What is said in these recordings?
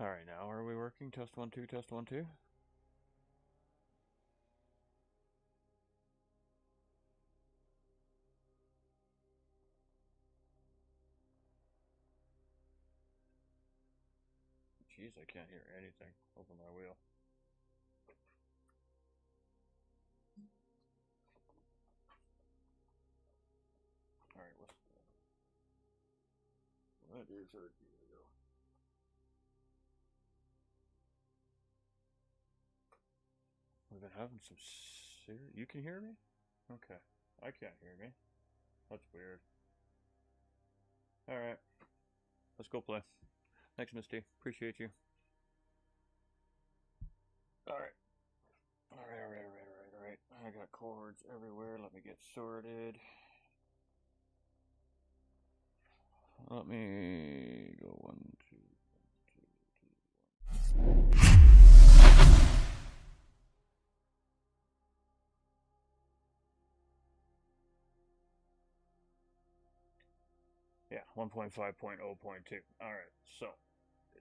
Alright, now are we working? Test 1 2, test 1 2. Jeez, I can't hear anything over my wheel. Alright, what is our deal? We've been having some serious... You can hear me? Okay. I can't hear me. That's weird. Alright. Let's go play. Thanks, Misty. Appreciate you. Alright. Alright. I got cords everywhere. Let me get sorted. Let me go 1 2 1 2 2 1. Yeah, 1.5.0.2. Alright, so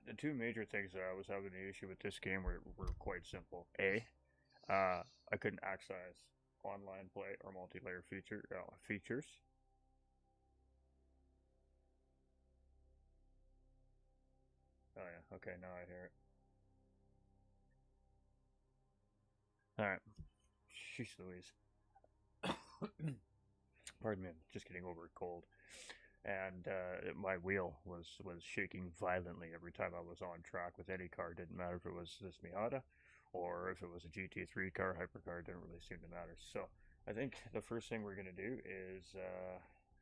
the two major things that I was having the issue with this game were quite simple. A, I couldn't access online play or multiplayer features. Oh yeah, okay, now I hear it. Alright. Sheesh Louise. Pardon me, I'm just getting over a cold. And my wheel was shaking violently every time I was on track with any car. Didn't matter if it was this Miata or if it was a GT3 car, hypercar, didn't really seem to matter. So I think the first thing we're going to do is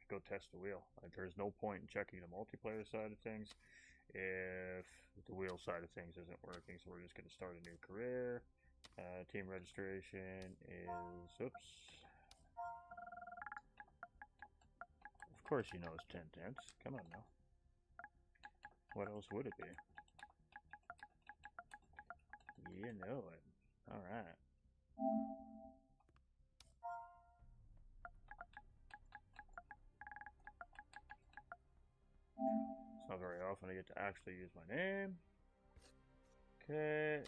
go test the wheel. There's no point in checking the multiplayer side of things if the wheel side of things isn't working. So we're just going to start a new career. Team registration is, oops. Of course you know it's 10 tenths. Come on now. What else would it be? You know it. Alright. It's not very often I get to actually use my name. Okay.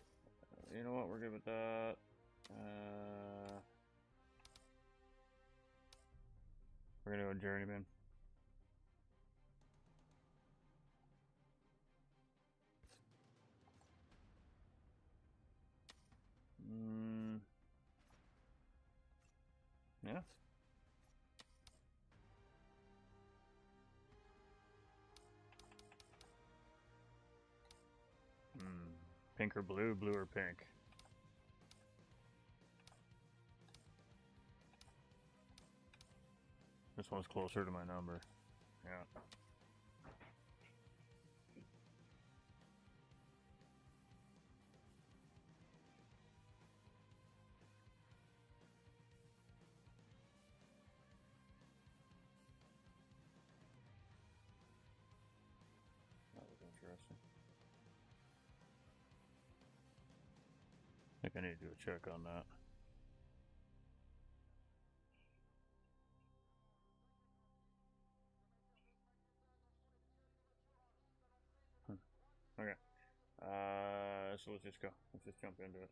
You know what? We're good with that. We're gonna go journeyman. Yeah. Pink or blue? Blue or pink? This one's closer to my number. Yeah. That was interesting. I think I need to do a check on that. Okay. So let's just go. Let's just jump into it.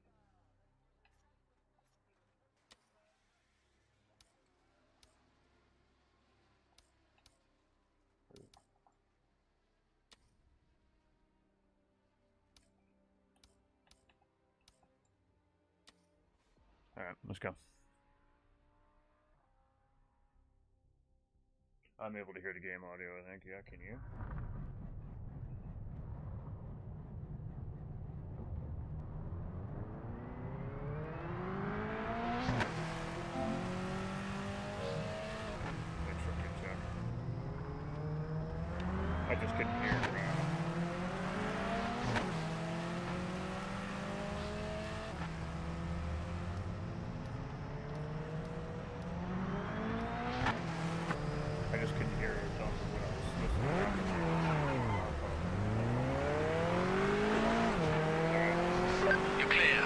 Alright, let's go. I'm able to hear the game audio, I think. Yeah, can you? I just couldn't hear it. I just couldn't hear it off of what I was listening to. You're clear.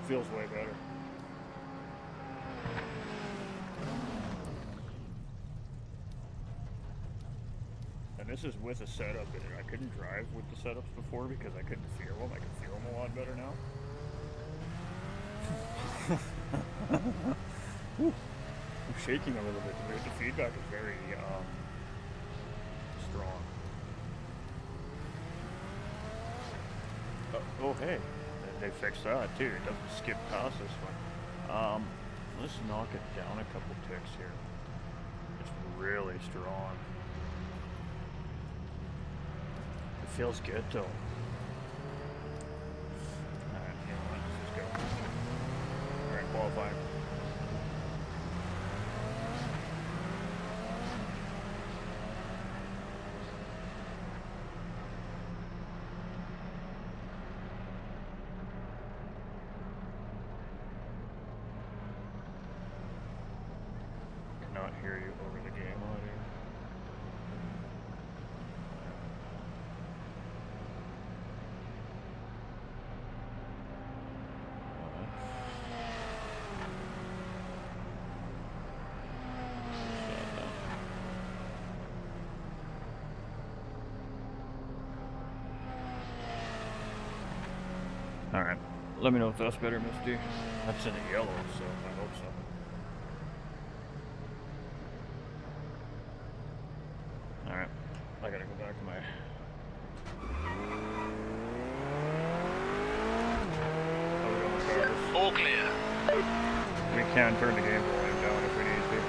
Feels way better. And this is with a setup. I couldn't drive with the setups before because I couldn't feel them. I can feel them a lot better now. I'm shaking a little bit. The feedback is very strong. Oh, hey, they fixed that too. It doesn't skip past this one. Let's knock it down a couple ticks here. It's really strong. It feels good though. Alright, you know what? Let's just go. Alright, qualifying. Cannot hear you over the game audio. Alright, let me know if that's better, Misty. That's in the yellow, so I hope so. Alright, I gotta go back to my... How we doing, cars? All clear. We can turn the game volume down if we need to.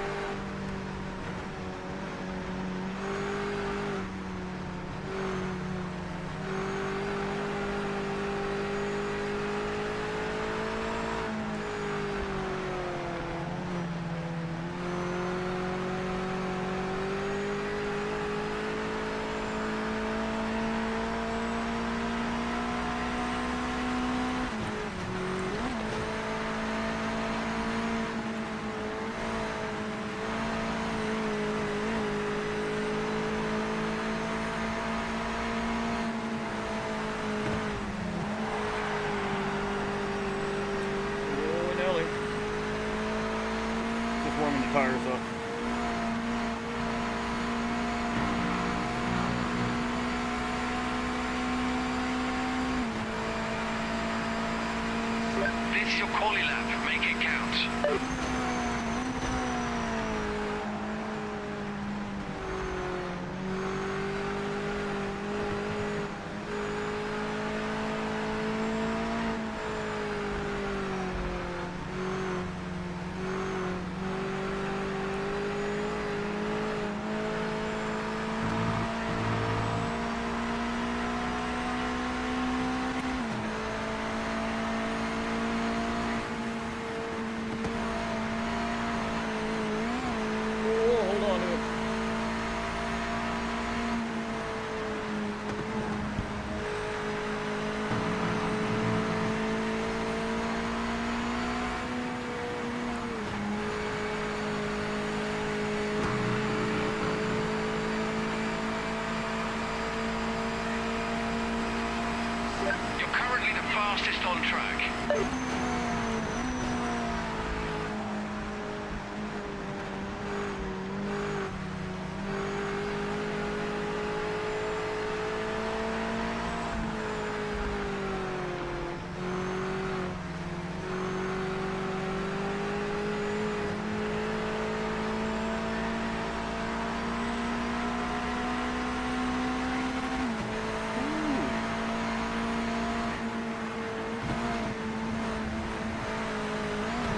Warming the tires up. This is your quali lap. Make it count. You're currently the fastest on track.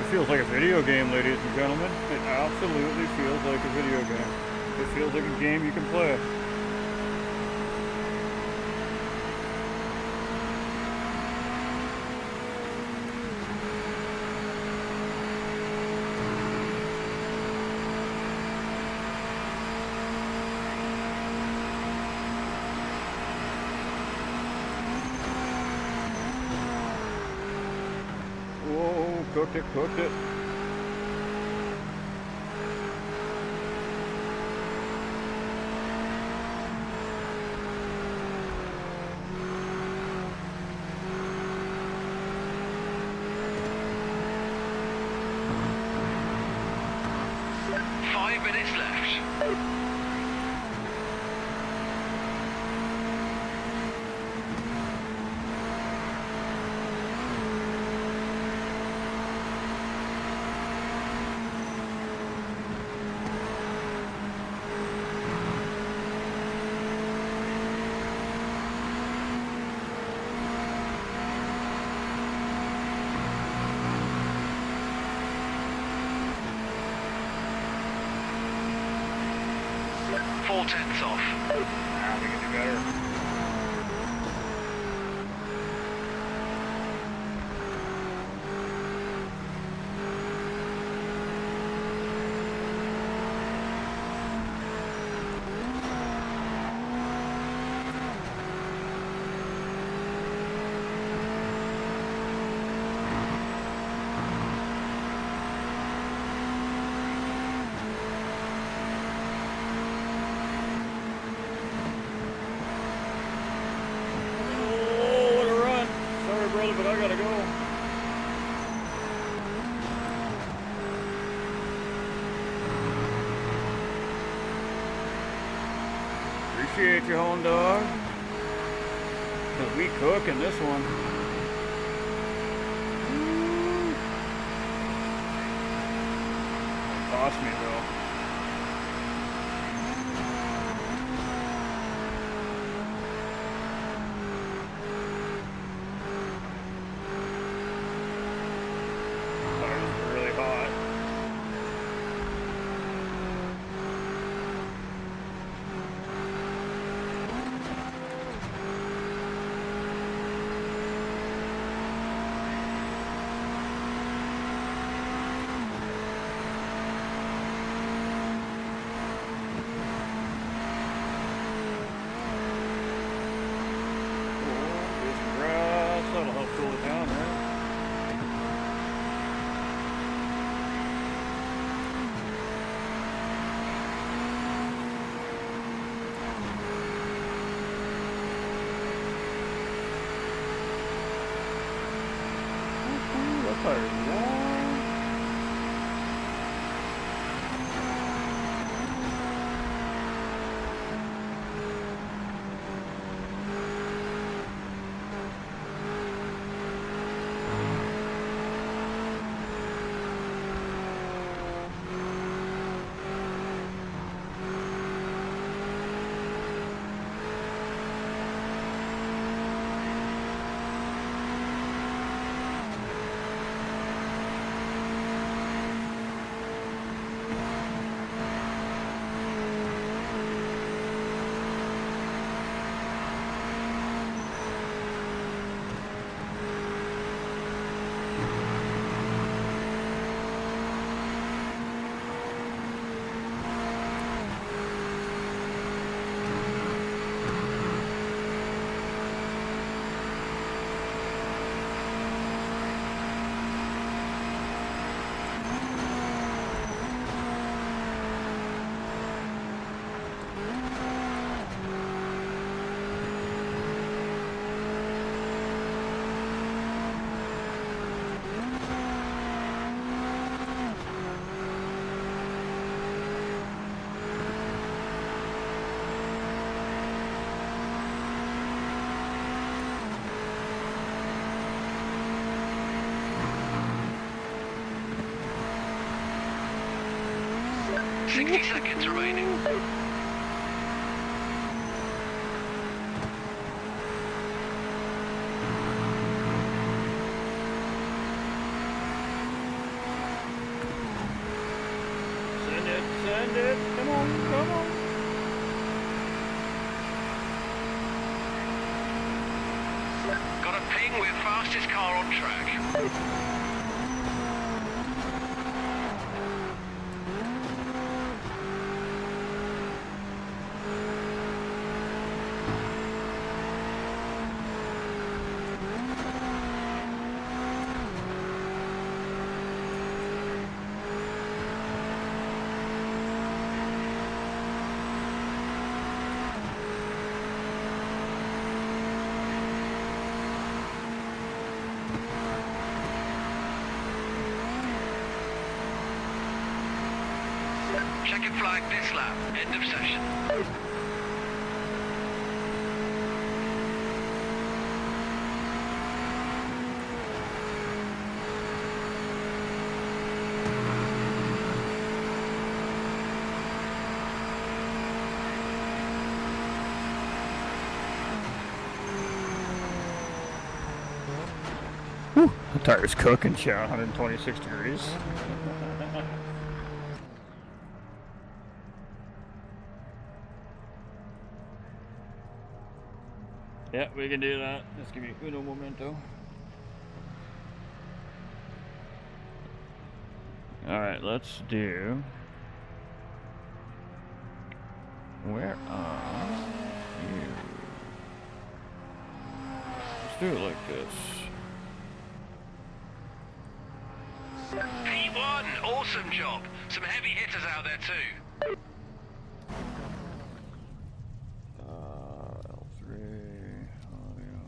Feels like a video game, ladies and gentlemen. It absolutely feels like a video game. It feels like a game you can play. Whoa, cooked it, cooked it. minutes left. Four tenths off. Ah, we can do better. But I gotta go. Appreciate you, home dog. 'Cause we cook in this one. Cost me though. Seconds remaining. Send it, come on, come on. Got a ping with fastest car on track. Checking flag this lap. End of session. Whew, the tire's cooking, chat. 126 degrees. Yeah, we can do that. Just give me uno momento. Alright, let's do... Where are you? Let's do it like this. P1, awesome job. Some heavy hitters out there too. L3, audio.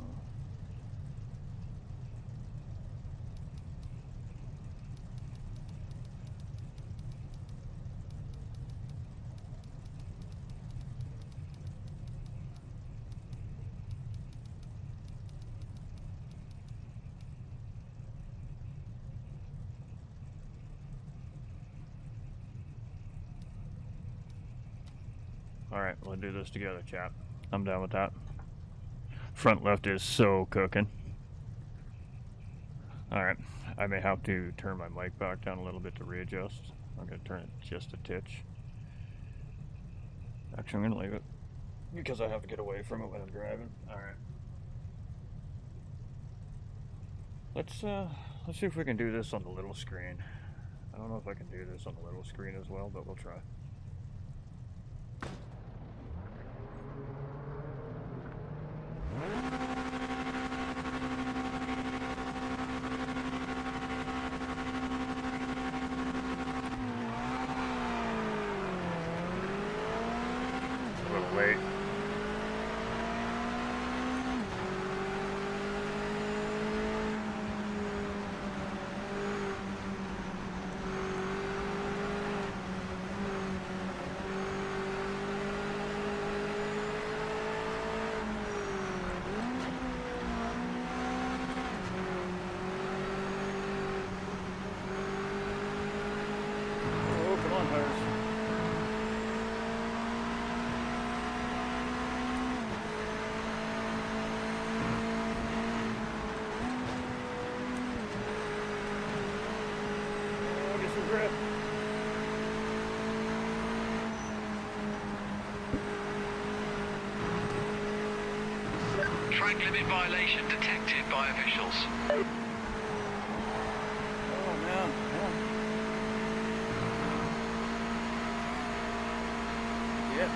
Alright, we'll do this together, chap. I'm down with that. Front left is so cooking. Alright, I may have to turn my mic back down a little bit to readjust. I'm going to turn it just a titch. Actually, I'm going to leave it because I have to get away from it when I'm driving. Alright. Let's see if we can do this on the little screen. I don't know if I can do this on the little screen as well, but we'll try. A little late. Oh, come on, tires. Oh, get some grip. Track limit violation detected by officials. Oh, man. Yeah.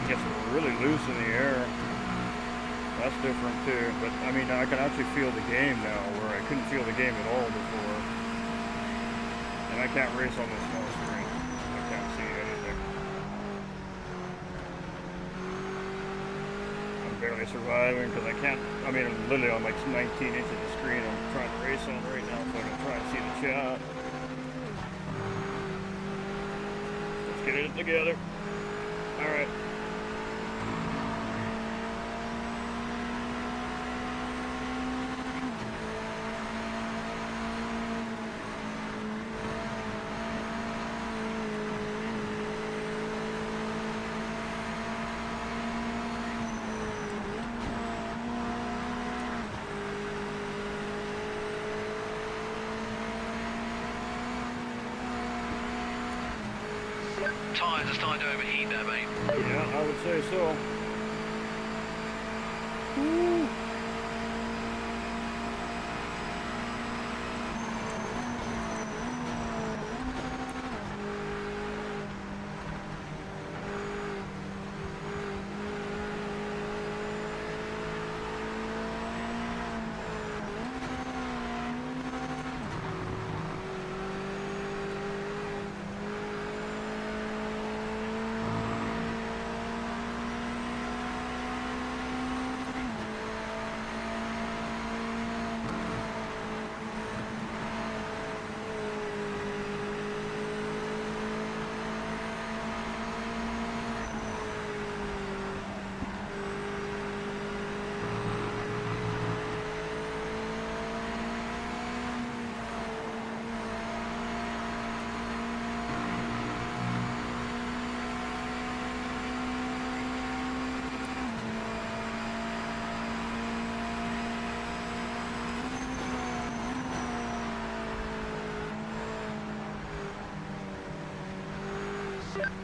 gets really loose in the air. That's different too. But I mean, I can actually feel the game now, where I couldn't feel the game at all before. And I can't race on this small screen. I can't see anything. I'm barely surviving because I can't. I mean, I'm literally on like 19 inches of screen I'm trying to race on right now, so I can try and see the chat. Let's get it together. All right. Tyres are starting to overheat there, mate. Yeah, I would say so. Woo.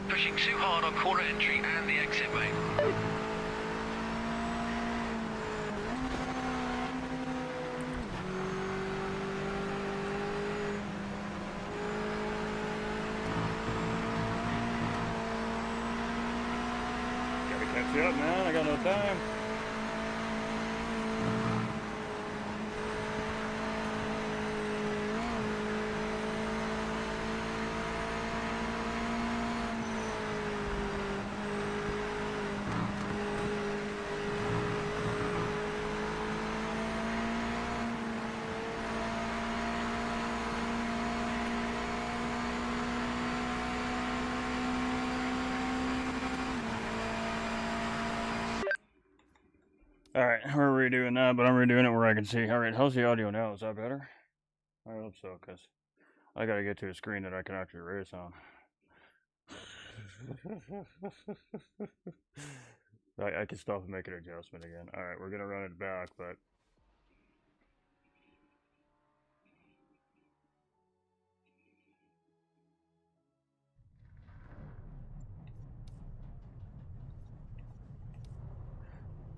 Pushing too hard on corner entry and the exit, mate. Gotta catch you up, man. I got no time. Alright, we're redoing that, but I'm redoing it where I can see. Alright, how's the audio now? Is that better? I hope so, because I gotta get to a screen that I can actually race on. I can stop and make an adjustment again. Alright, we're gonna run it back, but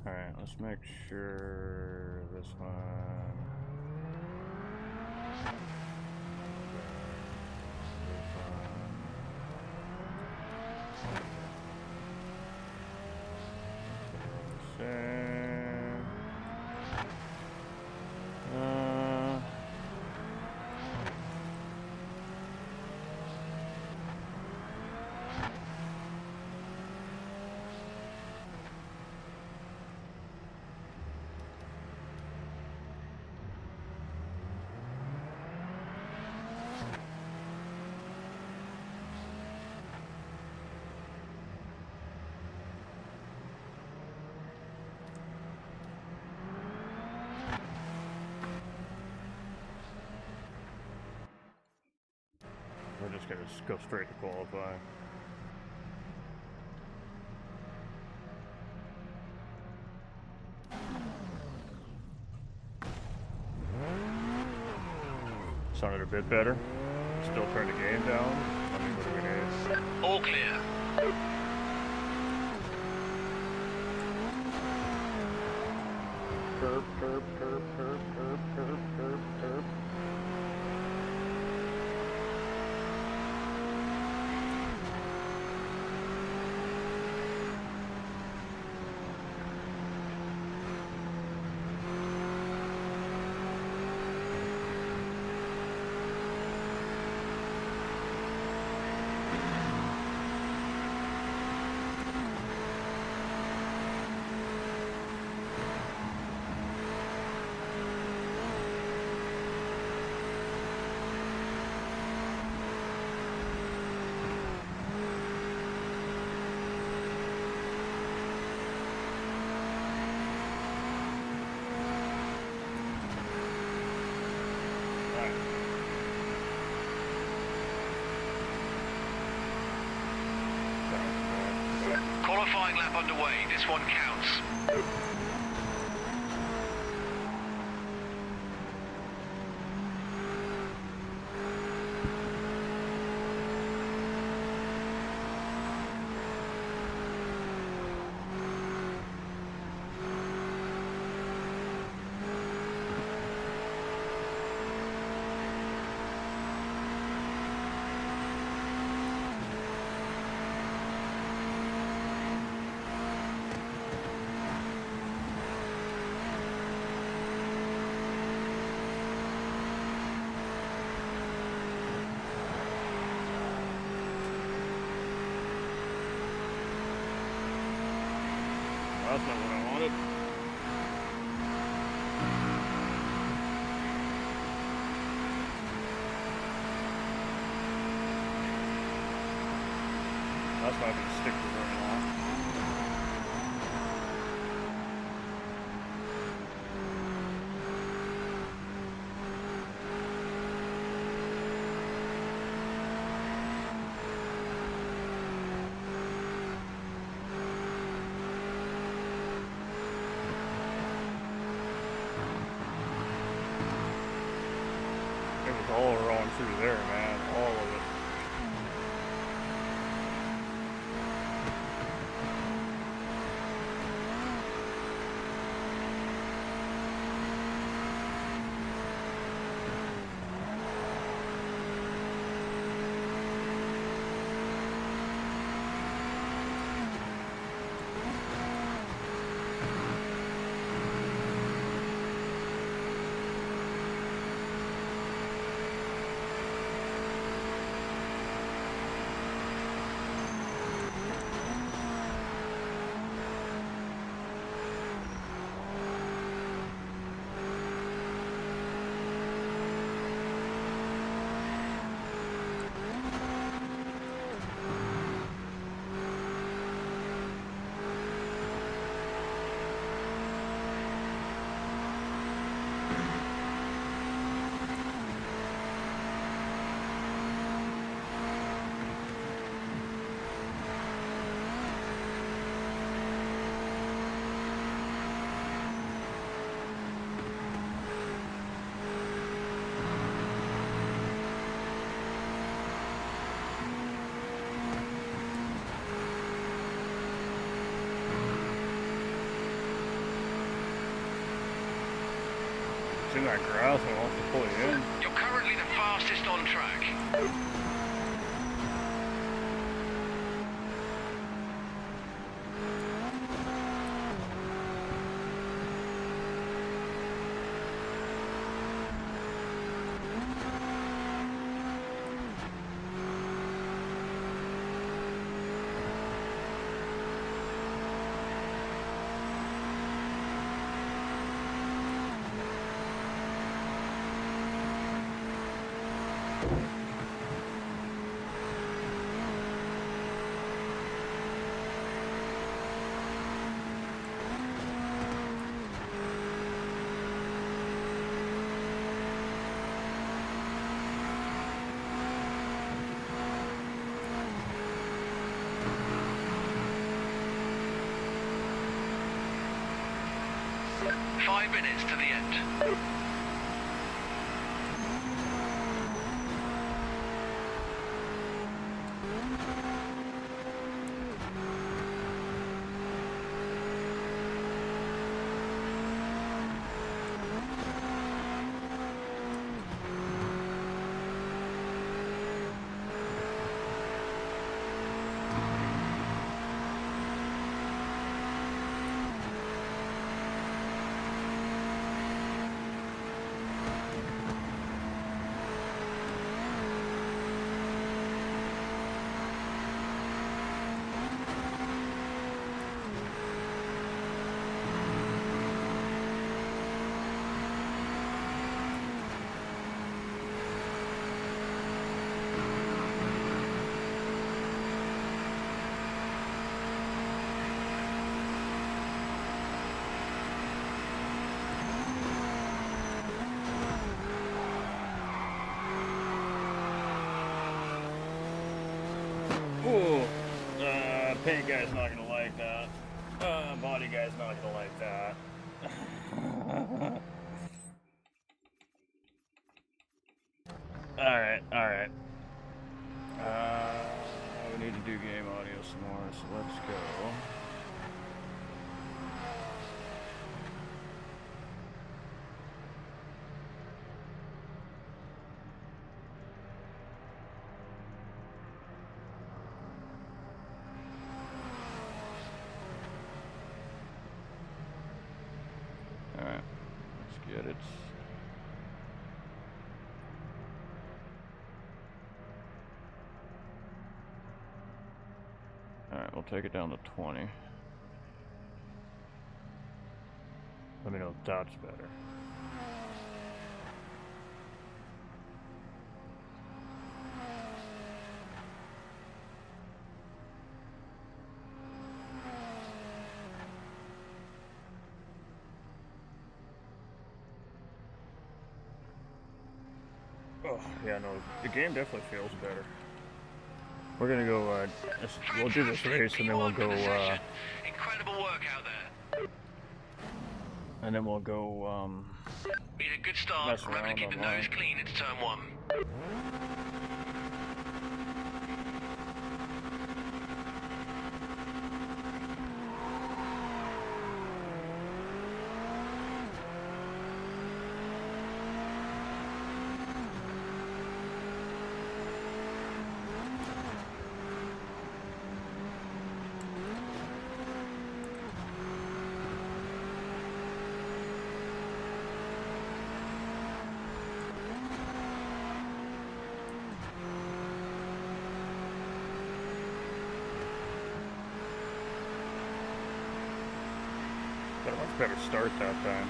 alright, let's make sure this one. We're just gonna go straight to qualify. Sounded a bit better. Still turn the game down. I mean, what are we gonna do? All clear. Curb, curb, curb, curb, curb, curb, curb, curb. Qualifying lap underway. This one counts. That's not what I wanted. That's not going to stick for very long. It was all wrong through there, man. All of it. It's in that grass and wants to pull you in. You're currently the fastest on track. Five minutes to the end. Paint guy's not gonna like that. Body guy's not gonna like that. Alright, alright. We need to do game audio some more, so let's go. Alright, let's get it. Alright, we'll take it down to 20. Let me know if that's better. Oh, yeah, no, the game definitely feels better. We're gonna go, we'll do this race and then we'll go, incredible work out there. and then we'll go, Made a good start. mess Remember to around keep the online. nose clean into turn 1. Got a much better start that time.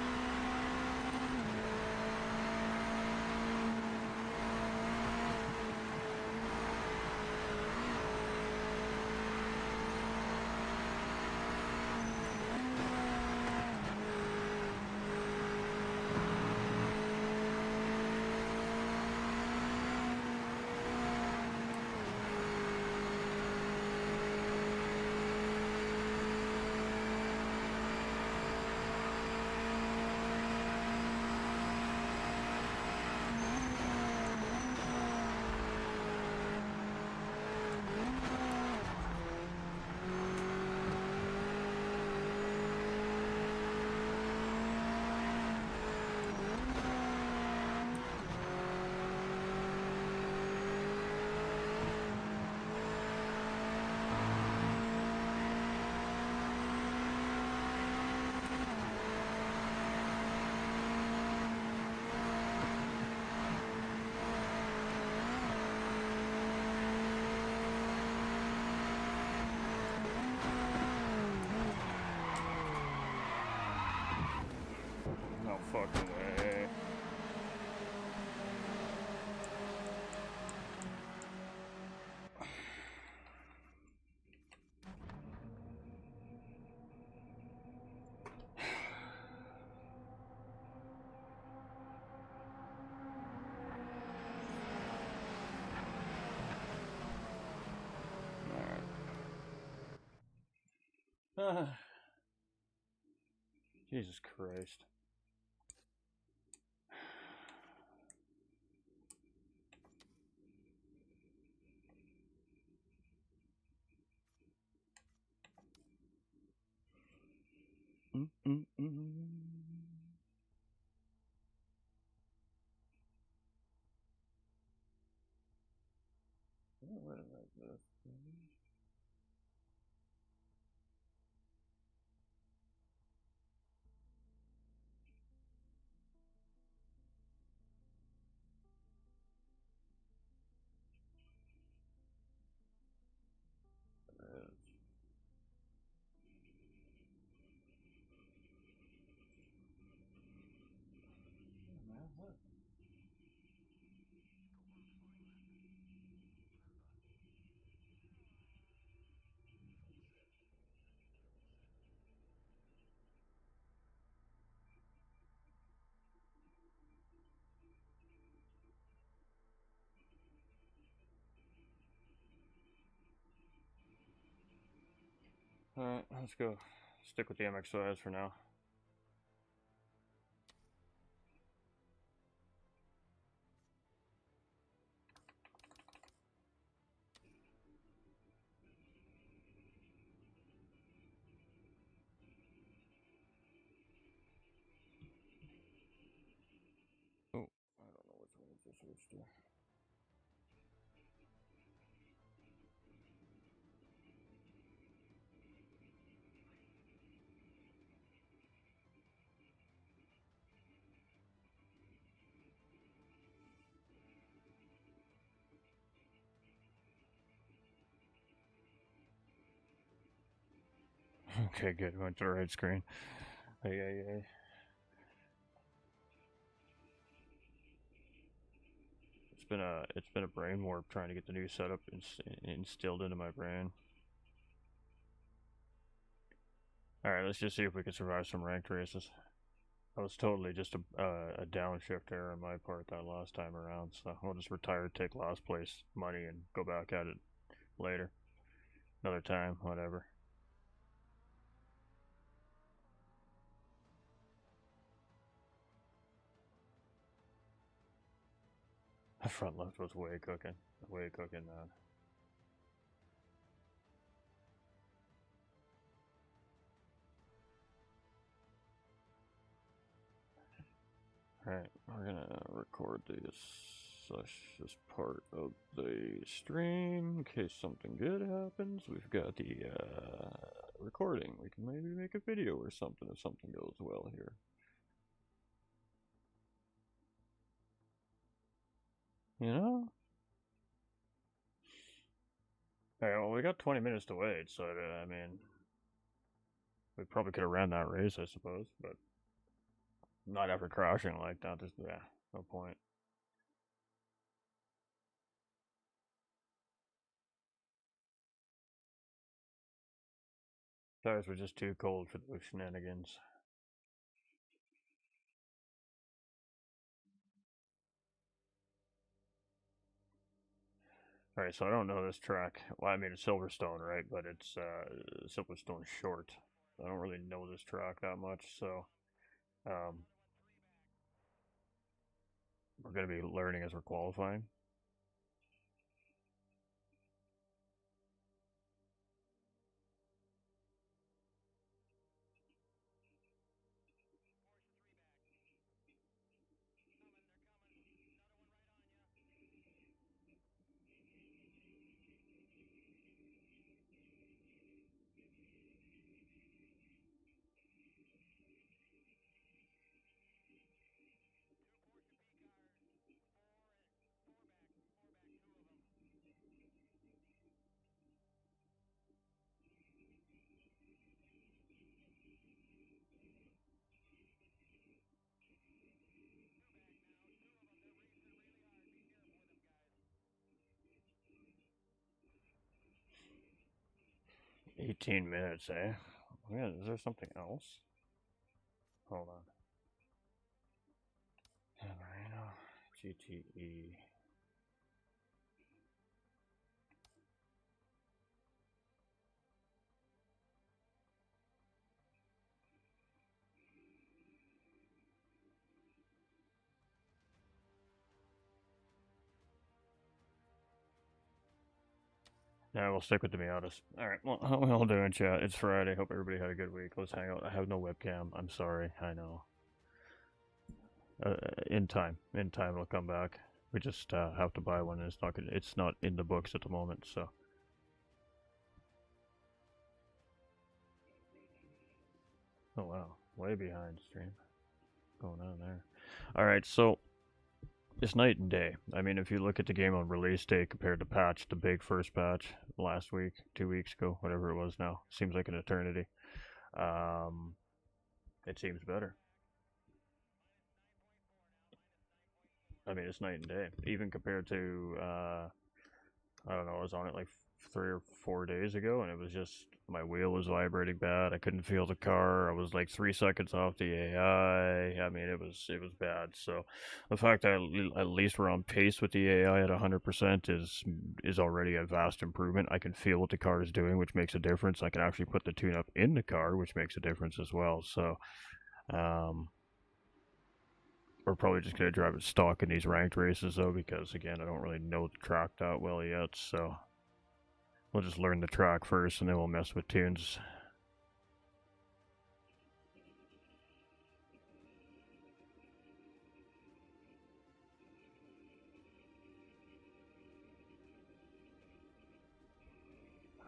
No fucking way. Alright. Jesus Christ. What about this? Alright, let's go. Stick with the MXIs for now. Oh, I don't know which one to switch to. Okay, good. Went to the right screen. Hey. It's been a brain warp trying to get the new setup instilled into my brain. All right, let's just see if we can survive some ranked races. That was totally just a downshift error on my part that last time around. So we'll just retire, take last place money, and go back at it later, another time, whatever. The front left was way cooking, man. Alright, we're gonna record this part of the stream in case something good happens. We've got the recording. We can maybe make a video or something if something goes well here. You know? Alright, well, we got 20 minutes to wait, so I mean, we probably could have ran that race, I suppose, but not after crashing like that. There's no point. Tires were just too cold for the shenanigans. Alright, so I don't know this track. Well, I mean, it's Silverstone, right? But it's Silverstone short. I don't really know this track that much, so um, we're going to be learning as we're qualifying. Yeah. 18 minutes, eh? Yeah, is there something else? Hold on. Marino, GTE. Yeah, we'll stick with the Miatas. Alright, well, how we all doing, chat? It's Friday. Hope everybody had a good week. Let's hang out. I have no webcam. I'm sorry. I know. In time. In time, it'll come back. We just have to buy one. It's not in the books at the moment, so. Oh wow, way behind stream. Going on there. Alright, so it's night and day. I mean, if you look at the game on release day compared to patch, the big first patch last week, 2 weeks ago, whatever it was now, seems like an eternity. It seems better. I mean, it's night and day. Even compared to, I don't know, I was on it like 3 or 4 days ago, and it was just my wheel was vibrating bad. I couldn't feel the car. I was like 3 seconds off the AI. I mean, it was bad. So the fact that at least we're on pace with the AI at 100% is already a vast improvement. I can feel what the car is doing, which makes a difference. I can actually put the tune up in the car, which makes a difference as well. So um, we're probably just going to drive it stock in these ranked races, though, because again, I don't really know the track that well yet. So we'll just learn the track first, and then we'll mess with tunes.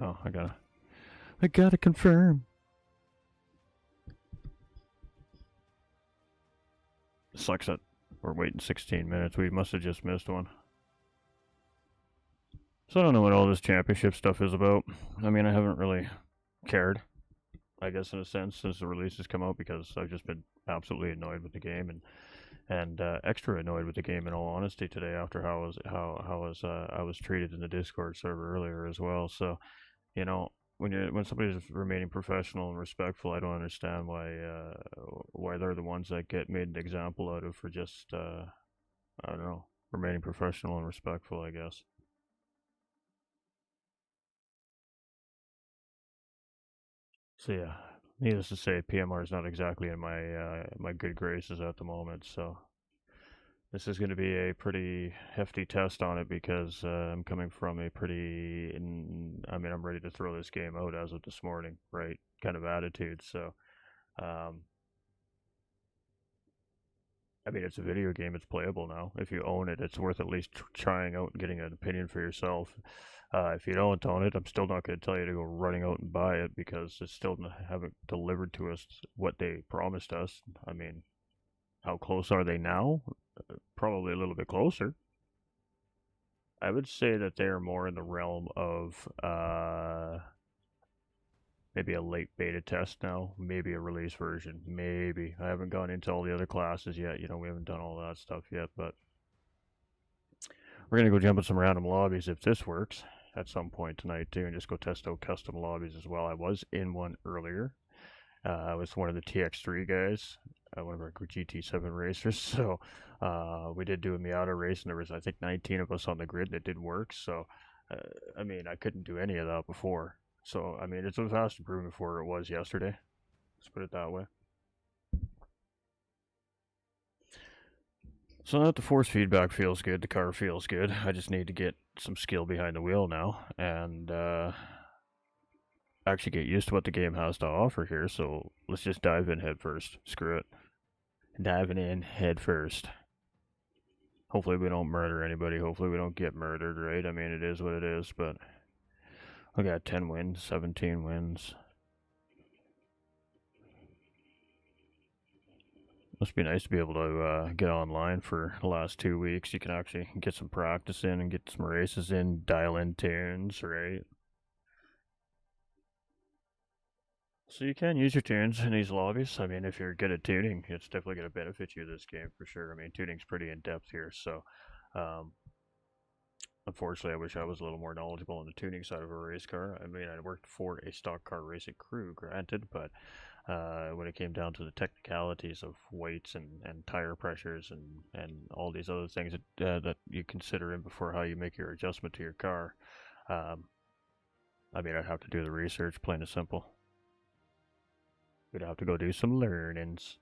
Oh, I gotta confirm. Sucks that we're waiting 16 minutes. We must have just missed one. So I don't know what all this championship stuff is about. I mean, I haven't really cared, I guess, in a sense, since the releases come out, because I've just been absolutely annoyed with the game, and extra annoyed with the game, in all honesty, today, after I was treated in the Discord server earlier as well. So, you know, when somebody's remaining professional and respectful, I don't understand why they're the ones that get made an example out of for just I don't know, remaining professional and respectful, I guess. So yeah, needless to say, PMR is not exactly in my good graces at the moment. So this is going to be a pretty hefty test on it, because I'm coming from a pretty, I mean, I'm ready to throw this game out as of this morning, right? Kind of attitude. So, um, I mean, it's a video game. It's playable now. If you own it, it's worth at least trying out and getting an opinion for yourself. If you don't own it, I'm still not going to tell you to go running out and buy it, because it's still haven't delivered to us what they promised us. I mean, how close are they now? Probably a little bit closer. I would say that they are more in the realm of maybe a late beta test now, maybe a release version, maybe. I haven't gone into all the other classes yet. We haven't done all that stuff yet, but we're gonna go jump in some random lobbies if this works at some point tonight too, and just go test out custom lobbies as well. I was in one earlier. I was one of the TX3 guys, one of our GT7 racers. So we did do a Miata race, and there was, I think, 19 of us on the grid, and it did work. So I mean, I couldn't do any of that before. So I mean, it's a vast improvement for where it was yesterday. Let's put it that way. So now that the force feedback feels good, the car feels good. I just need to get some skill behind the wheel now, and actually get used to what the game has to offer here. So let's just dive in head first. Screw it. Diving in head first. Hopefully we don't murder anybody. Hopefully we don't get murdered, right? I mean, it is what it is, but I got 10 wins, 17 wins. Must be nice to be able to get online for the last 2 weeks. You can actually get some practice in and get some races in, dial in tunes, right? So you can use your tunes in these lobbies. I mean, if you're good at tuning, it's definitely going to benefit you this game for sure. I mean, tuning's pretty in depth here, so um, unfortunately, I wish I was a little more knowledgeable on the tuning side of a race car. I mean, I worked for a stock car racing crew, granted, but when it came down to the technicalities of weights and tire pressures and all these other things that you consider in before how you make your adjustment to your car, um, I mean, I'd have to do the research, plain and simple. We'd have to go do some learnings.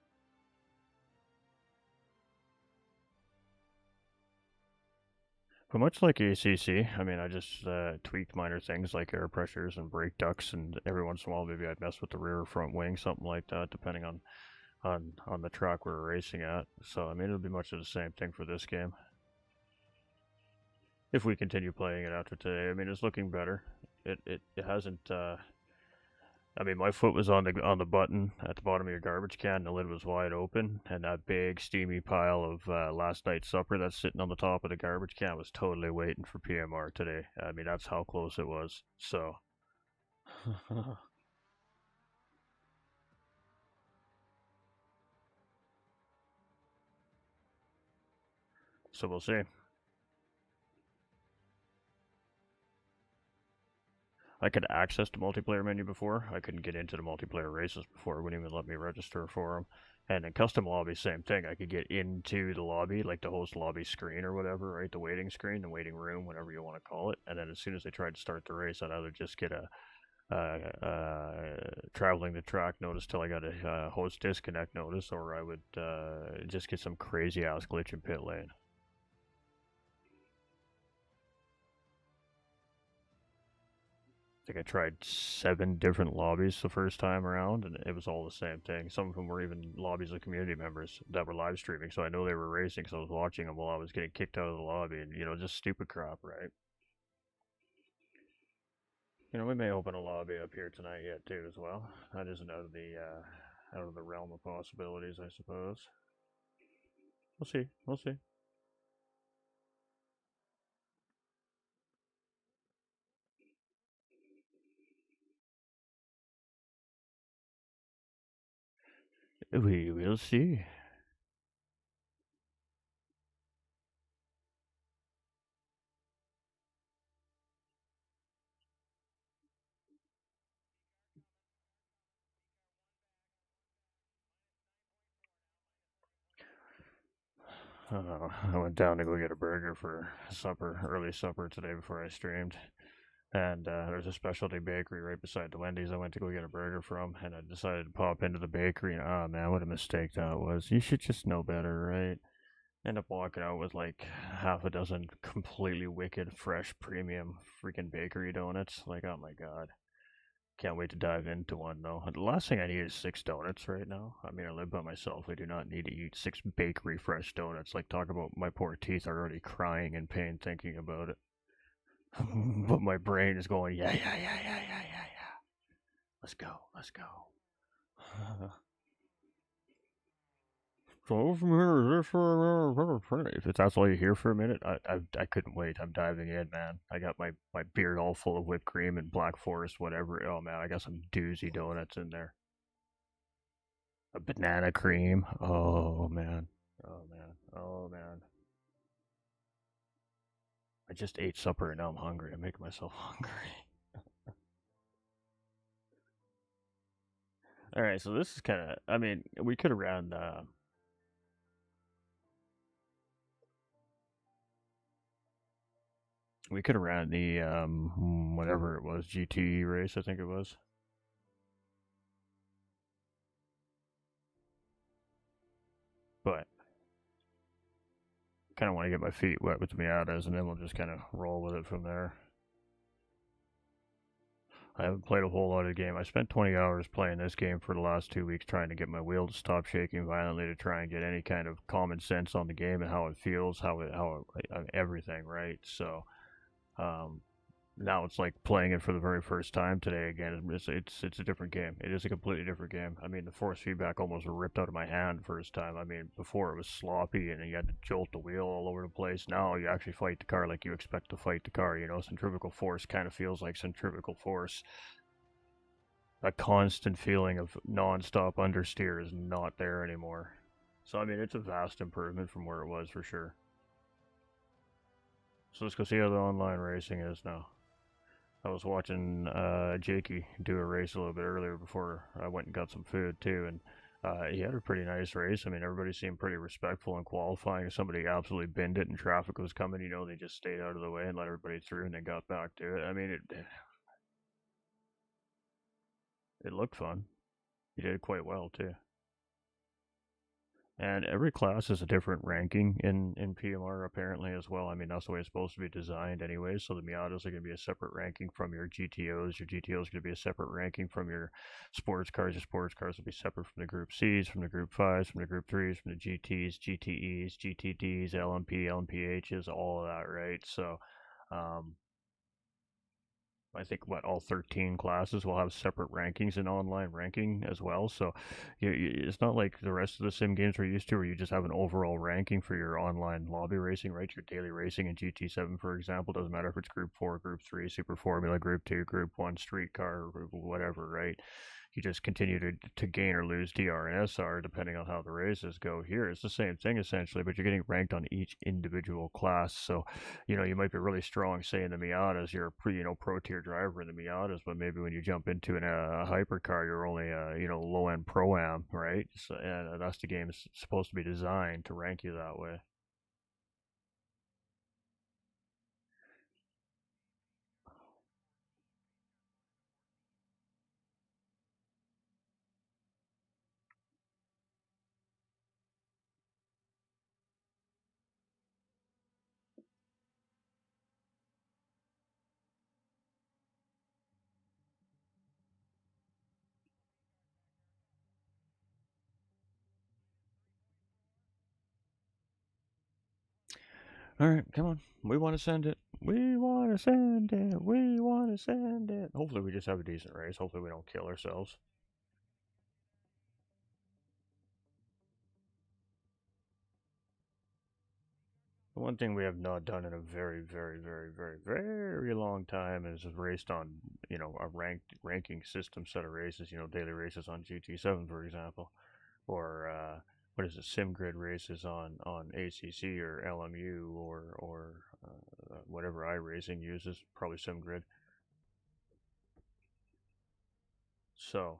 But much like ACC, I mean, I just tweaked minor things like air pressures and brake ducts, and every once in a while, maybe I'd mess with the rear or front wing, something like that, depending on the track we're racing at. So, I mean, it'll be much of the same thing for this game. If we continue playing it after today, I mean, it's looking better. It hasn't. I mean, my foot was on the button at the bottom of your garbage can. The lid was wide open, and that big steamy pile of last night's supper that's sitting on the top of the garbage can was totally waiting for PMR today. I mean, that's how close it was. So, so we'll see. I could access the multiplayer menu before. I couldn't get into the multiplayer races before. It wouldn't even let me register for them. And in custom lobby, same thing. I could get into the lobby, like the host lobby screen or whatever, right? The waiting screen, the waiting room, whatever you want to call it. And then as soon as I tried to start the race, I'd either just get a traveling the track notice till I got a host disconnect notice, or I would just get some crazy ass glitch in pit lane. I think I tried 7 different lobbies the first time around, and it was all the same thing. Some of them were even lobbies of community members that were live streaming, so I know they were racing, so I was watching them while I was getting kicked out of the lobby, and just stupid crap, right? We may open a lobby up here tonight yet too, as well. That isn't out of the realm of possibilities, I suppose. We'll see. We'll see. We will see. I went down to go get a burger for supper, early supper today before I streamed. And there's a specialty bakery right beside the Wendy's I went to go get a burger from, and I decided to pop into the bakery, and oh man, what a mistake that was. You should just know better, right? End up walking out with like half a dozen completely wicked, fresh, premium freaking bakery donuts. Like, oh my god. Can't wait to dive into one though. The last thing I need is 6 donuts right now. I mean, I live by myself. I do not need to eat 6 bakery fresh donuts. Like, talk about my poor teeth are already crying in pain thinking about it. But my brain is going, yeah, yeah, yeah, yeah, yeah, yeah, yeah. Let's go, let's go. So from here, if that's all you hear for a minute, I couldn't wait. I'm diving in, man. I got my beard all full of whipped cream and Black Forest, whatever. Oh man, I got some doozy donuts in there. A banana cream. Oh man. Oh man. Oh man. I just ate supper and now I'm hungry. I'm making myself hungry. All right, so this is kind of. I mean, we could have ran. We could have ran the whatever it was, GT race. I think it was. But kind of want to get my feet wet with the Miatas, and then we'll just kind of roll with it from there. I haven't played a whole lot of the game. I spent 20 hours playing this game for the last 2 weeks trying to get my wheel to stop shaking violently, to try and get any kind of common sense on the game and how it feels, everything, right? So, um, now it's like playing it for the very first time today again. It's a different game. It is a completely different game. I mean, the force feedback almost ripped out of my hand first time. I mean, before it was sloppy and you had to jolt the wheel all over the place. Now you actually fight the car like you expect to fight the car. Centrifugal force kind of feels like centrifugal force. A constant feeling of non-stop understeer is not there anymore. So I mean, it's a vast improvement from where it was for sure. So let's go see how the online racing is now. I was watching Jakey do a race a little bit earlier before I went and got some food too, and he had a pretty nice race. I mean, everybody seemed pretty respectful in qualifying. If somebody absolutely binned it and traffic was coming, they just stayed out of the way and let everybody through, and then got back to it. I mean, it looked fun. He did quite well too. And every class has a different ranking in PMR apparently as well. I mean, that's the way it's supposed to be designed anyway. So the Miatas are going to be a separate ranking from your GTOs. Your GTOs are going to be a separate ranking from your sports cars. Your sports cars will be separate from the Group Cs, from the Group 5s, from the Group 3s, from the GTs, GTEs, GTDs, LMP, LMPHs, all of that, right? So, um, I think all 13 classes will have separate rankings in online ranking as well. So it's not like the rest of the sim games we're used to, where you just have an overall ranking for your online lobby racing, right? Your daily racing in GT7, for example, doesn't matter if it's Group 4, Group 3, Super Formula, Group 2, Group 1, Street Car, or whatever, right? you just continue to gain or lose DR and SR depending on how the races go. Here it's the same thing essentially, but you're getting ranked on each individual class. So, you might be really strong, say in the Miatas, you're a pro tier driver in the Miatas, but maybe when you jump into a hypercar, you're only a low end pro am, right? So, and that's the game is supposed to be designed to rank you that way. All right, come on. We want to send it. We want to send it. We want to send it. Hopefully, we just have a decent race. Hopefully, we don't kill ourselves. The one thing we have not done in a very, very, very, very, very long time is raced on, a ranking system set of races. Daily races on GT7, for example, or what is it, SimGrid races on ACC or LMU or whatever iRacing uses, probably SimGrid. So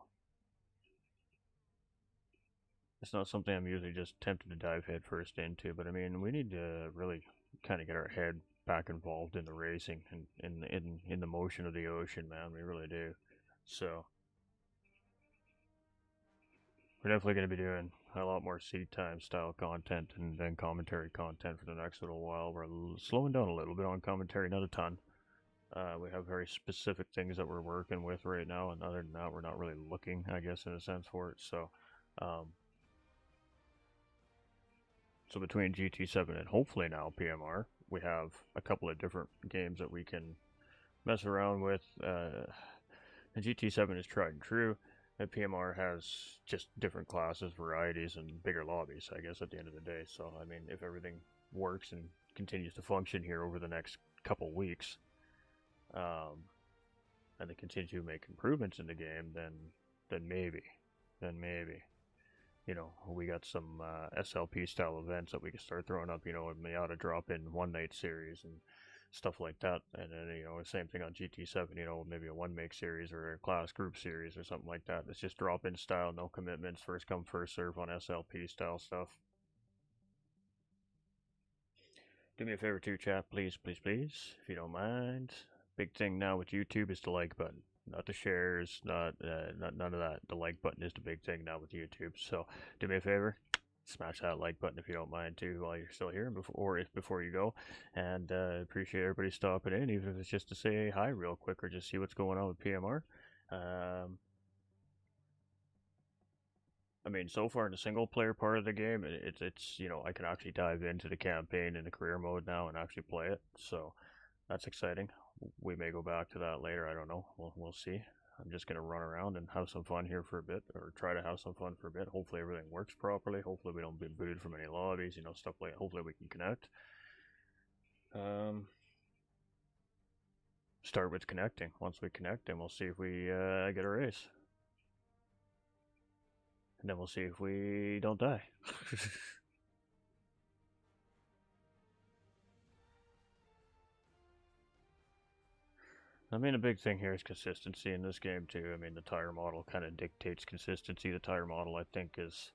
it's not something I'm usually just tempted to dive headfirst into, but I mean, we need to really kind of get our head back involved in the racing and in the motion of the ocean, man. We really do. So we're definitely going to be doing a lot more seat time style content and then commentary content for the next little while. We're slowing down a little bit on commentary, not a ton. We have very specific things that we're working with right now, and other than that, we're not really looking, I guess, in a sense for it. Um, So between GT7 and hopefully now PMR, we have a couple of different games that we can mess around with. The GT7 is tried and true. The PMR has just different classes, varieties, and bigger lobbies, I guess, at the end of the day. So, I mean, if everything works and continues to function here over the next couple weeks, and they continue to make improvements in the game, then maybe, we got some SLP style events that we can start throwing up, and we ought to drop in one night series and stuff like that. And then, same thing on GT7, maybe a one make series or a class group series or something like that. It's just drop in style, no commitments, first come, first serve on SLP style stuff. Do me a favor too, chat, please, please, please, if you don't mind. Big thing now with YouTube is the like button. Not the shares, not none of that. The like button is the big thing now with YouTube. So do me a favor, smash that like button if you don't mind too while you're still here, before you go. And appreciate everybody stopping in, even if it's just to say hi real quick or just see what's going on with PMR. I mean, so far in the single player part of the game, it's I can actually dive into the campaign in the career mode now and actually play it. So that's exciting. We may go back to that later. I don't know. We'll see. I'm just gonna run around and have some fun here for a bit, or try to have some fun for a bit. Hopefully everything works properly. Hopefully we don't get booted from any lobbies. Stuff like. Hopefully we can connect. Start with connecting. Once we connect, then we'll see if we get a race, and then we'll see if we don't die. I mean, a big thing here is consistency in this game too. I mean, the tire model kind of dictates consistency. The tire model, I think, is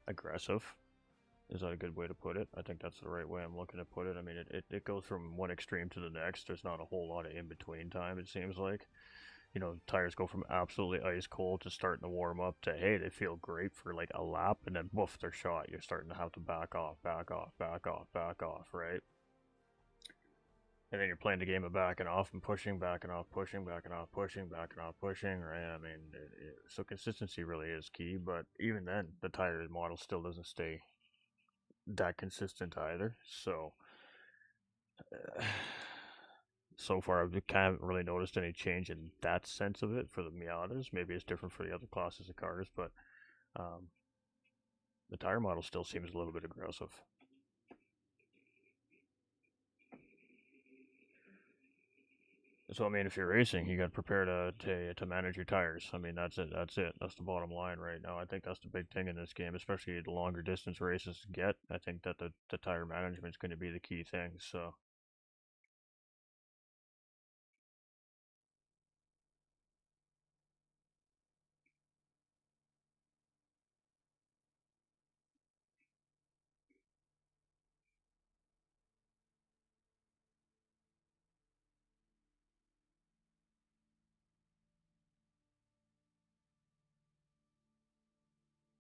aggressive. Is that a good way to put it? I think that's the right way I'm looking to put it. I mean, it goes from one extreme to the next. There's not a whole lot of in-between time, it seems like. Tires go from absolutely ice cold to starting to warm up to, hey, they feel great for like a lap, and then woof, they're shot. You're starting to have to back off, right? And then you're playing the game of backing off and pushing, backing off, pushing, backing off, pushing, backing off, pushing, right? I mean, so consistency really is key, but even then, the tire model still doesn't stay that consistent either. So, so far, I kind of really noticed any change in that sense of it for the Miatas. Maybe it's different for the other classes of cars, but the tire model still seems a little bit aggressive. So I mean, if you're racing, you got to prepare to manage your tires. I mean, that's it. That's it. That's the bottom line right now. I think that's the big thing in this game, especially the longer distance races get. I think that the tire management is going to be the key thing. So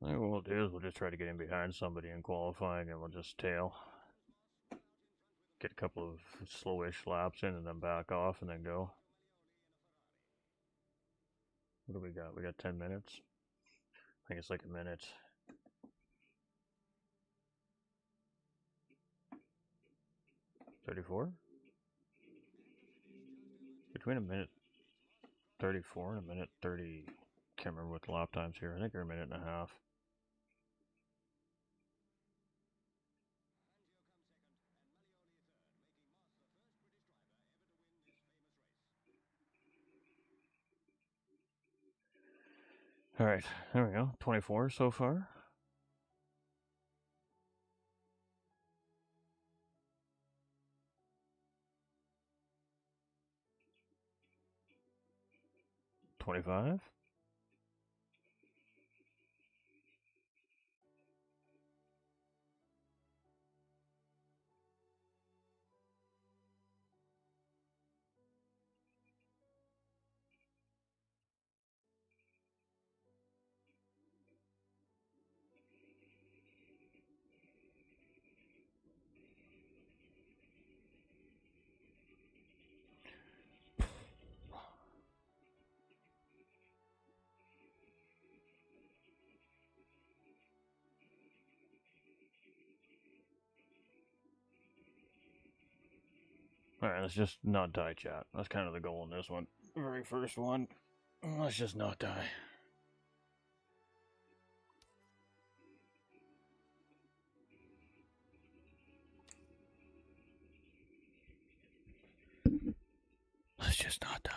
'What we'll do is we'll just try to get in behind somebody in qualifying, and we'll just tail, get a couple of slowish laps in, and then back off, and then go. What do we got? We got 10 minutes. I think it's like a minute. 34? Between a minute 34 and a minute 30. Can't remember what the lap times here. I think they're a minute and a half. All right, there we go. 24 so far. $25. All right, let's just not die, chat. That's kind of the goal in this one. Very first one. Let's just not die. Let's just not die.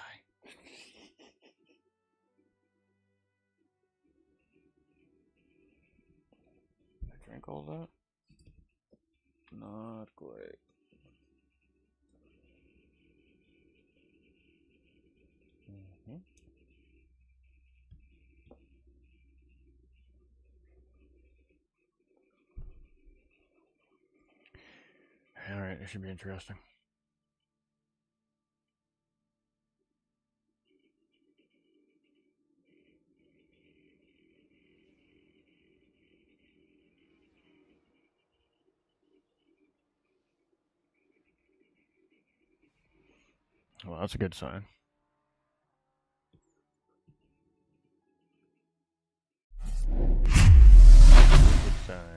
I drink all that? Not quite. Alright, this should be interesting. Well, that's a good sign. Good sign.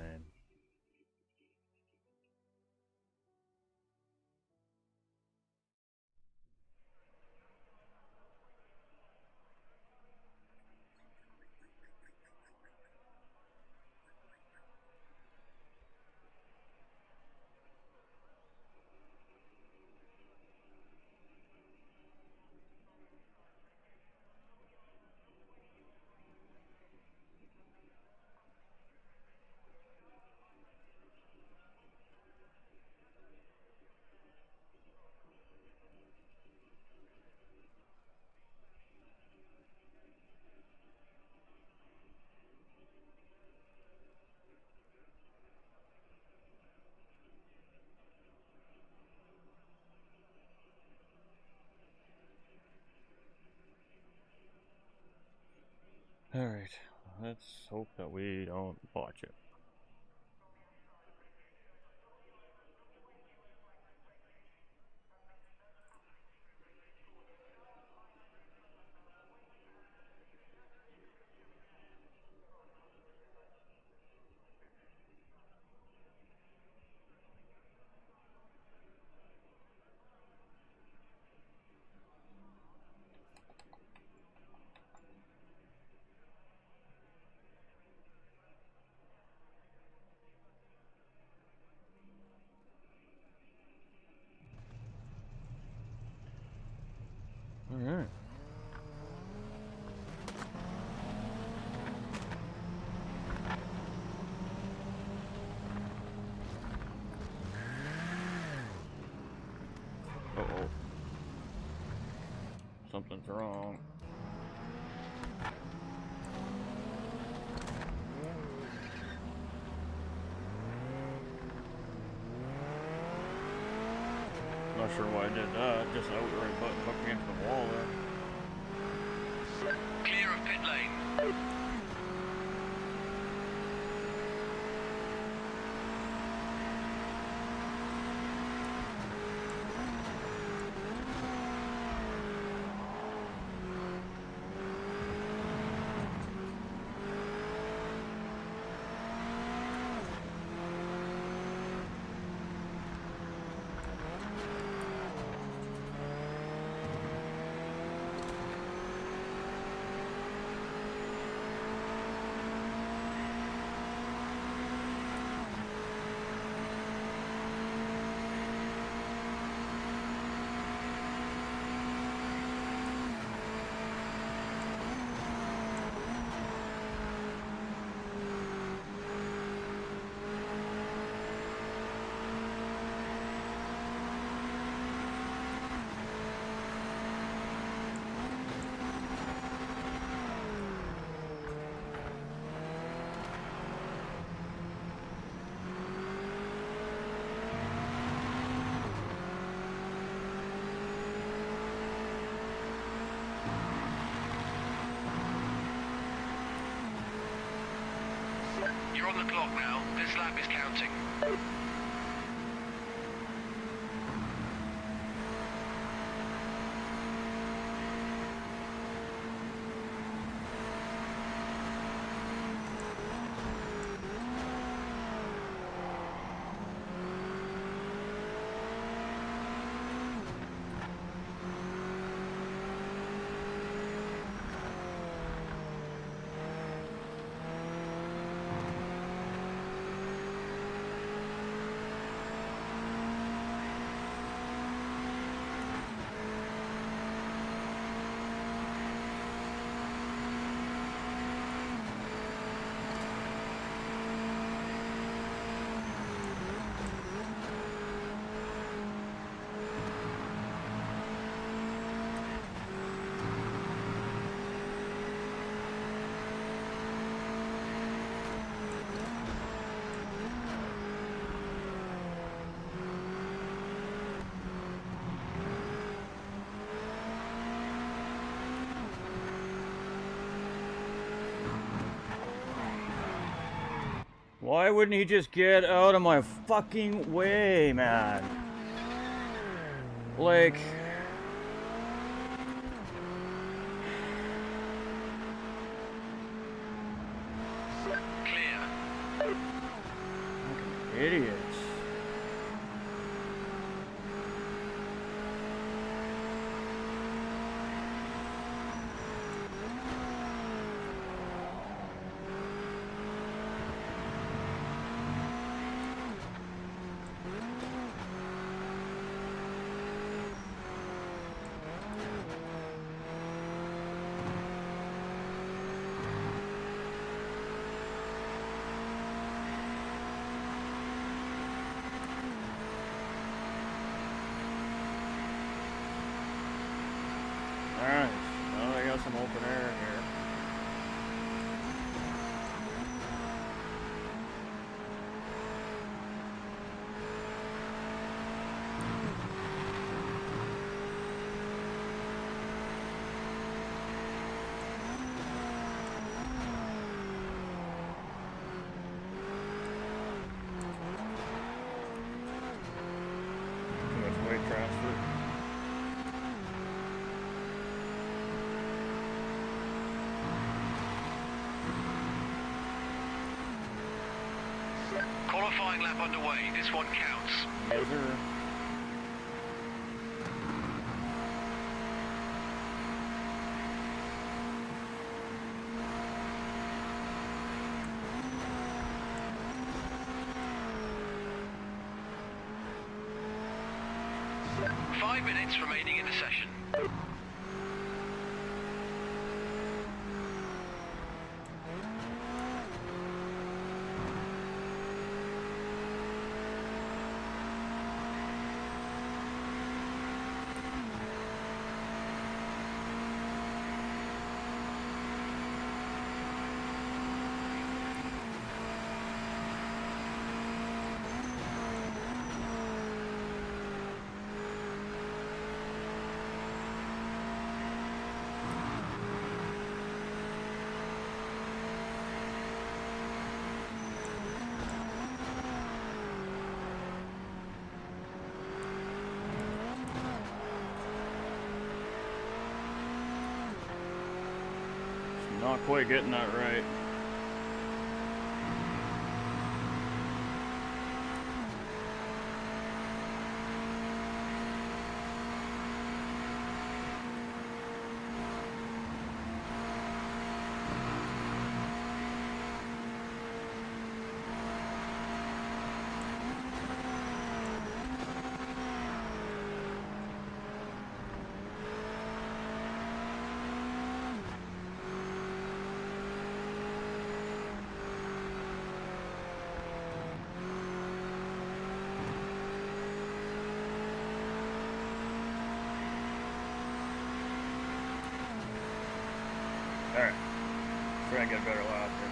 Alright, let's hope that we don't botch it. Alright. Uh-oh. Something's wrong. Not sure why I did that. Just outright butt up against the wall there. Clear of pit lane. You're on the clock now. This lap is counting. Why wouldn't he just get out of my fucking way, man? Like... Clear. Fucking idiots. Alright, well, I got some open air here. Too much weight transfer. Qualifying lap underway. This one counts. Yes, sir. Five minutes remaining in the session. Not quite getting that right. Alright, try and get a better lap here.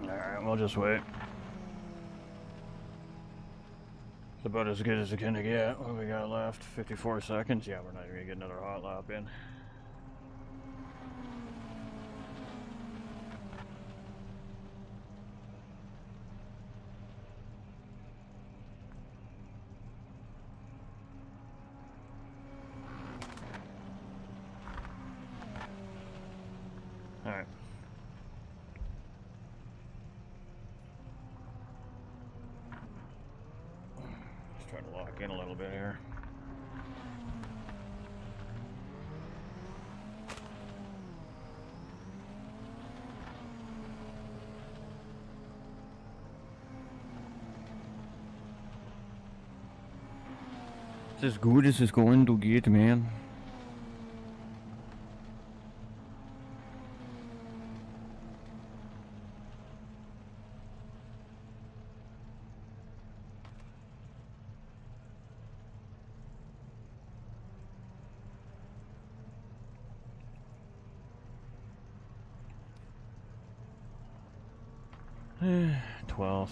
Alright, we'll just wait. It's about as good as it's gonna get. What do we got left? 54 seconds? Yeah, we're not even gonna get another hot lap in. Alright. Just trying to lock in a little bit here. It's as good as it's going to get, man. Eh, 12th.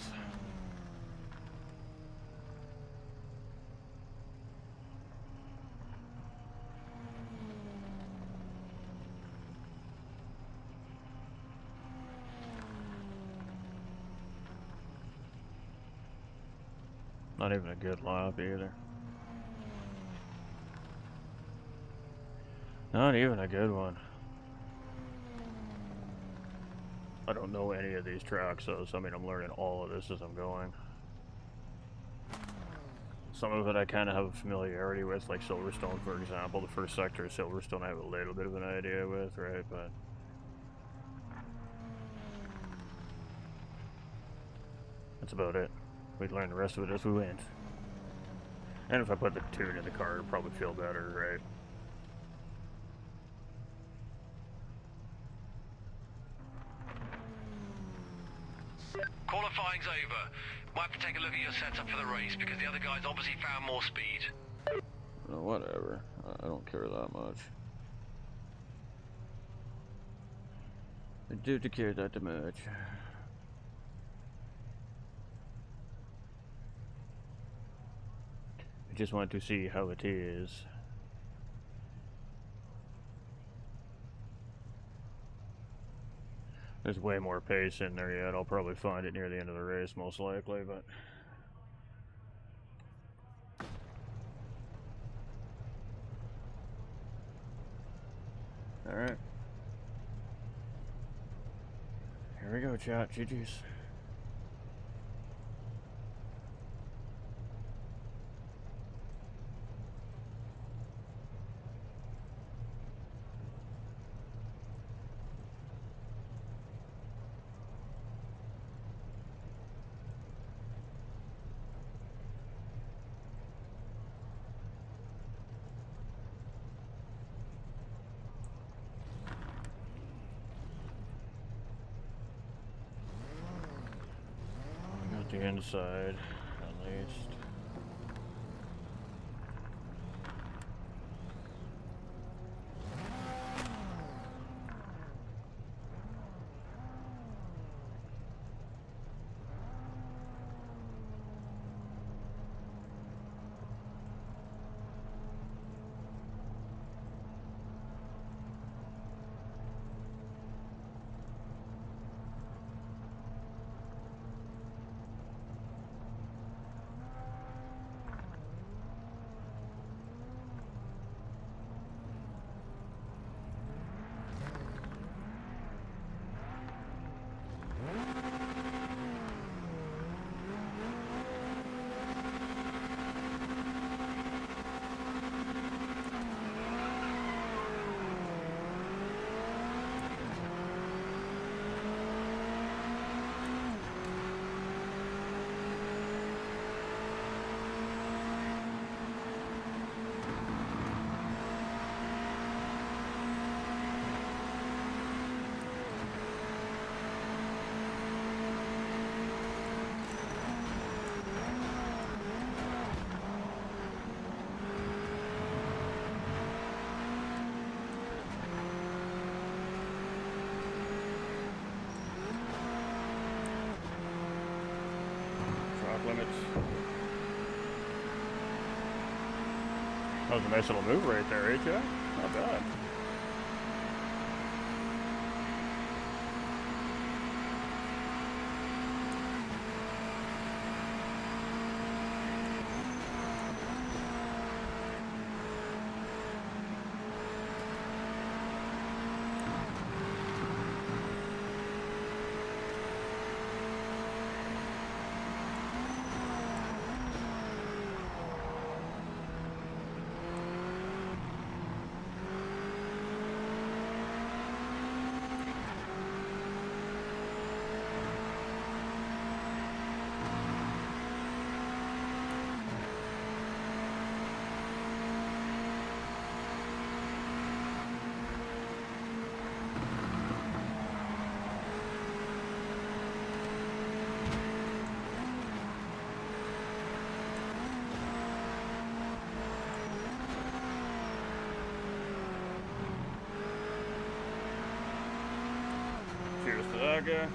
Not even a good lap either. Not even a good one. I don't know any of these tracks, so I mean, I'm learning all of this as I'm going. Some of it I kind of have a familiarity with, like Silverstone, for example. The first sector of Silverstone I have a little bit of an idea with, right? But that's about it. We'd learn the rest of it as we went. And if I put the tune in the car, it'll probably feel better, right? Qualifying's over. Might have to take a look at your setup for the race because the other guys obviously found more speed. No, whatever. I don't care that much. I do care that much. I just want to see how it is. There's way more pace in there yet. I'll probably find it near the end of the race, most likely, but... Alright. Here we go, chat. GG's. The inside, at least. Limits. That was a nice little move right there, eh, Jack? Not bad. Cheers to that guy.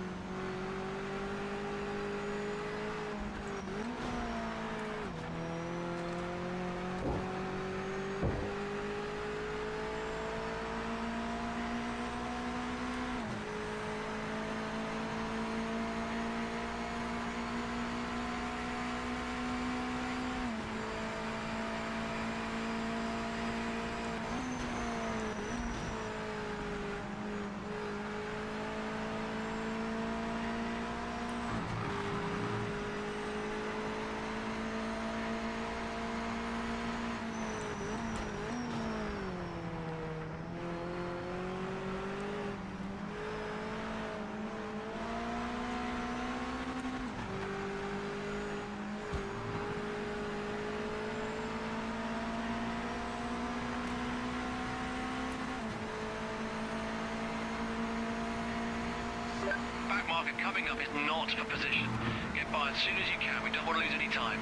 Coming up is not a position. Get by as soon as you can. We don't want to lose any time.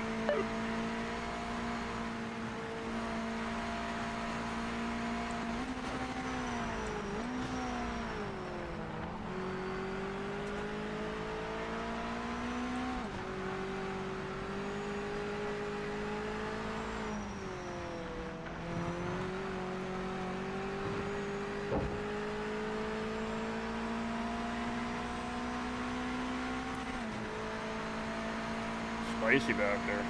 Spicy back there.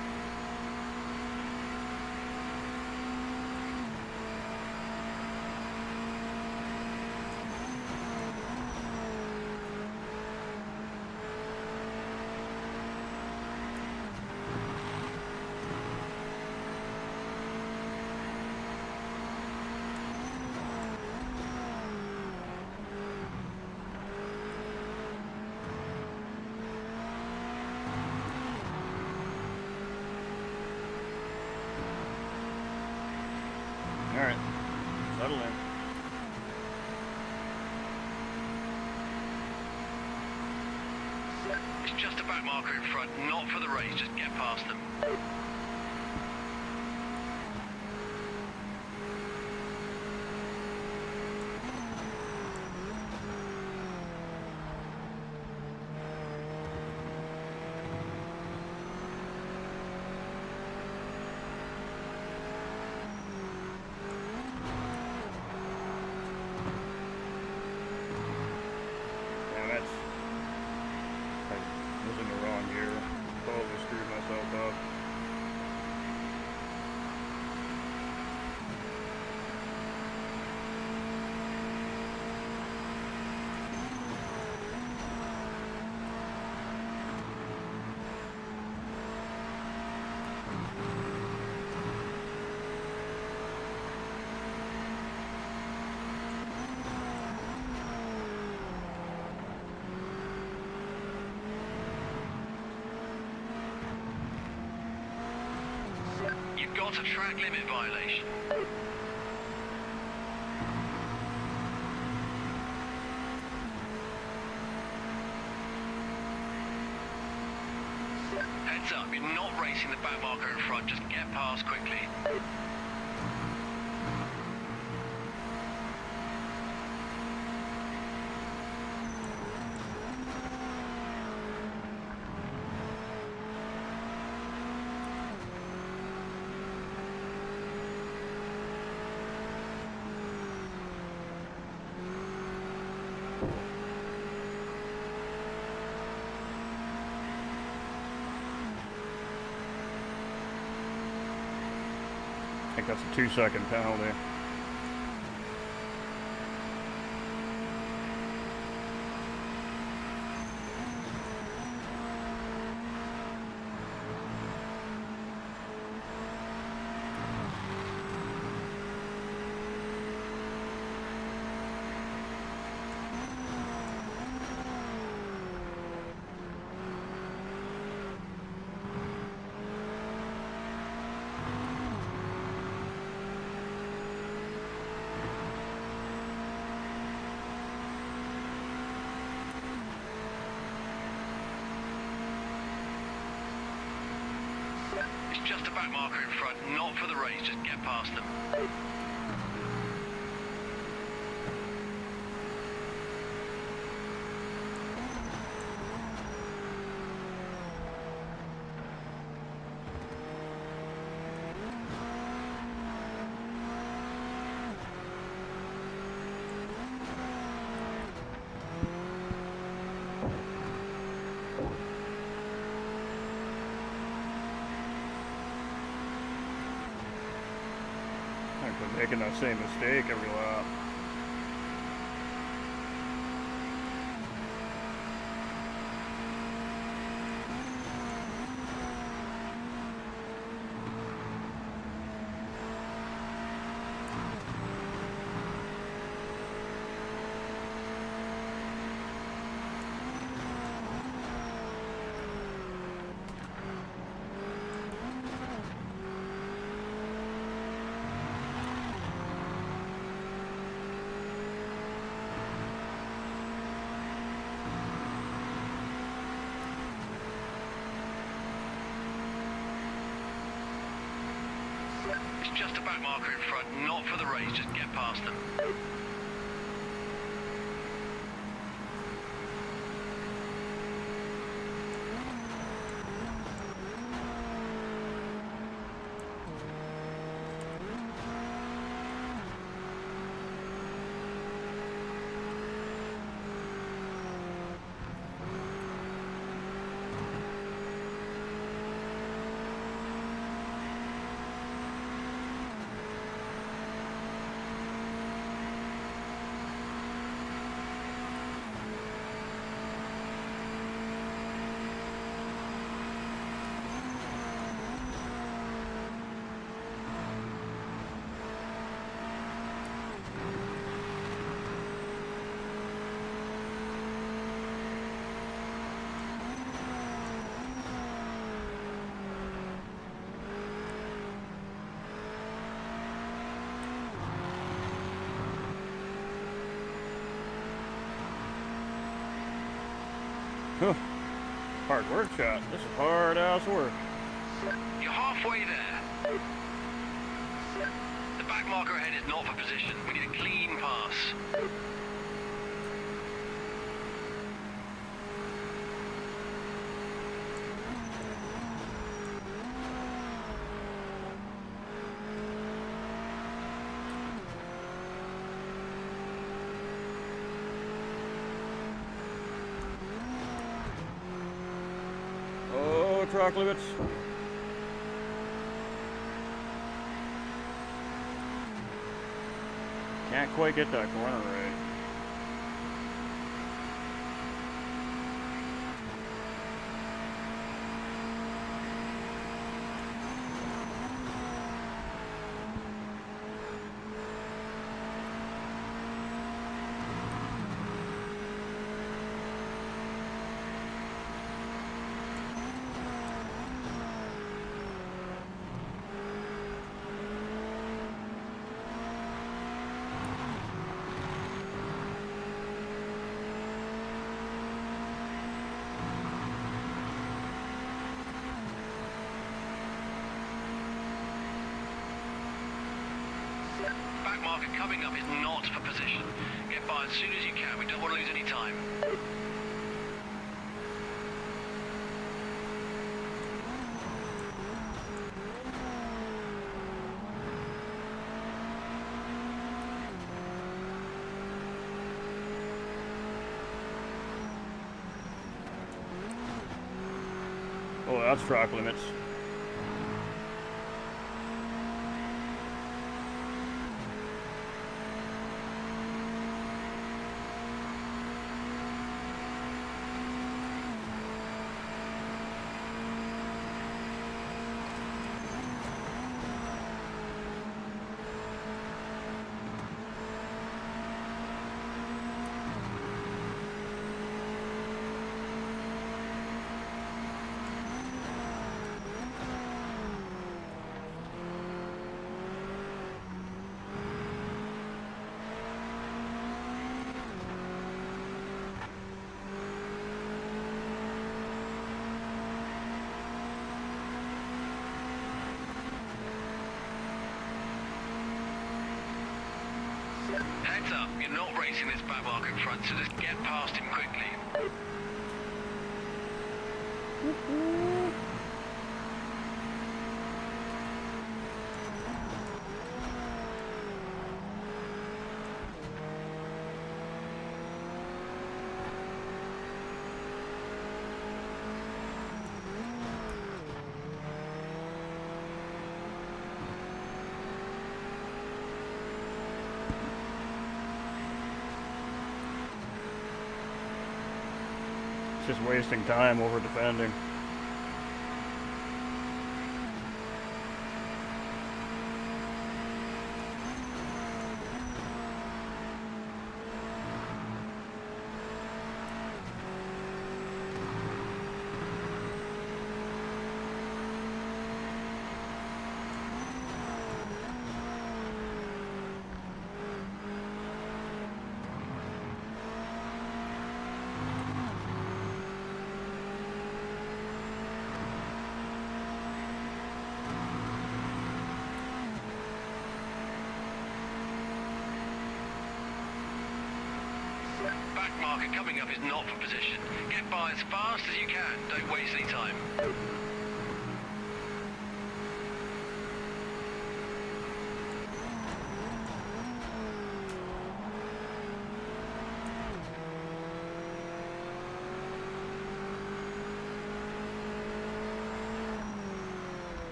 Alright, settle in. It's just a back marker in front, not for the race. Just get past them. You've got a track limit violation. Heads up, you're not racing the back marker in front, just get past quickly. I think that's a 2-second penalty. It's just a back marker in front, not for the race, just get past them. We're making that same mistake every lap. It's just a back marker in front, not for the race, just get past them. Hard work, shot. This is hard ass work. You're halfway there. The back marker ahead is not for position. We need a clean pass. Track limits. Can't quite get that corner right. Back marker coming up is not for position. Get by as soon as you can. We don't want to lose any time. Oh, that's track limits. Heads up, you're not racing this back marker in front, so just get past him quickly. Just wasting time over defending. Back marker coming up is not for position. Get by as fast as you can. Don't waste any time.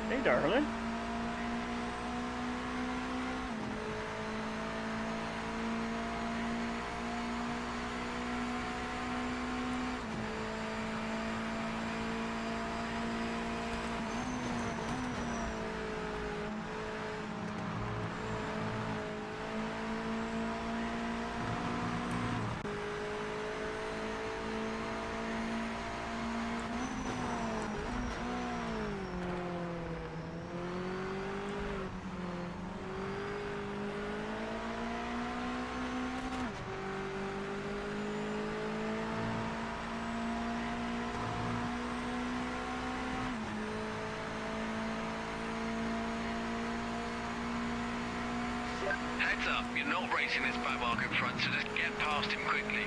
Hey, darling. Heads up, you're not racing this back marker in front, so just get past him quickly.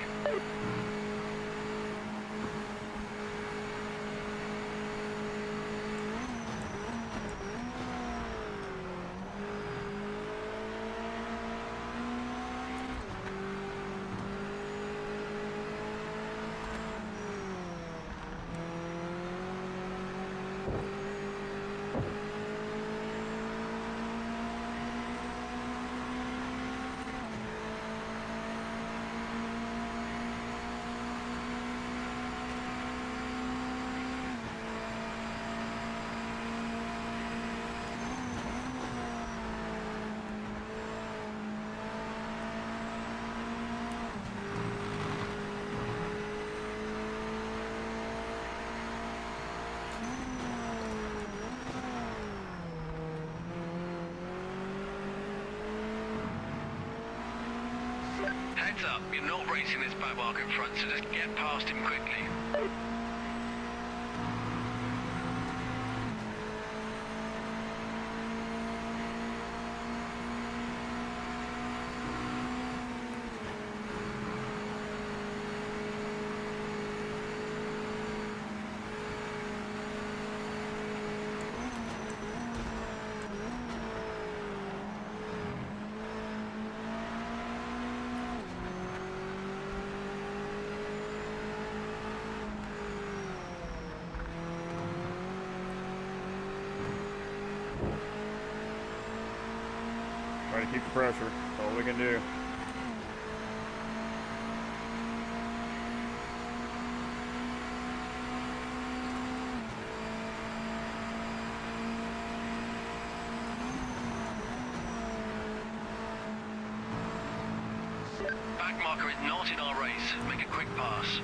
Heads up, you're not racing this back marker in front, so just get past him quickly. Try to keep the pressure. That's all we can do. Back marker is not in our race. Make a quick pass.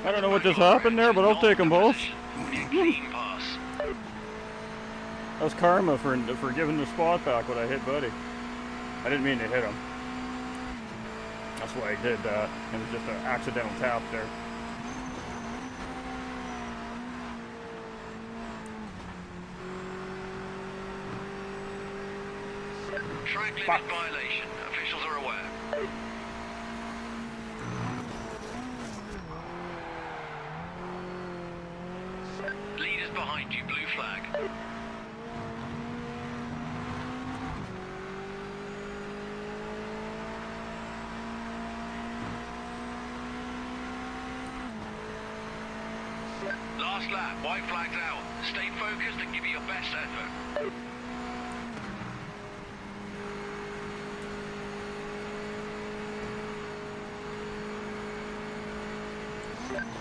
I don't know what just happened there, but I'll take them both. Clean pass. That was karma for giving the spot back when I hit Buddy. I didn't mean to hit him. That's why I did that. It was just an accidental tap there. Track limit violation. Officials are aware. Leaders behind you, blue flag. Last lap, white flags out. Stay focused and give it your best effort.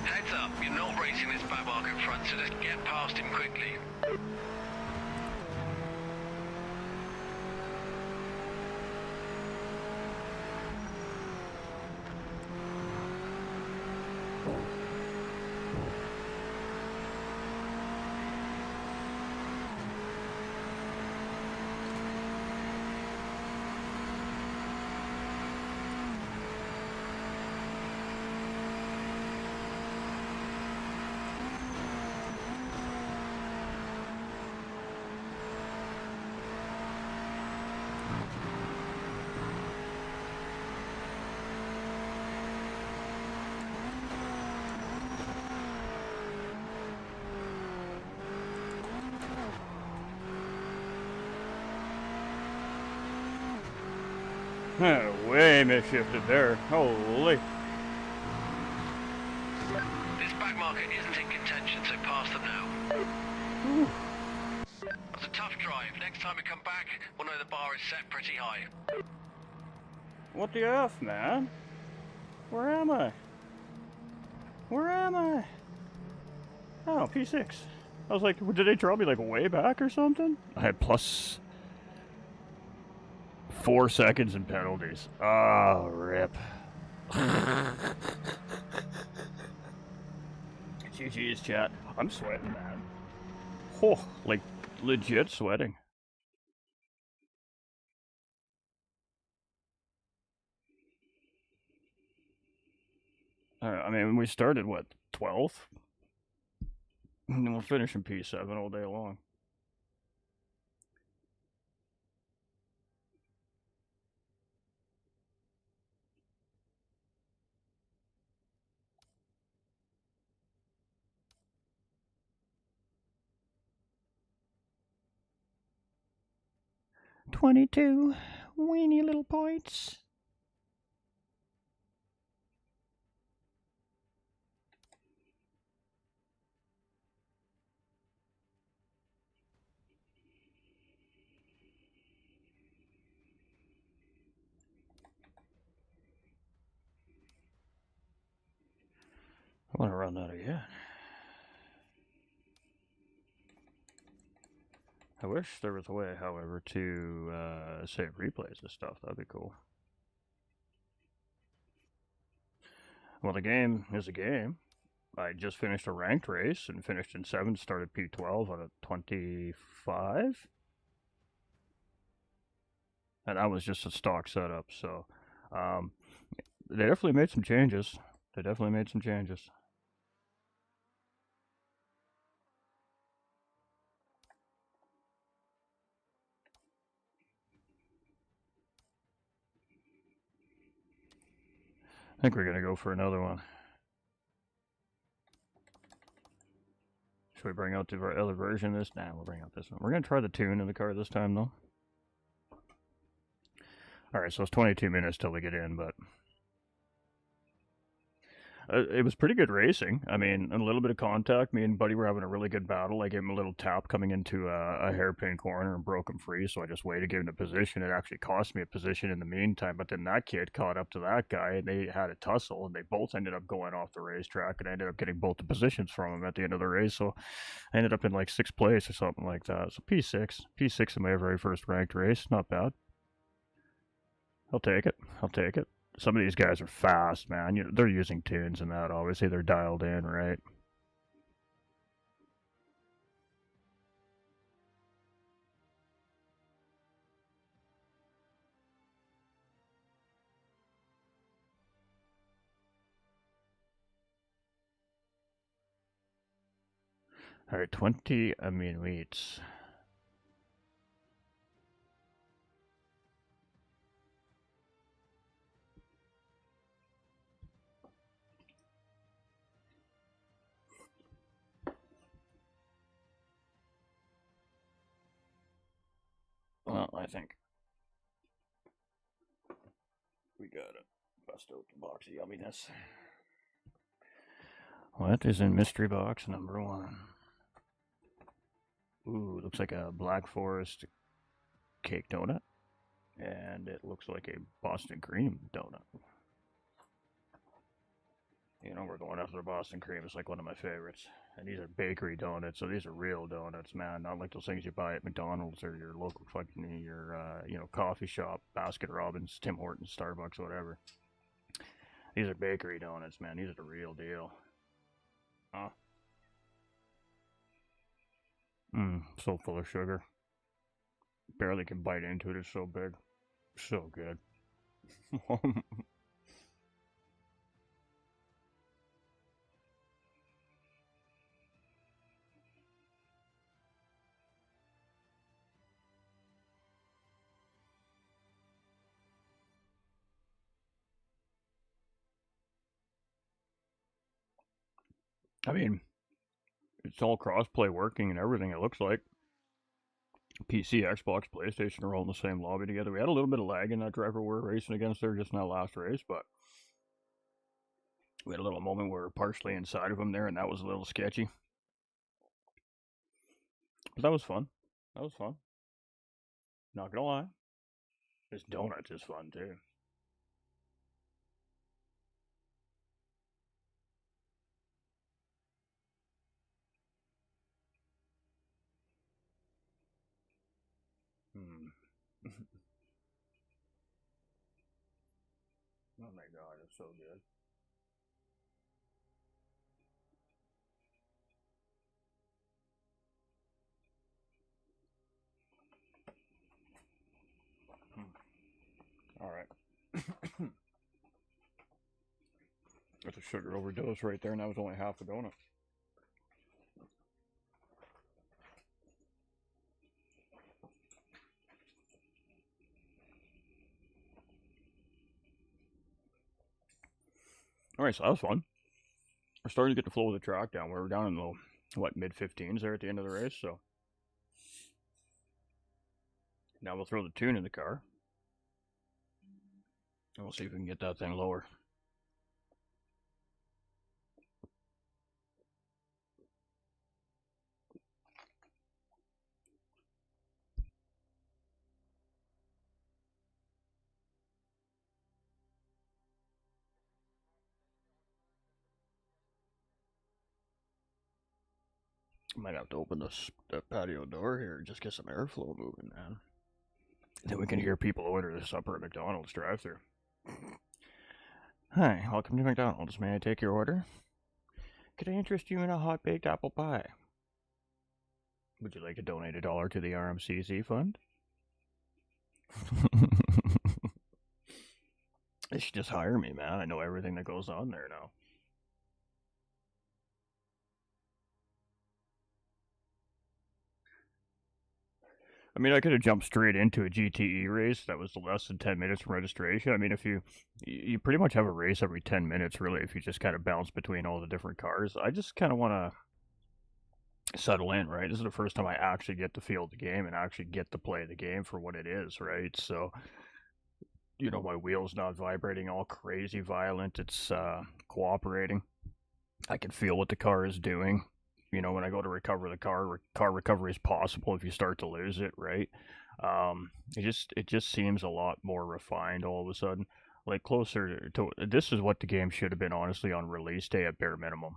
Heads up, you're not racing this back mark in front, so just get past him quickly. Way misshifted there. Holy. This back marker isn't in contention, so pass them now. Ooh. It's a tough drive. Next time we come back, we'll know the bar is set pretty high. What the F, man? Where am I? Where am I? Oh, P6. I was like, did they draw me like way back or something? I had plus 4 seconds in penalties. Oh, rip. GG's, chat. I'm sweating, man. Oh, like legit sweating. I mean, we started, what, 12th? And we'll finish in P7 all day long. $22 weeny little points. I want to run that again. I wish there was a way, however, to save replays and stuff. That'd be cool. Well, the game is a game. I just finished a ranked race and finished in 7th, started P12 on a 25. And that was just a stock setup, so they definitely made some changes. They definitely made some changes. I think we're going to go for another one. Should we bring out the other version of this? Nah, we'll bring out this one. We're going to try the tune in the car this time, though. Alright, so it's 22 minutes till we get in, but it was pretty good racing. I mean, a little bit of contact. Me and Buddy were having a really good battle. I gave him a little tap coming into a hairpin corner and broke him free, so I just waited, gave him a position. It actually cost me a position in the meantime, but then that kid caught up to that guy, and they had a tussle, and they both ended up going off the racetrack, and I ended up getting both the positions from him at the end of the race, so I ended up in like 6th place or something like that. So P6. P6 in my very first ranked race. Not bad. I'll take it. I'll take it. Some of these guys are fast, man. You know, they're using tunes and that. Obviously, they're dialed in, right? All right, 20 amine wheats. Well, I think we gotta bust out the box of yumminess. What is in mystery box number 1? Ooh, looks like a Black Forest cake donut. And it looks like a Boston cream donut. You know, we're going after the Boston cream. It's like one of my favorites. And these are bakery donuts, so these are real donuts, man. Not like those things you buy at McDonald's or your local fucking, your coffee shop, Baskin Robbins, Tim Hortons, Starbucks, whatever. These are bakery donuts, man. These are the real deal. Huh? So full of sugar. Barely can bite into it. It's so big. So good. I mean, it's all cross-play working and everything, it looks like. PC, Xbox, PlayStation are all in the same lobby together. We had a little bit of lag in that driver we were racing against there just in that last race, but we had a little moment where we were partially inside of him there, and that was a little sketchy. But that was fun. That was fun. Not gonna lie. This donut is fun, too. Oh my god, it's so good. Alright. That's a sugar overdose right there, and that was only half a donut. Alright, so that was fun. We're starting to get the flow of the track down. We were down in the, mid-15s there at the end of the race, so. Now we'll throw the tune in the car. And we'll see if we can get that thing lower. Might have to open the patio door here and just get some airflow moving, man. Then we can hear people order supper at McDonald's drive-thru. Hi, welcome to McDonald's. May I take your order? Could I interest you in a hot-baked apple pie? Would you like to donate $1 to the RMCC fund? They should just hire me, man. I know everything that goes on there now. I mean, I could have jumped straight into a GTE race that was less than 10 minutes from registration. I mean, if you pretty much have a race every 10 minutes, really, if you just kind of bounce between all the different cars. I just kind of want to settle in, right? This is the first time I actually get to feel the game and actually get to play the game for what it is, right? So, my wheel's not vibrating all crazy violent. It's cooperating. I can feel what the car is doing. When I go to recover the car recovery is possible if you start to lose it, right? It just seems a lot more refined all of a sudden, like closer to this is what the game should have been, honestly, on release day at bare minimum,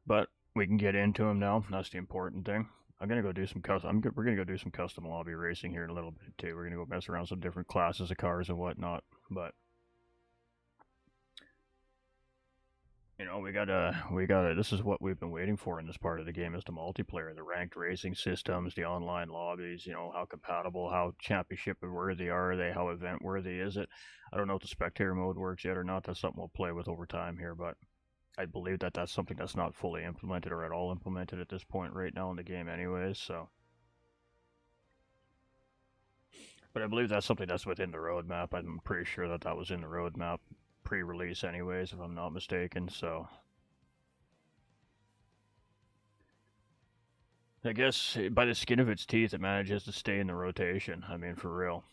But we can get into them now. That's the important thing. I'm gonna go do some custom. We're gonna go do some custom lobby racing here in a little bit too. We're gonna go mess around some different classes of cars and whatnot, but. This is what we've been waiting for in this part of the game, is the multiplayer, the ranked racing systems, the online lobbies, how compatible, how championship worthy are they, how event worthy is it. I don't know if the spectator mode works yet or not. That's something we'll play with over time here, but I believe that that's something that's not fully implemented or at all implemented at this point right now in the game anyways, so. But I believe that's something that's within the roadmap. I'm pretty sure that was in the roadmap pre-release anyways, if I'm not mistaken, so. I guess by the skin of its teeth, it manages to stay in the rotation. I mean, for real.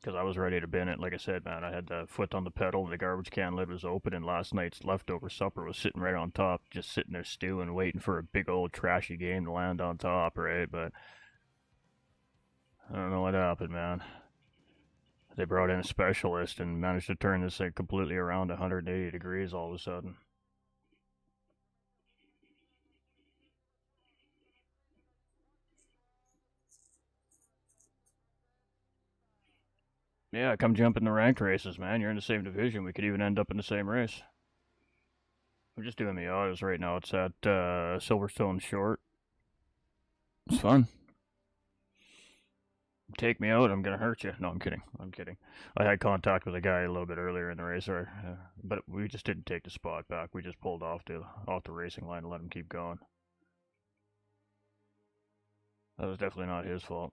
because I was ready to bin it. Like I said, man, I had the foot on the pedal, and the garbage can lid was open, and last night's leftover supper was sitting right on top, just sitting there stewing, waiting for a big old trashy game to land on top, right? But I don't know what happened, man. They brought in a specialist and managed to turn this thing completely around 180 degrees all of a sudden. Yeah, come jump in the ranked races, man. You're in the same division. We could even end up in the same race. I'm just doing the autos right now. It's at Silverstone Short. It's fun. Take me out, I'm gonna hurt you. No, I'm kidding. I'm kidding. I had contact with a guy a little bit earlier in the race, but we just didn't take the spot back. We just pulled off the racing line and let him keep going. That was definitely not his fault.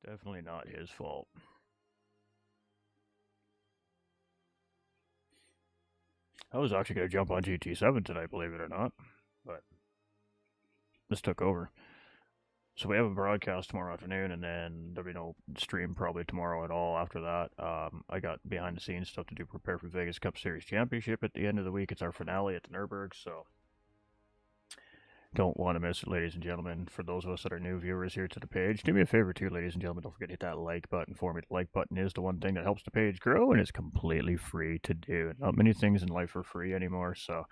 Definitely not his fault. I was actually going to jump on GT7 tonight, believe it or not, but this took over. So we have a broadcast tomorrow afternoon, and then there'll be no stream probably tomorrow at all after that. I got behind the scenes stuff to do, prepare for Vegas Cup Series Championship at the end of the week. It's our finale at the Nürburgring, so don't want to miss it, ladies and gentlemen. For those of us that are new viewers here to the page, do me a favor too, ladies and gentlemen. Don't forget to hit that like button for me. The like button is the one thing that helps the page grow, and it's completely free to do. Not many things in life are free anymore, so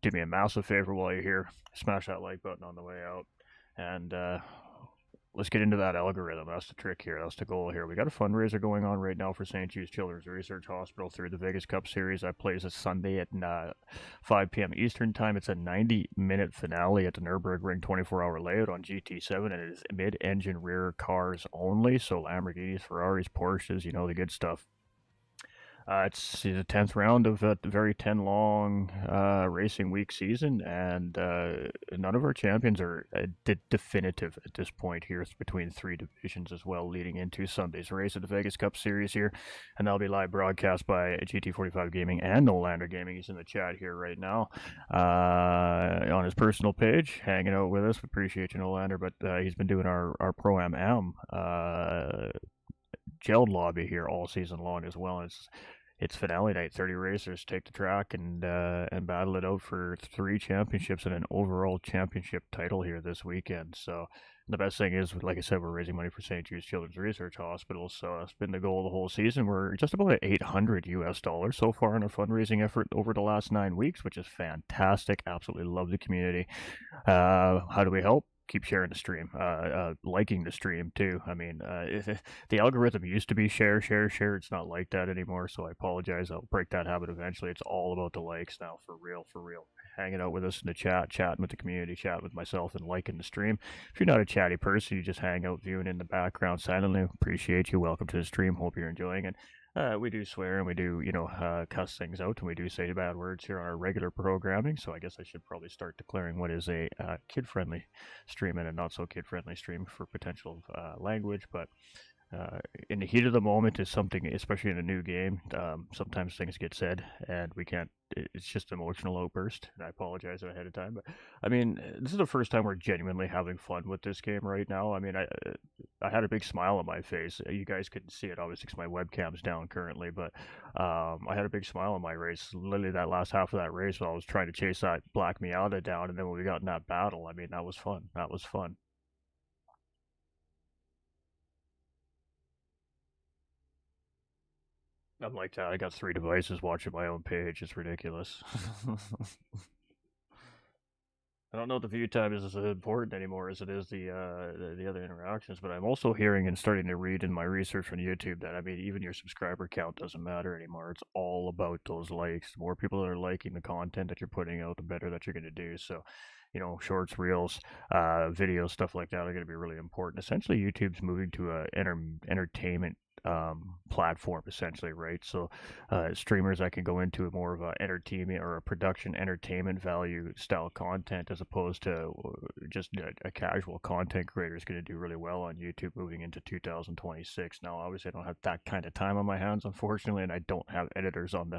do me a massive favor while you're here. Smash that like button on the way out. And let's get into that algorithm. That's the trick here. That's the goal here. We got a fundraiser going on right now for St. Jude's Children's Research Hospital through the Vegas Cup Series. That plays a Sunday at 5 p.m. Eastern Time. It's a 90-minute finale at the Nürburgring 24-hour layout on GT7, and it is mid-engine rear cars only, so Lamborghinis, Ferraris, Porsches, you know, the good stuff. It's the 10th round of a very 10-long racing week season, and none of our champions are definitive at this point here. It's between three divisions as well, leading into Sunday's race at the Vegas Cup Series here, and that'll be live broadcast by GT45 Gaming and Nolander Gaming. He's in the chat here right now on his personal page, hanging out with us. We appreciate you, Nolander, but he's been doing our Pro-Am gelled lobby here all season long as well. It's finale night. 30 racers take the track and battle it out for 3 championships and an overall championship title here this weekend. So the best thing is, like I said, we're raising money for St. Jude's Children's Research Hospital. So that's been the goal the whole season. We're just about at $800 US so far in our fundraising effort over the last 9 weeks, which is fantastic. Absolutely love the community. How do we help? Keep sharing the stream, liking the stream too. I mean, the algorithm used to be share. It's not like that anymore, so I apologize. I'll break that habit eventually. It's all about the likes now, for real. Hanging out with us in the chat, chatting with the community, chatting with myself, and liking the stream. If you're not a chatty person, you just hang out viewing in the background silently. Appreciate you. Welcome to the stream. Hope you're enjoying it. We do swear and we do, cuss things out, and we do say bad words here on our regular programming. So I guess I should probably start declaring what is a kid-friendly stream and a not-so-kid-friendly stream for potential language. But in the heat of the moment is something, especially in a new game, sometimes things get said and we can't. It's just an emotional outburst, and I apologize ahead of time. But I mean, this is the first time we're genuinely having fun with this game right now. I mean, I had a big smile on my face. You guys couldn't see it, obviously, because my webcam's down currently. But I had a big smile on my race. Literally, that last half of that race, while I was trying to chase that Black Miata down, and then when we got in that battle, I mean, that was fun. That was fun. I'm like that. I got 3 devices watching my own page. It's ridiculous. I don't know if the view time is as important anymore as it is the other interactions, but I'm also hearing and starting to read in my research on YouTube that, I mean, even your subscriber count doesn't matter anymore. It's all about those likes. The more people that are liking the content that you're putting out, the better that you're going to do. So, shorts, reels, videos, stuff like that are going to be really important. Essentially, YouTube's moving to a entertainment platform, essentially, right? So streamers that can go into more of a entertainment or a production entertainment value style content, as opposed to just a casual content creator, is going to do really well on YouTube moving into 2026. Now, obviously, I don't have that kind of time on my hands, unfortunately, and I don't have editors on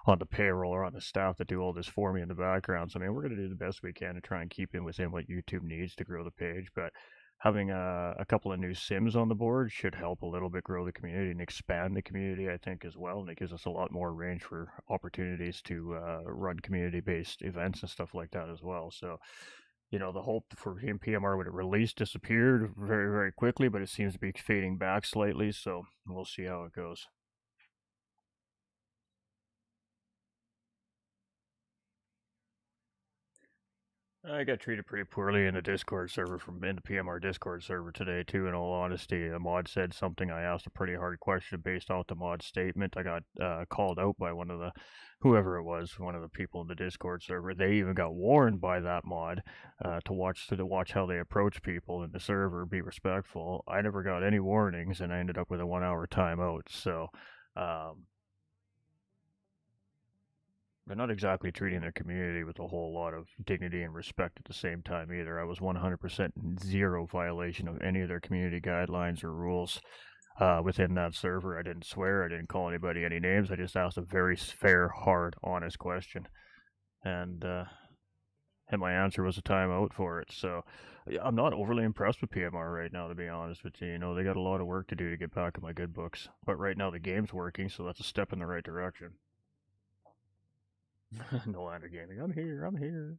on the payroll or on the staff that do all this for me in the background. So I mean, we're going to do the best we can to try and keep in within what YouTube needs to grow the page, but having a couple of new sims on the board should help a little bit grow the community and expand the community, I think, as well. And it gives us a lot more range for opportunities to run community-based events and stuff like that as well. So, you know, the hope for PMR when it released disappeared very, very quickly, but it seems to be fading back slightly. So we'll see how it goes. I got treated pretty poorly in the Discord server in the PMR Discord server today too. In all honesty, a mod said something. I asked a pretty hard question based off the mod statement. I got called out by one of the whoever it was, one of the people in the Discord server. They even got warned by that mod to watch how they approach people in the server, be respectful. I never got any warnings, and I ended up with a 1 hour timeout. So. They're not exactly treating their community with a whole lot of dignity and respect at the same time either. I was 100% zero violation of any of their community guidelines or rules within that server. I didn't swear. I didn't call anybody any names. I just asked a very fair, hard, honest question. And my answer was a timeout for it. So I'm not overly impressed with PMR right now, to be honest with you. You know, they got a lot of work to do to get back in my good books. But right now the game's working, so that's a step in the right direction. No Lander Gaming. I'm here. I'm here.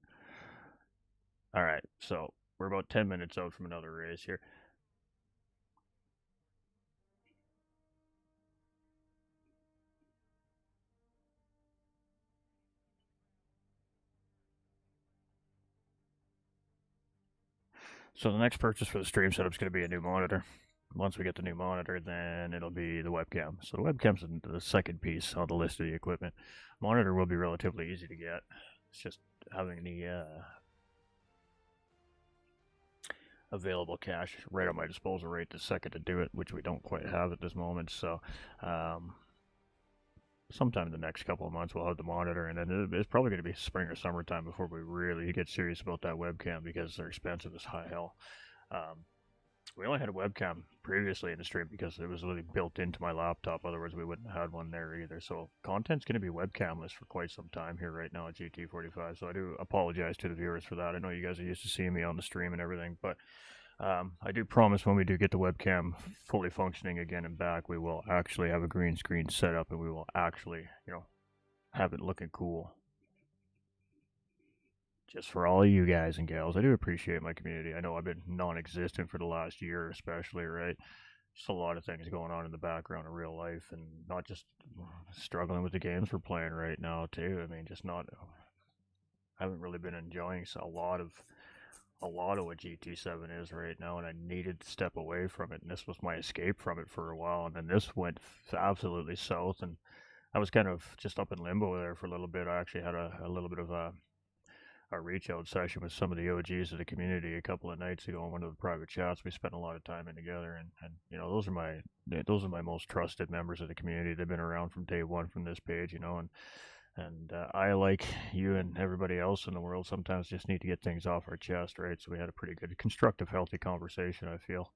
All right. So we're about 10 minutes out from another race here. So the next purchase for the stream setup is going to be a new monitor. Once we get the new monitor, then it'll be the webcam. So the webcam's the second piece on the list of the equipment. Monitor will be relatively easy to get. It's just having the available cash right at my disposal right this second to do it, which we don't quite have at this moment. So sometime in the next couple of months we'll have the monitor, and then it's probably going to be spring or summertime before we really get serious about that webcam because they're expensive as high hell. We only had a webcam previously in the stream because it was really built into my laptop. Otherwise, we wouldn't have had one there either. So content's going to be webcamless for quite some time here right now at GT45. So I do apologize to the viewers for that. I know you guys are used to seeing me on the stream and everything, but I do promise when we do get the webcam fully functioning again and back, we will actually have a green screen set up and we will actually, you know, have it looking cool. Just for all of you guys and gals, I do appreciate my community. I know I've been non-existent for the last year especially, right? Just a lot of things going on in the background in real life, and not just struggling with the games we're playing right now too. I mean, just not, I haven't really been enjoying a lot of what GT7 is right now, and I needed to step away from it, and this was my escape from it for a while, and then this went absolutely south, and I was kind of just up in limbo there for a little bit. I actually had a little bit of a reach out session with some of the OGs of the community a couple of nights ago in one of the private chats. We spent a lot of time in together, and you know, those are my most trusted members of the community. They've been around from day one from this page, you know, and I, like you and everybody else in the world, sometimes just need to get things off our chest, right? So we had a pretty good, constructive, healthy conversation, I feel,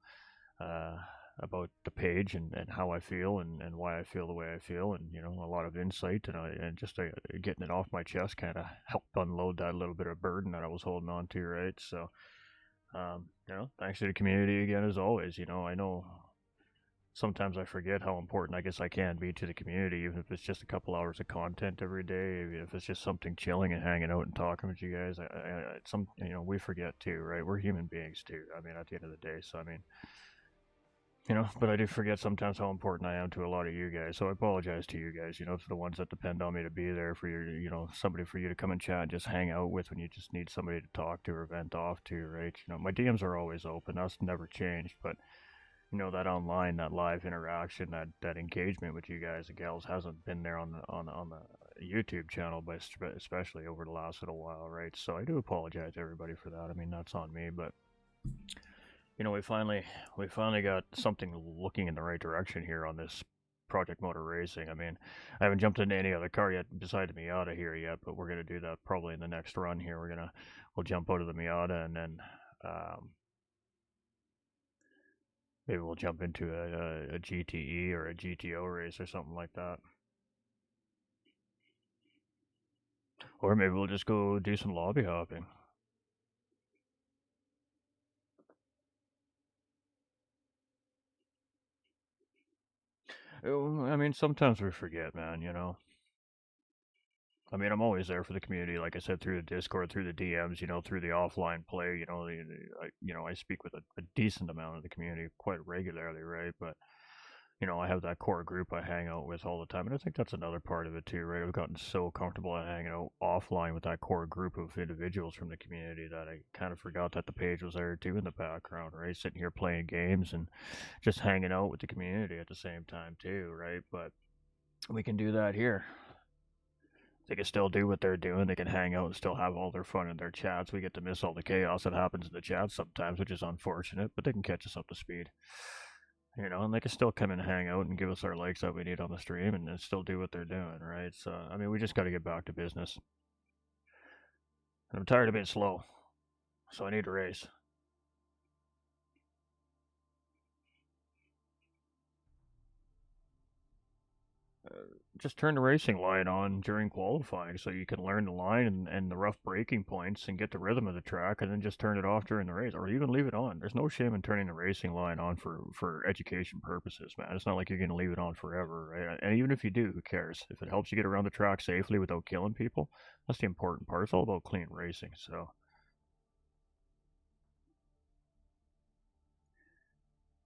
about the page and how I feel and why I feel the way I feel, and you know, a lot of insight and just getting it off my chest kind of helped unload that little bit of burden that I was holding on to, right? So, you know, thanks to the community again as always. You know, I know sometimes I forget how important I guess I can be to the community, even if it's just a couple hours of content every day, even if it's just something chilling and hanging out and talking with you guys. You know, we forget too, right? We're human beings too. I mean, at the end of the day, so I mean. You know, but I do forget sometimes how important I am to a lot of you guys. So I apologize to you guys, you know, to the ones that depend on me to be there for your, you know, somebody for you to come and chat and just hang out with when you just need somebody to talk to or vent off to, right? You know, my DMs are always open. That's never changed. But, you know, that online, that live interaction, that engagement with you guys and gals hasn't been there on the YouTube channel, but especially over the last little while, right? So I do apologize to everybody for that. I mean, that's on me, but you know, we finally got something looking in the right direction here on this Project Motor Racing. I mean, I haven't jumped into any other car yet beside the Miata here yet, but we're gonna do that probably in the next run here. We'll jump out of the Miata and then maybe we'll jump into a GTE or a GTO race or something like that. Or maybe we'll just go do some lobby hopping. I mean, sometimes we forget, man, you know. I mean, I'm always there for the community, like I said, through the Discord, through the DMs, you know, through the offline play. You know, I speak with a decent amount of the community quite regularly, right? But you know, I have that core group I hang out with all the time, and I think that's another part of it too, right? I've gotten so comfortable at hanging out offline with that core group of individuals from the community that I kind of forgot that the page was there too in the background, right? Sitting here playing games and just hanging out with the community at the same time too, right? But we can do that here. They can still do what they're doing. They can hang out and still have all their fun in their chats. We get to miss all the chaos that happens in the chat sometimes, which is unfortunate, but they can catch us up to speed. You know, and they can still come and hang out and give us our likes that we need on the stream and still do what they're doing, right? So, I mean, we just got to get back to business. And I'm tired of being slow, so I need a race. Just turn the racing line on during qualifying so you can learn the line and the rough braking points and get the rhythm of the track, and then just turn it off during the race, or even leave it on. There's no shame in turning the racing line on for education purposes, man. It's not like you're going to leave it on forever, right? And even if you do, who cares? If it helps you get around the track safely without killing people, that's the important part. It's all about clean racing. So,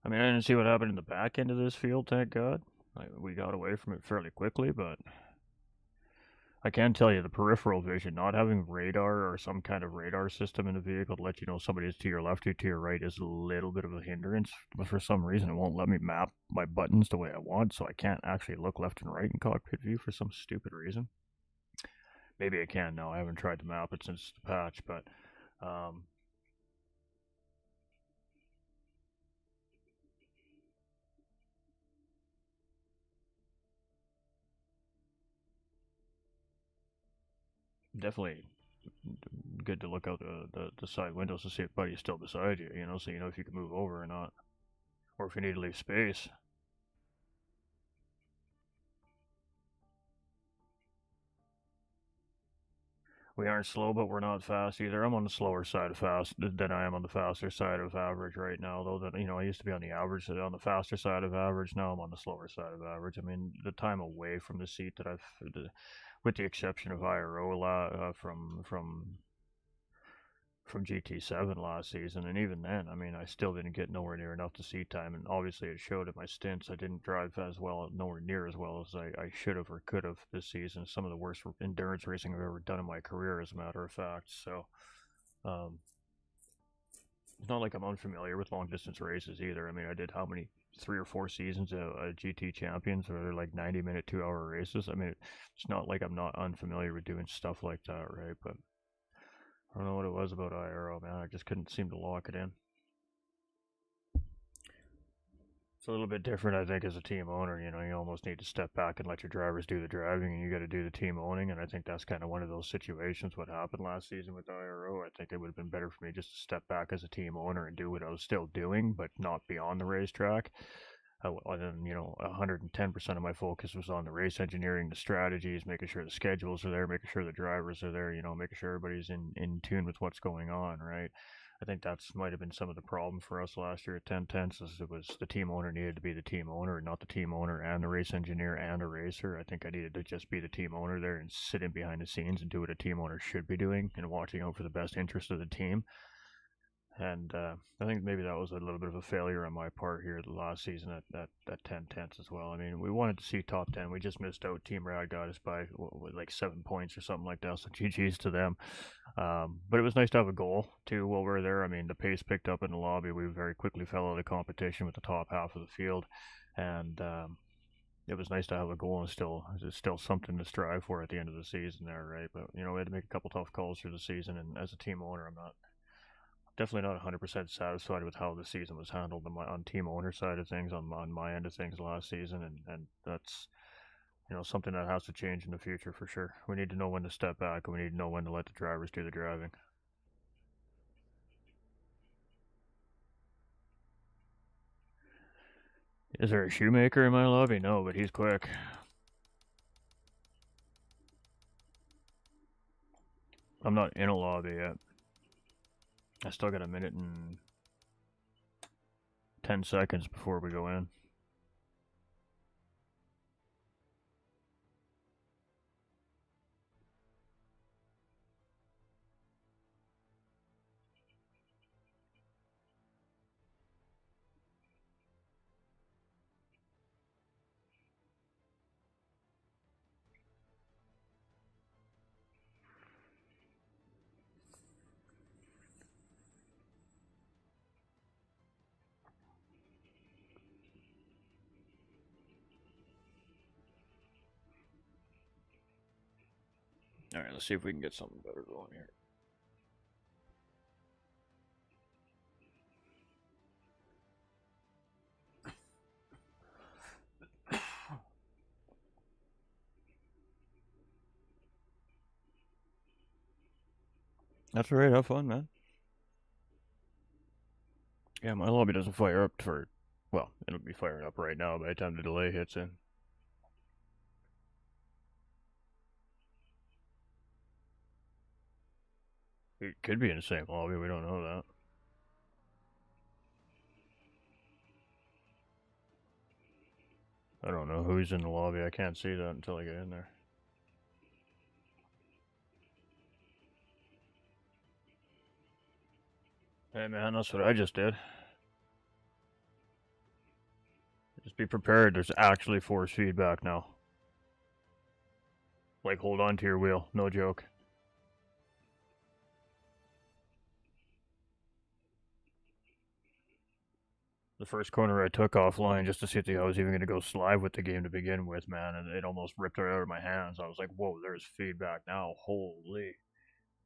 I mean, I didn't see what happened in the back end of this field, thank God. We got away from it fairly quickly, but I can tell you the peripheral vision, not having radar or some kind of radar system in the vehicle to let you know somebody is to your left or to your right is a little bit of a hindrance. But for some reason, it won't let me map my buttons the way I want, so I can't actually look left and right in cockpit view for some stupid reason. Maybe I can now. I haven't tried to map it since the patch, but um, definitely good to look out the side windows to see if buddy's still beside you, you know, so you know if you can move over or not, or if you need to leave space. We aren't slow, but we're not fast either. I'm on the slower side of fast than I am on the faster side of average right now. Though that, you know, I used to be on the average, on the faster side of average. Now I'm on the slower side of average. I mean, the time away from the seat that with the exception of IRO from GT7 last season, and even then, I mean, I still didn't get nowhere near enough to seat time, and obviously it showed at my stints. I didn't drive as well, nowhere near as well as I should have or could have this season. Some of the worst endurance racing I've ever done in my career, as a matter of fact. So, um, it's not like I'm unfamiliar with long distance races either. I mean, I did how many 3 or 4 seasons of GT Champions, where they're like 90-minute, 2-hour races. I mean, it's not like I'm not unfamiliar with doing stuff like that, right? But I don't know what it was about IRO, man. I just couldn't seem to lock it in. It's a little bit different, I think, as a team owner. You know, you almost need to step back and let your drivers do the driving, and you got to do the team owning. And I think that's kind of one of those situations. What happened last season with IRO, I think it would have been better for me just to step back as a team owner and do what I was still doing, but not be on the racetrack. And then, you know, 110% of my focus was on the race engineering, the strategies, making sure the schedules are there, making sure the drivers are there, you know, making sure everybody's in tune with what's going on, right? I think that's might have been some of the problem for us last year at 1010s. Is it was the team owner needed to be the team owner, and not the team owner and the race engineer and a racer. I think I needed to just be the team owner there and sit in behind the scenes and do what a team owner should be doing and watching out for the best interest of the team. And I think maybe that was a little bit of a failure on my part here the last season at 10 tenths as well. I mean, we wanted to see top 10. We just missed out. Team Rad got us by like 7 points or something like that. So GG's to them. But it was nice to have a goal too while we were there. I mean, the pace picked up in the lobby. We very quickly fell out of competition with the top half of the field, and it was nice to have a goal and still something to strive for at the end of the season there, right? But you know, we had to make a couple tough calls through the season, and as a team owner, I'm not definitely not 100% satisfied with how the season was handled on team owner side of things, on my end of things last season, and that's, you know, something that has to change in the future for sure. We need to know when to step back, and we need to know when to let the drivers do the driving. Is there a shoemaker in my lobby? No, but he's quick. I'm not in a lobby yet. I still got a minute and 10 seconds before we go in. Alright, let's see if we can get something better going here. That's alright, have fun, man. Yeah, my lobby doesn't fire up for... Well, it'll be firing up right now by the time the delay hits in. It could be in the same lobby, we don't know that. I don't know who's in the lobby, I can't see that until I get in there. Hey man, that's what I just did. Just be prepared, there's actually force feedback now. Like, hold on to your wheel, no joke. The first corner I took offline just to see if I was even going to go live with the game to begin with, man, and it almost ripped it out of my hands. I was like, whoa, there's feedback now, holy.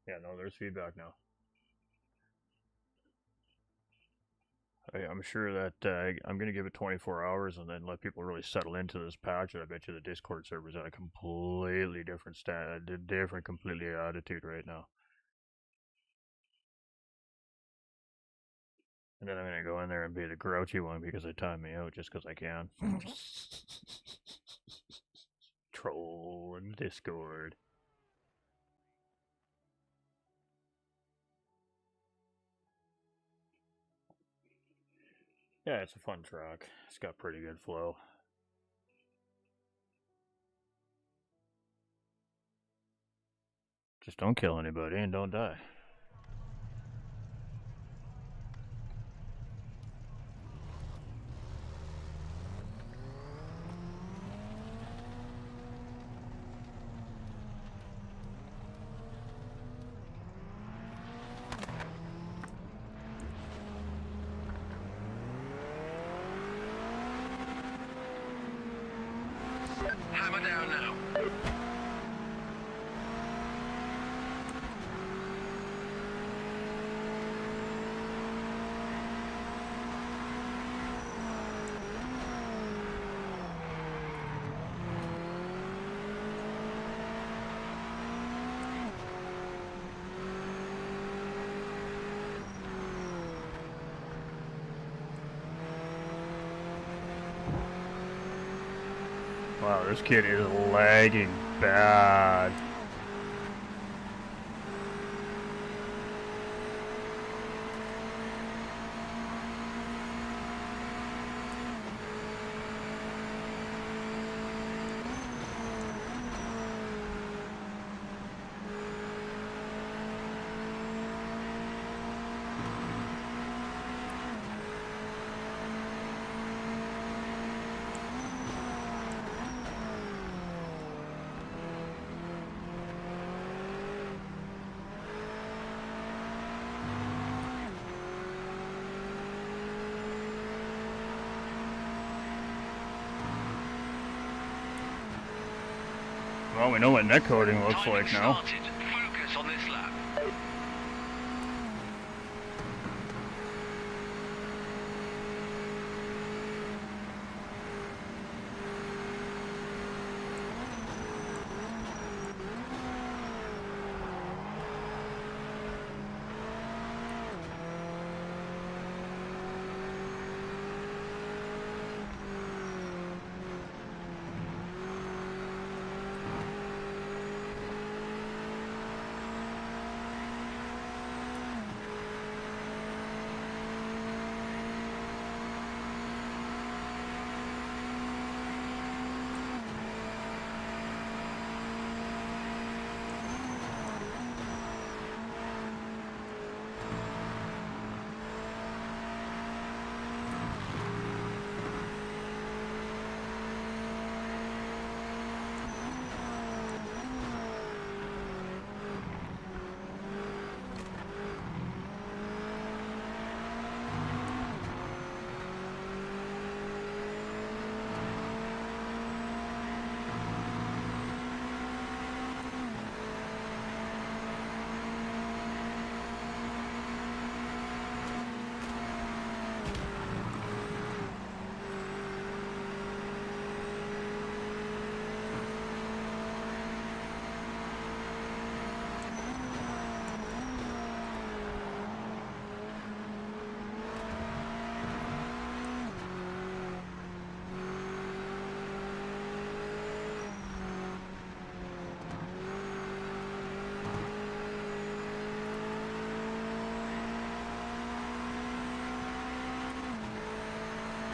Yeah, no, there's feedback now. I'm sure that I'm going to give it 24 hours and then let people really settle into this patch. I bet you the Discord server's at a completely different completely attitude right now. And then I'm going to go in there and be the grouchy one because they timed me out just because I can. Troll in Discord. Yeah, it's a fun track. It's got pretty good flow. Just don't kill anybody and don't die. Hammer down now. Wow, this kid is lagging bad. Well, we know what net coding looks Timing like now. started. Focus on this lap.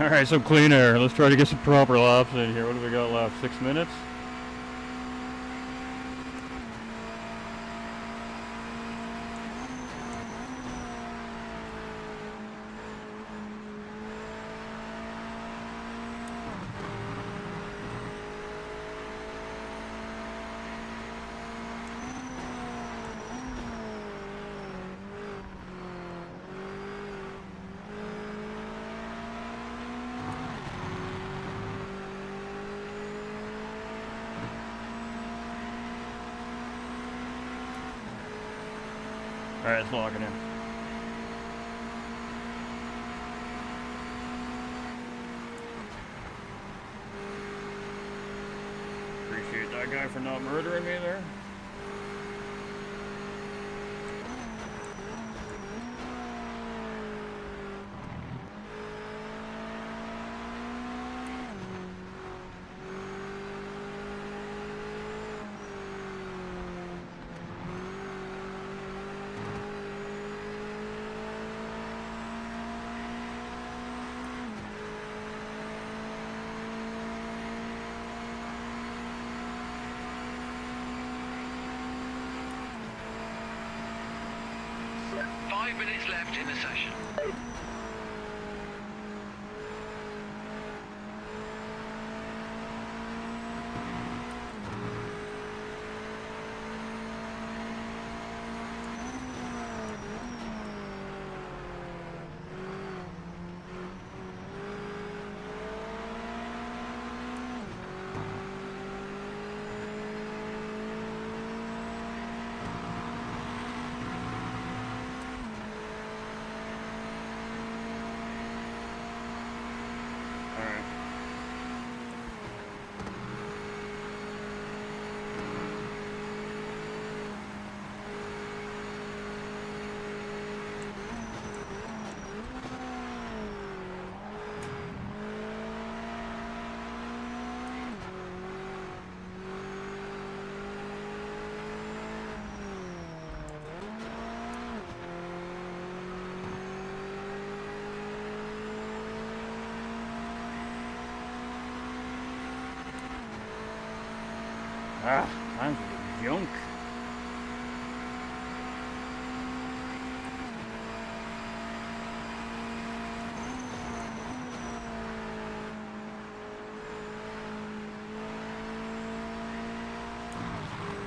Alright, some clean air. Let's try to get some proper laps in here. What do we got left? 6 minutes? Alright, let's lock it in. Appreciate that guy for not murdering me there. Minutes left in the session. Ah, I'm junk.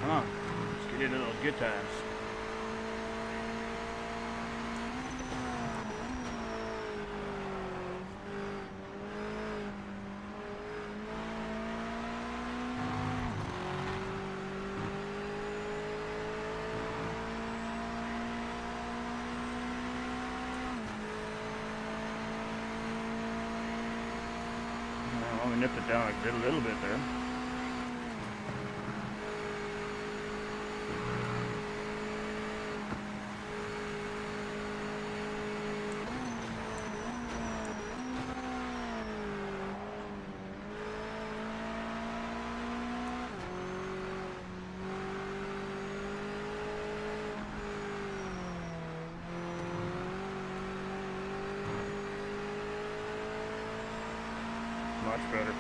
Come on, let's get into those good times. We nipped it down a little bit there. Much better.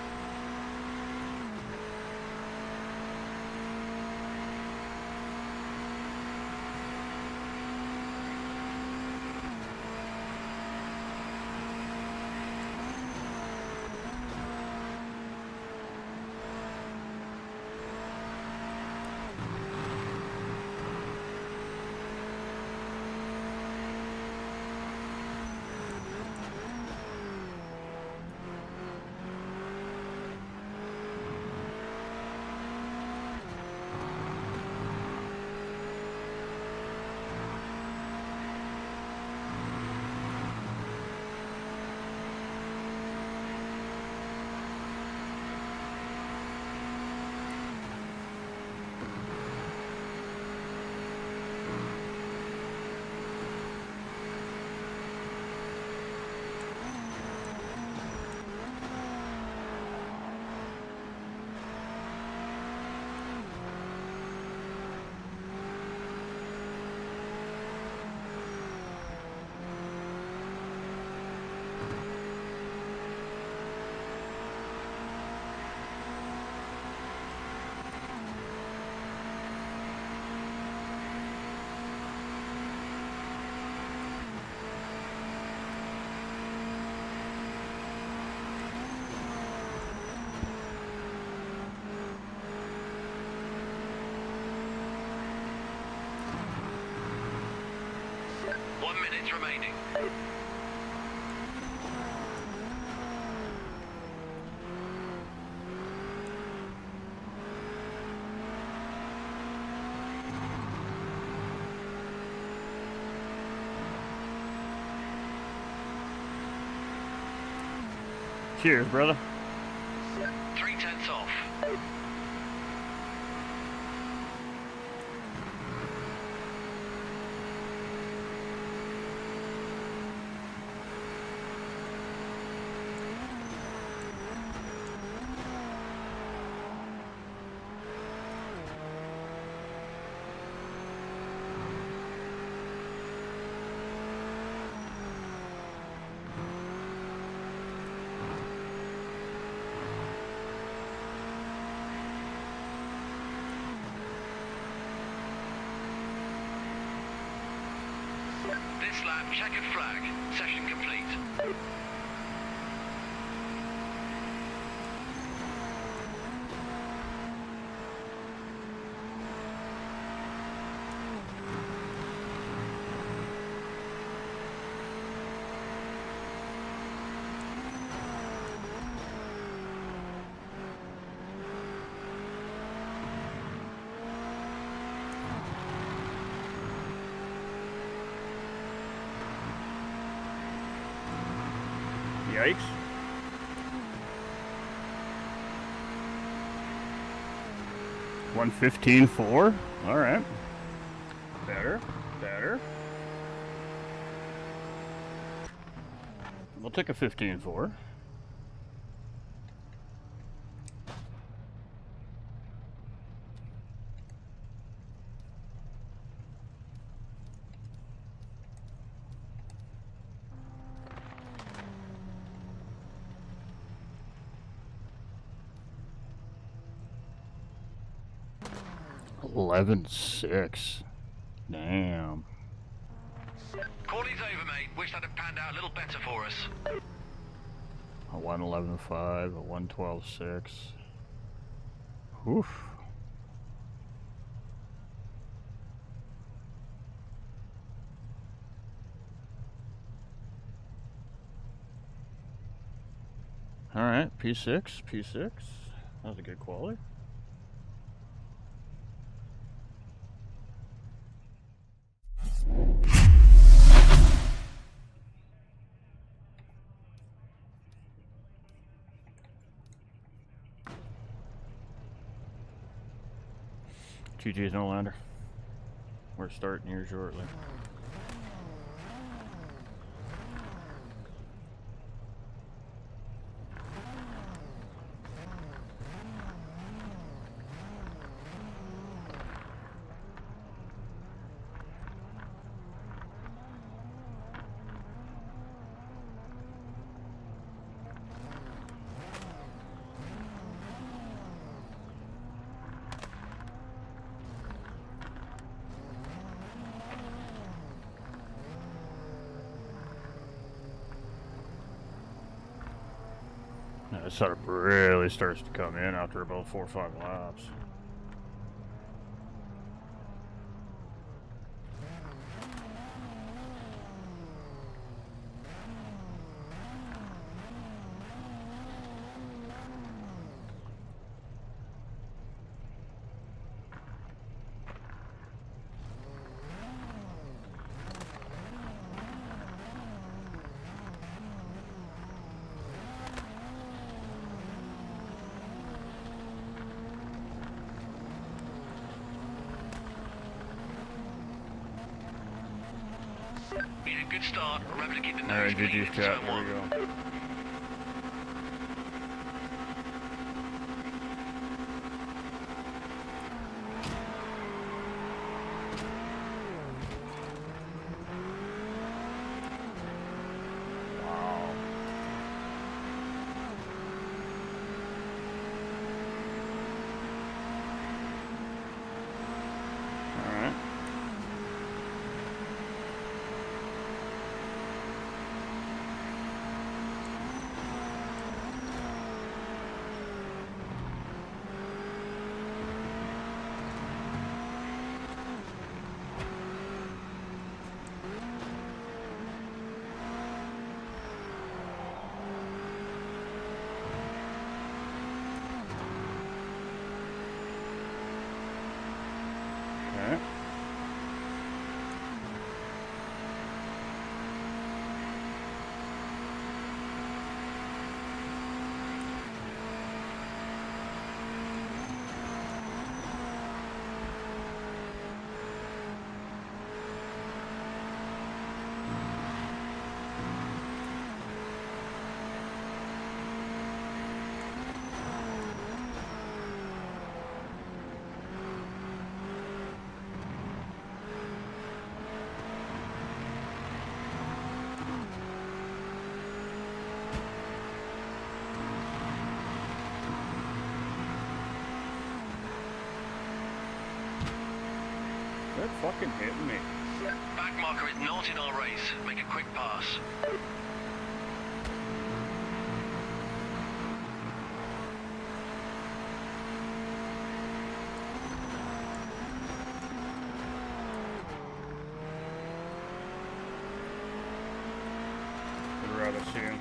remaining. Cheers, brother. 3/10 off. This lap, checkered flag. Session complete. Yikes. $1:15.4. All right. Better. Better. We'll take a 15.4. $11.6. Damn. Calling's over, mate. Wish that had panned out a little better for us. A 1:11.5, a 1:12.6. Oof. All right, P6, P6. That was a good quality. GG's no lander. We're starting here shortly. That setup really starts to come in after about 4 or 5 laps. Been a good start. Remember to keep the nose Alright, clean GG's in chat, turn there one. we go. Quit fucking hitting me. Back marker is not in our race. Make a quick pass. I'd rather see him.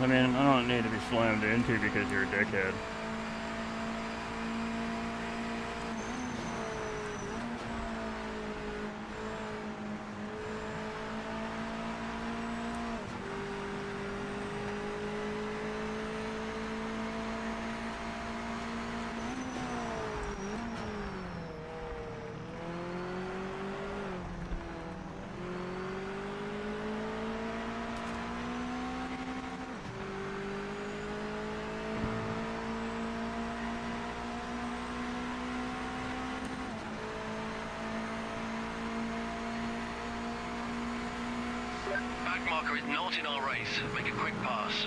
I mean, I don't need to be slammed into because you're a dickhead. Back marker is not in our race. Make a quick pass.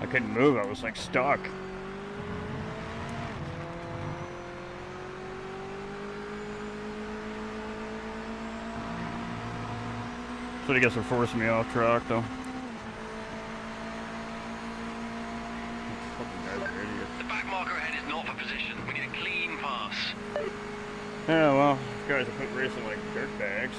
I couldn't move, I was like stuck. So I guess they're forcing me off track though. The back marker ahead is not for position. We need a clean pass. Yeah, well, these guys are put racing like dirt bags.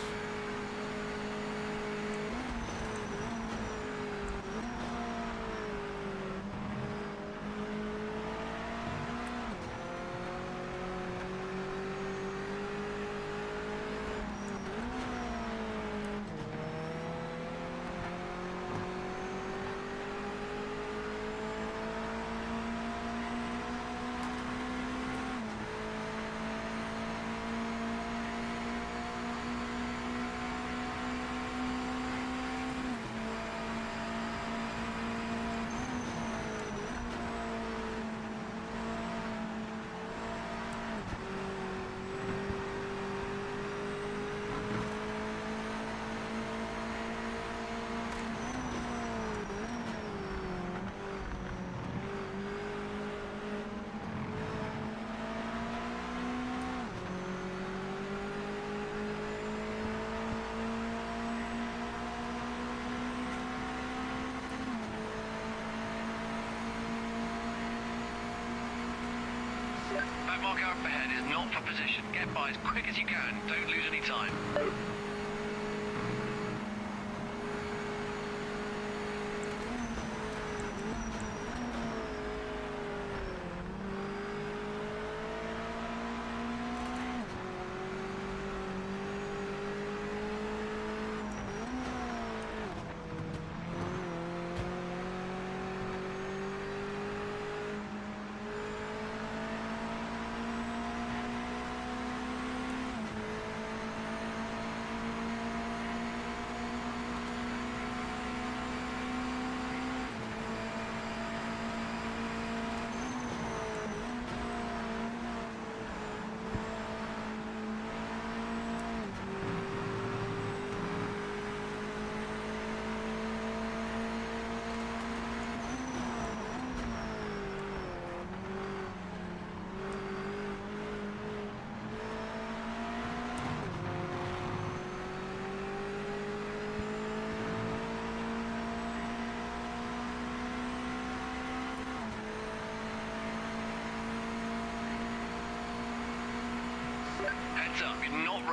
Back marker up ahead is not for position. Get by as quick as you can. Don't lose any time.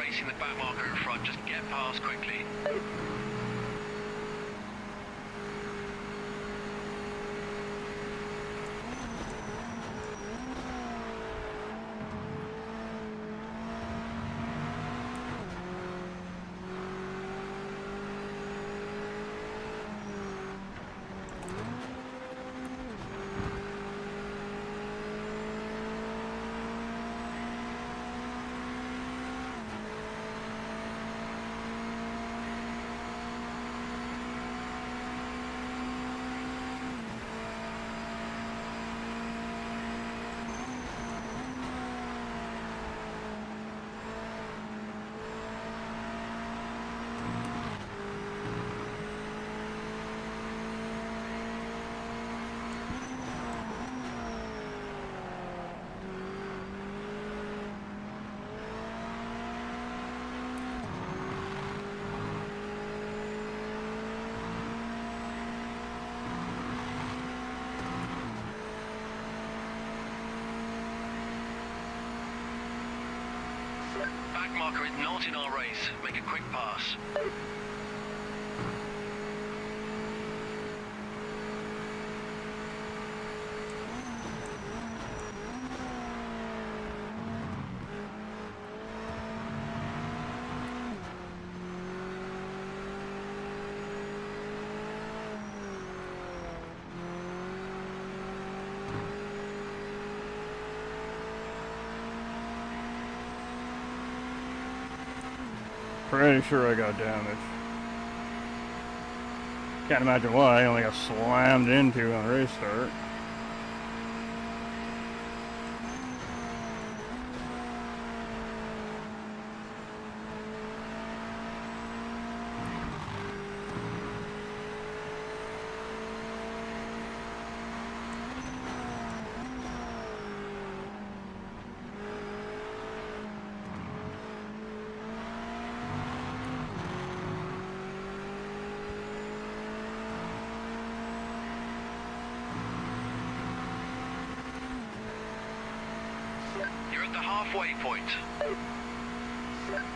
racing the back marker in front. Just get past quickly. Back marker is not in our race. Make a quick pass. Pretty sure I got damaged. Can't imagine why. I only got slammed into on race start. You're at the halfway point.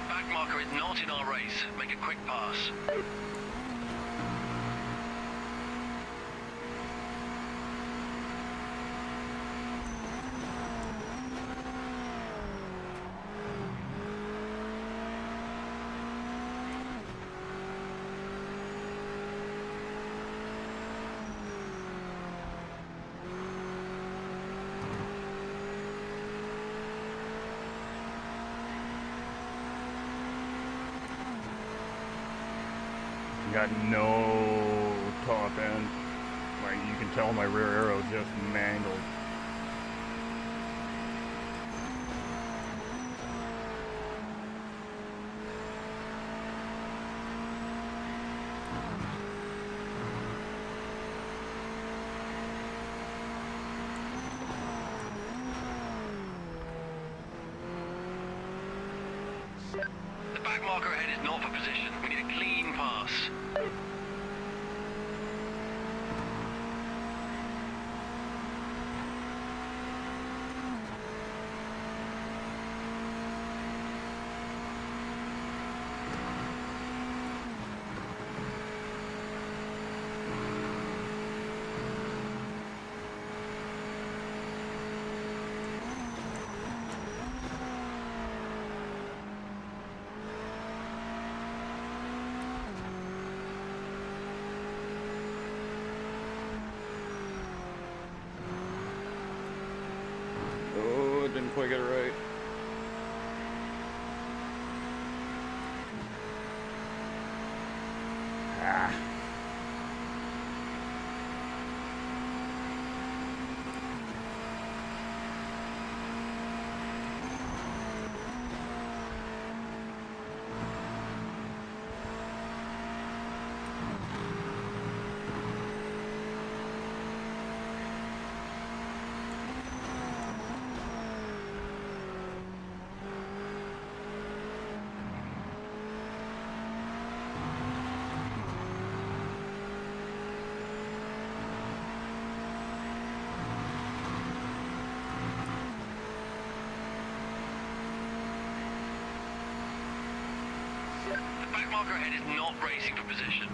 Back marker is not in our race. Make a quick pass. Got no top end. Like, you can tell my rear arrow just mangled. The back marker ahead is not for position. We need a clean pass. Oh, didn't quite get it right. Ah. marker ahead is not racing for position.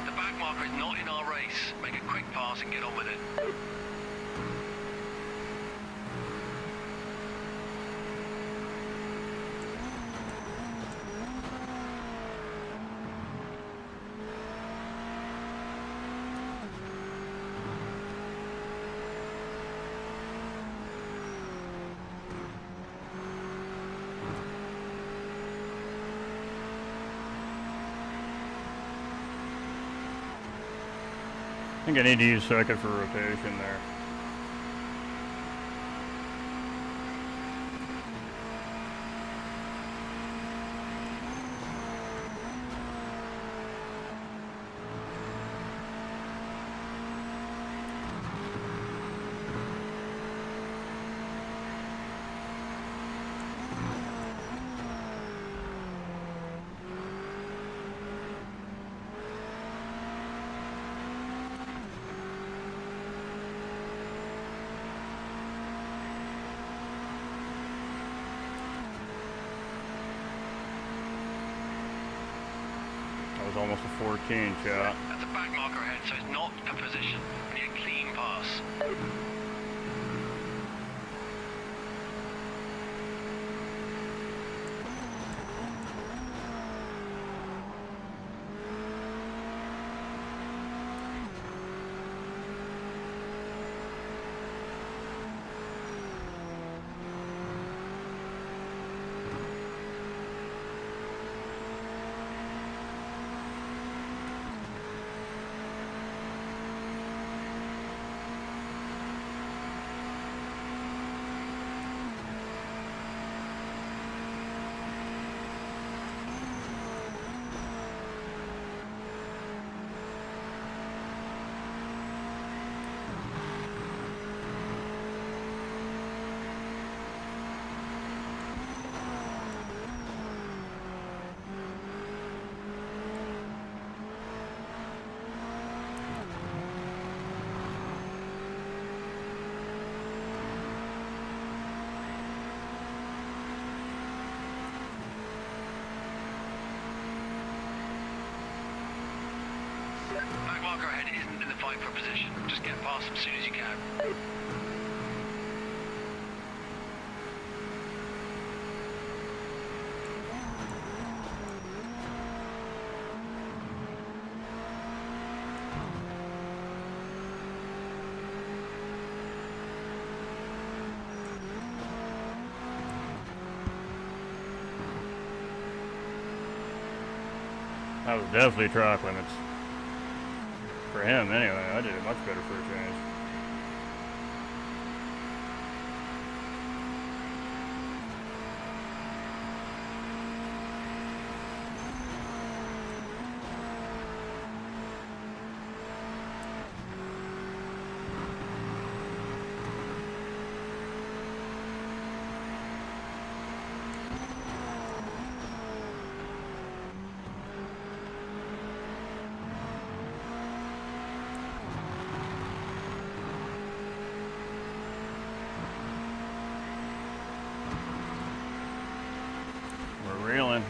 The back marker is not in our race. Make a quick pass and get on with it. I think I need to use second for rotation there. That was almost a 14 shot. That's a back marker ahead, so it's not a position. We need a clean pass. Back marker ahead isn't in the fight for position. Just get past them as soon as you can. That was definitely track limits. For him, anyway. I did it much better for a change.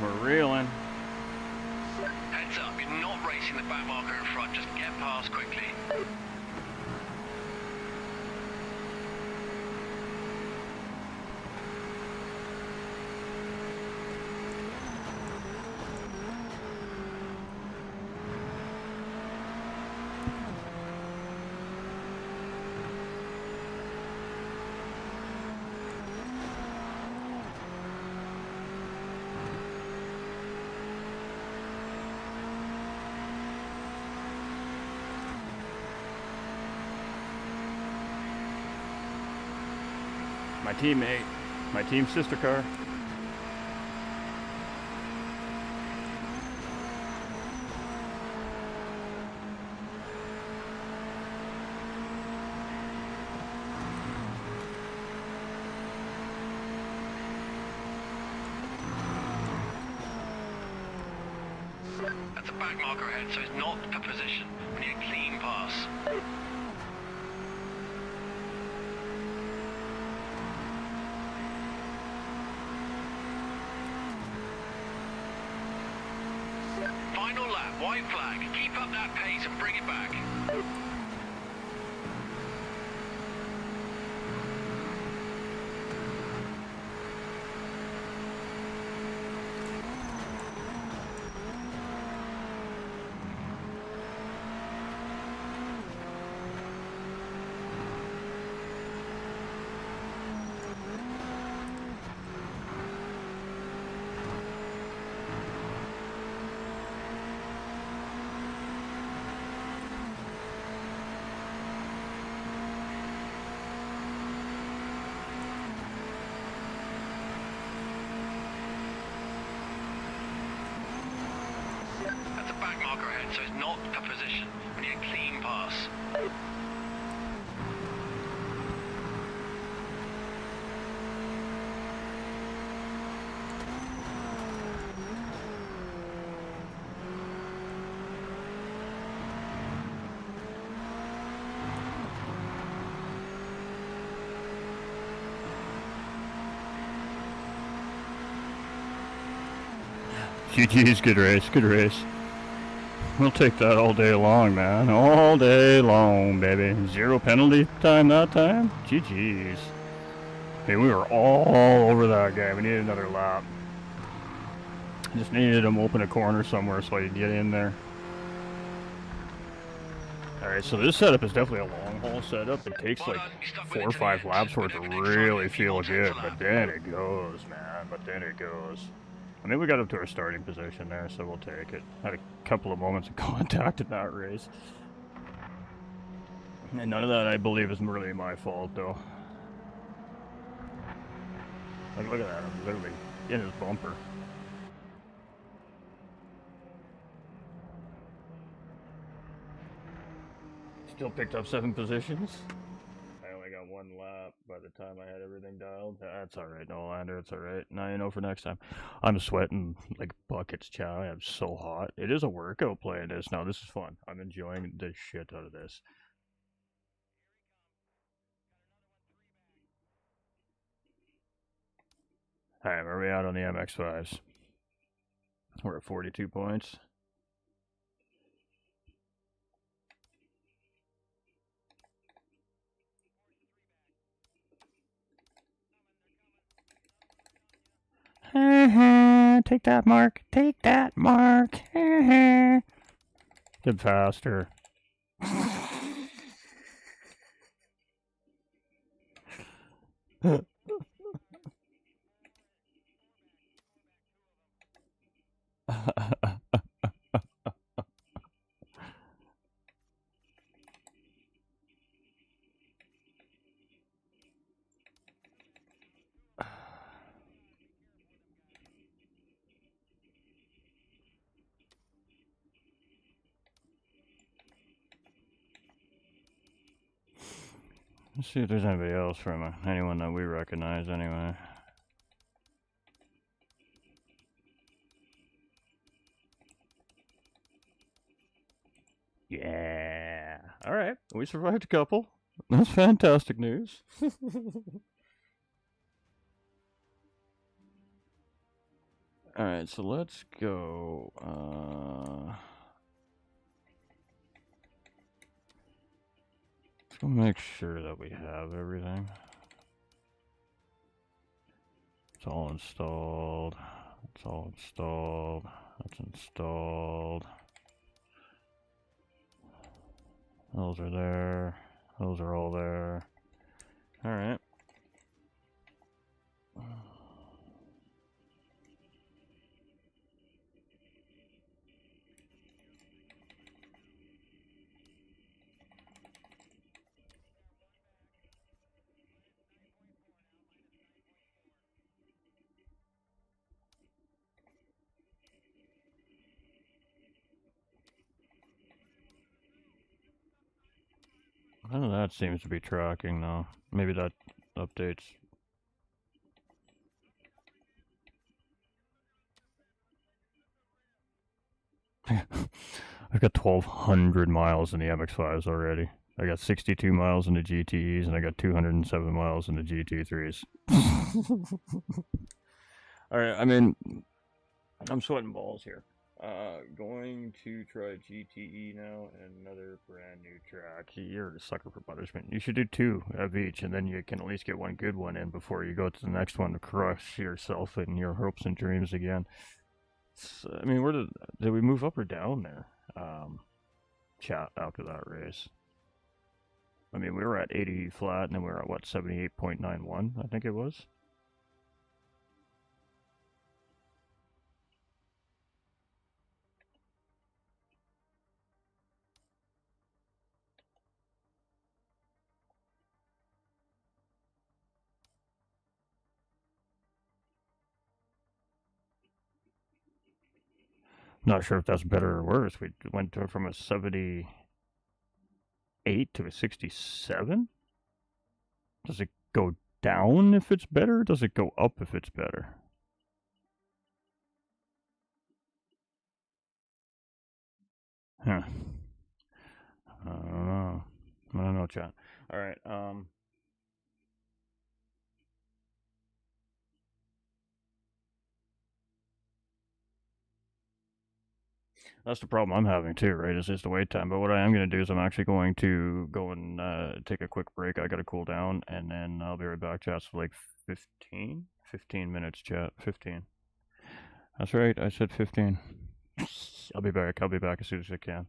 We're reeling. Heads up, you're not racing racing the back marker in front. Just get past quickly. My teammate, my team sister car. That's a back marker ahead, so it's not a position. We need a clean pass. Final lap, white flag. Keep up that pace and bring it back. That's a back marker ahead, so it's not a position. We need a clean pass. GG's, good race, good race. We'll take that all day long, man. All day long, baby. 0 penalty time that time? GG's. Hey, we were all over that guy. We needed another lap. Just needed him open a corner somewhere so I could get in there. Alright, so this setup is definitely a long haul setup. It takes like 4 or 5 laps for it to really feel good, but then it goes, man. But then it goes. I mean, we got up to our starting position there, so we'll take it. Had a couple of moments of contact in that race. And none of that, I believe, is really my fault, though. Like, look at that. I'm literally in his bumper. Still picked up 7 positions. I only got 1 lap by the time I had everything dialed. That's alright, no lander, it's alright. Now you know for next time. I'm sweating like buckets, chow. I'm so hot. It is a workout playing this. Now, this is fun. I'm enjoying the shit out of this. Alright, where are we at on the MX-5s? We're at 42 points. Take that, Mark. Take that, Mark. Get faster. Let's see if there's anybody else from anyone that we recognize anyway. Yeah. Alright, we survived a couple. That's fantastic news. Alright, so let's go. Let's go make sure that we have everything. It's all installed. It's all installed. That's installed. Those are there. Those are all there. Alright. None of that seems to be tracking though. Maybe that updates. I've got 1,200 miles in the MX-5s already. I got 62 miles in the GTEs, and I got 207 miles in the GT3s. Alright, I mean, I'm sweating balls here. Going to try GTE now, and another brand new track. You're a sucker for punishment. You should do 2 of each, and then you can at least get one good one in before you go to the next one to crush yourself and your hopes and dreams again. I mean, where did we move up or down there? Chat after that race. I mean, we were at 80 flat, and then we were at what, 78.91, I think it was. Not sure if that's better or worse. We went from a 78 to a 67? Does it go down if it's better, or does it go up if it's better? Huh. I don't know. I don't know, chat. Alright, that's the problem I'm having too, right? Is just the wait time. But what I am going to do is I'm actually going to go and take a quick break. I got to cool down, and then I'll be right back, chat. So like 15 minutes, chat. 15. That's right. I said 15. I'll be back. I'll be back as soon as I can.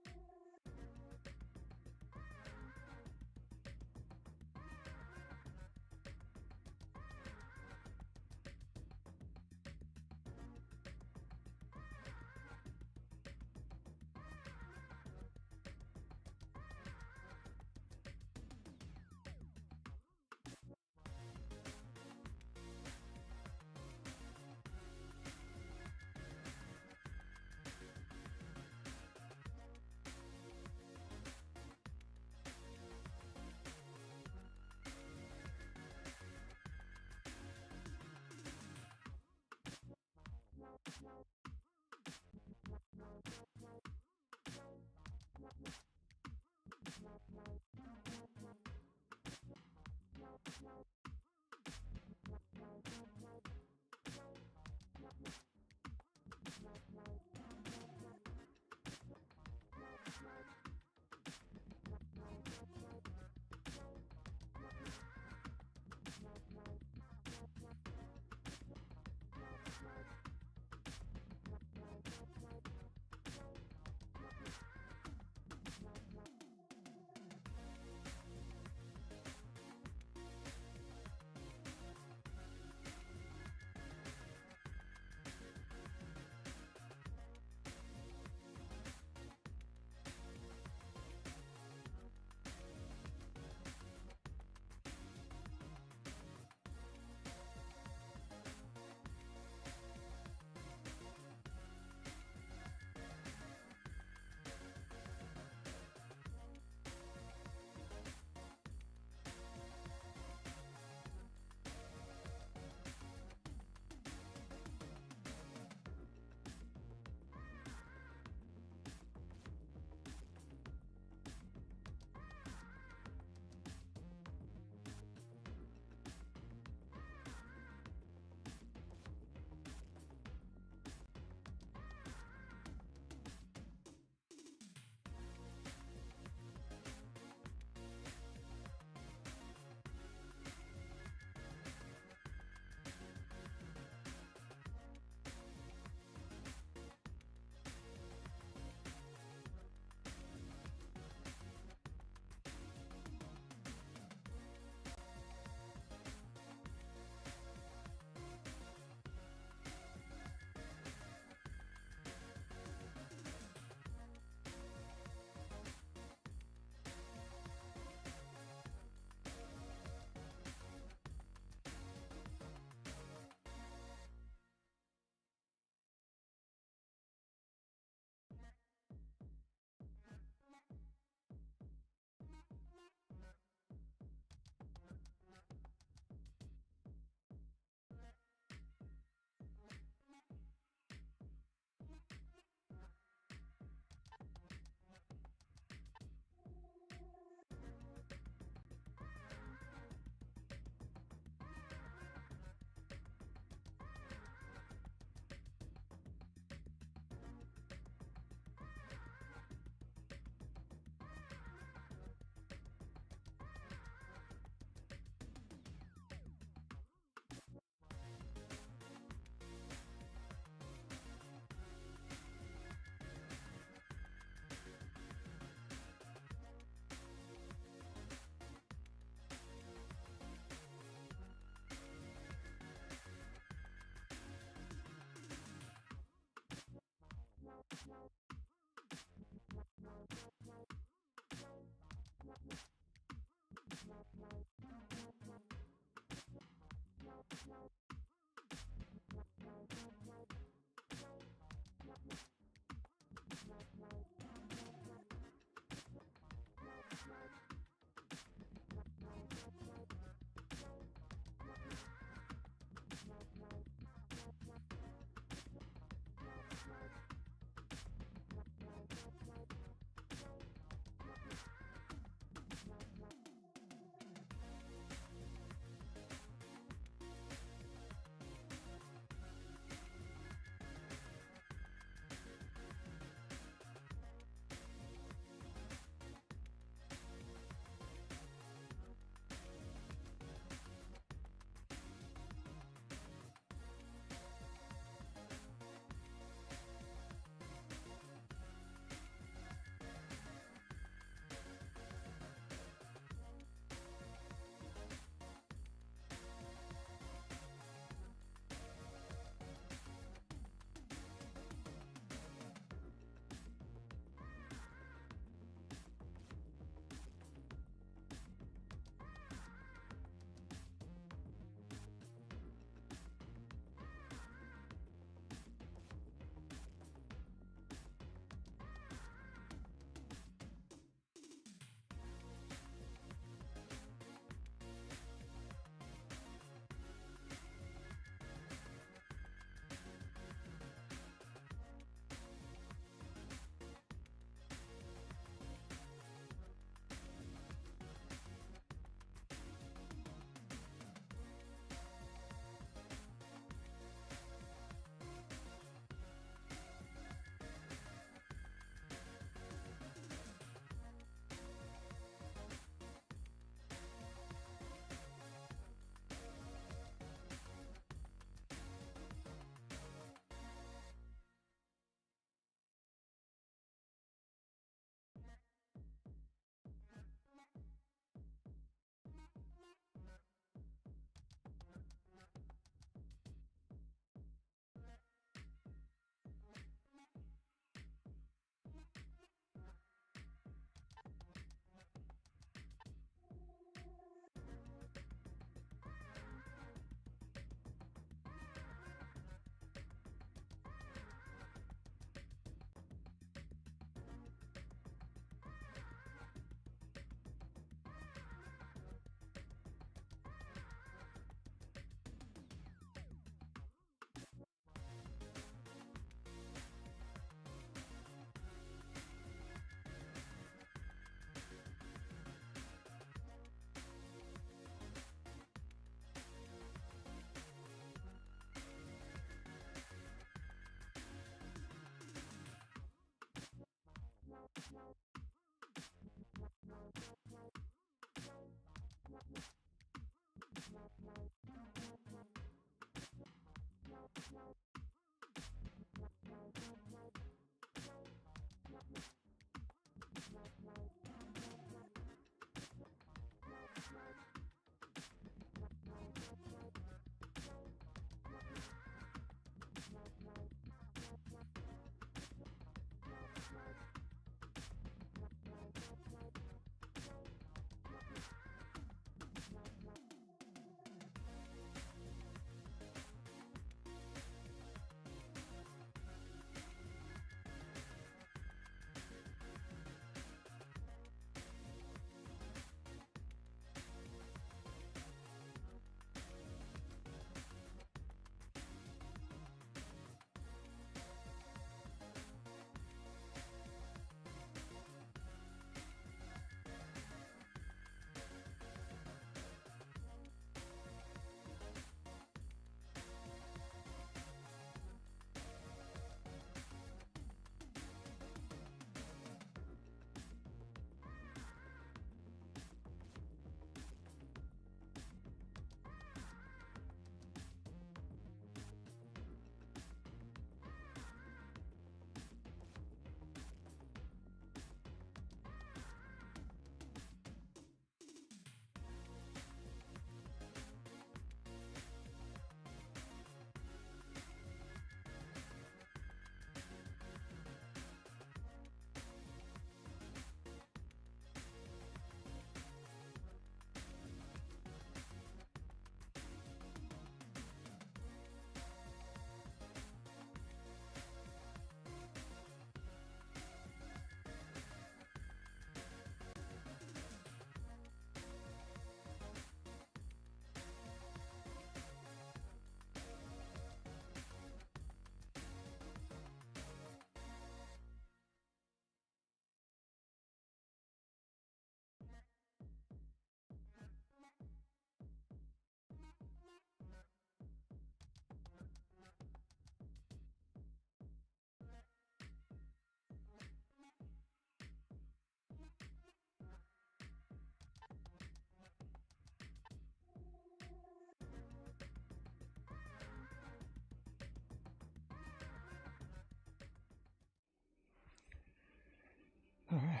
All right.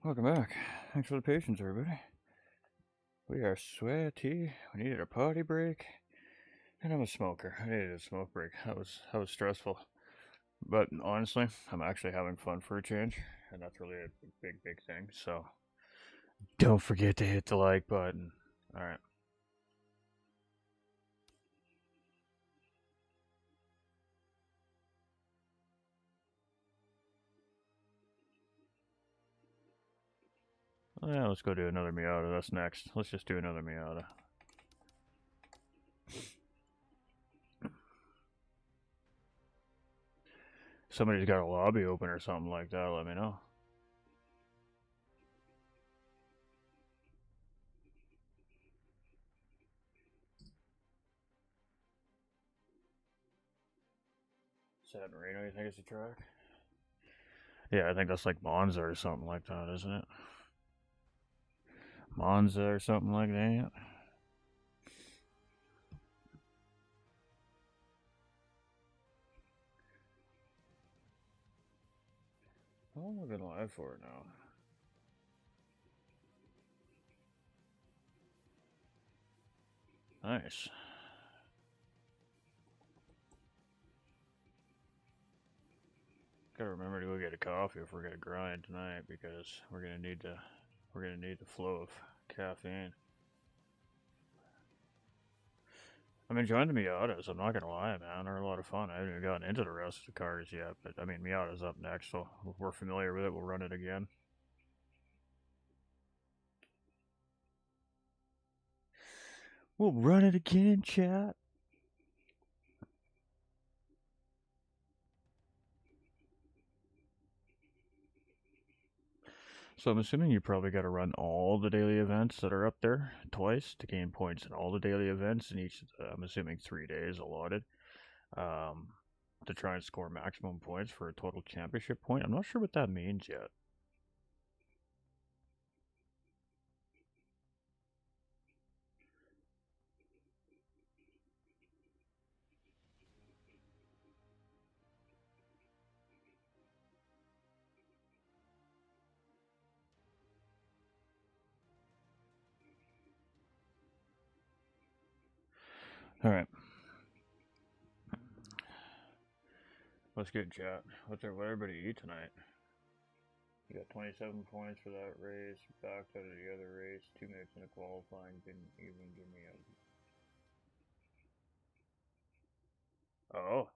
Welcome back. Thanks for the patience, everybody. We are sweaty. We needed a potty break. And I'm a smoker. I needed a smoke break. That was stressful. But honestly, I'm actually having fun for a change. And that's really a big thing. So don't forget to hit the like button. Alright. Yeah, let's go do another Miata. That's next. Let's just do another Miata. Somebody's got a lobby open or something like that, let me know. San Marino, you think it's a track? Yeah, I think that's like Monza or something like that, isn't it? Monza or something like that. How long have I been live for now? Nice. Gotta remember to go get a coffee if we're gonna grind tonight because we're gonna need the flow of caffeine. I'm enjoying the Miatas, I'm not gonna lie, man. They're a lot of fun. I haven't even gotten into the rest of the cars yet, but I mean Miata's up next, so we're familiar with it, we'll run it again. We'll run it again, chat. So I'm assuming you probably got to run all the daily events that are up there twice to gain points in all the daily events in each, I'm assuming 3 days allotted. to try and score maximum points for a total championship point. I'm not sure what that means yet. All right. Let's get chat. What everybody eat tonight? You got 27 points for that race. Backed out of the other race. 2 minutes into qualifying. Didn't even give me a. Oh.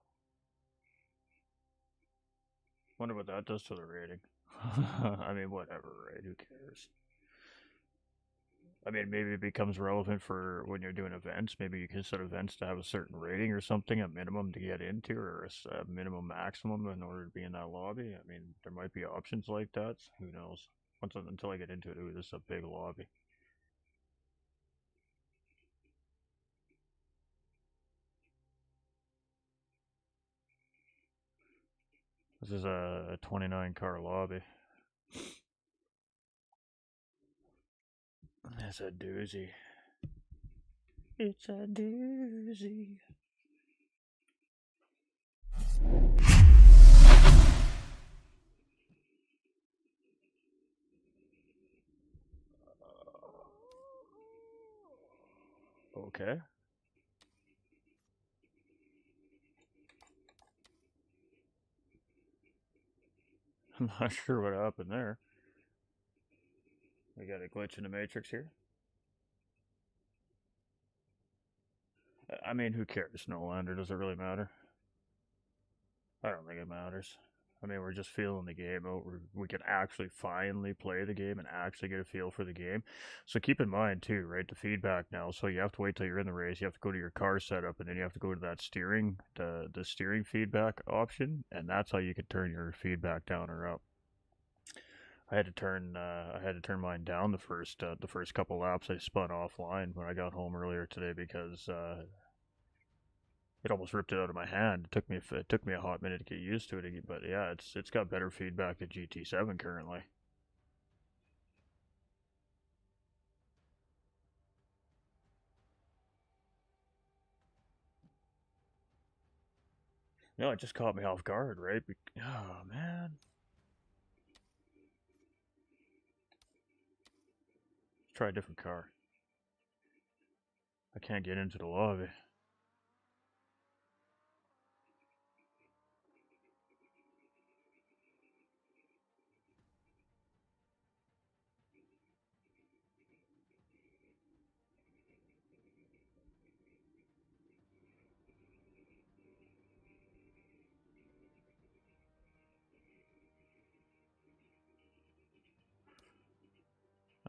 Wonder what that does to the rating. I mean, whatever, right? Who cares? I mean, maybe it becomes relevant for when you're doing events. Maybe you can set events to have a certain rating or something, a minimum to get into, or a minimum maximum in order to be in that lobby. I mean, there might be options like that. Who knows? Until I get into it, ooh, this is a big lobby. This is a 29 car lobby. It's a doozy. It's a doozy. Okay. I'm not sure what happened there. We got a glitch in the matrix here. I mean, who cares? No lander, does it really matter? I don't think it matters. I mean, we're just feeling the game out. We can actually finally play the game and actually get a feel for the game. So keep in mind, too, right, the feedback now. So you have to wait till you're in the race. You have to go to your car setup, and then you have to go to that steering, the steering feedback option, and that's how you can turn your feedback down or up. I had to turn mine down the first couple laps. I spun offline when I got home earlier today because it almost ripped it out of my hand. It took me a hot minute to get used to it, but yeah, it's got better feedback than GT7 currently. No, it just caught me off guard, right? Oh man, let's try a different car. I can't get into the lobby.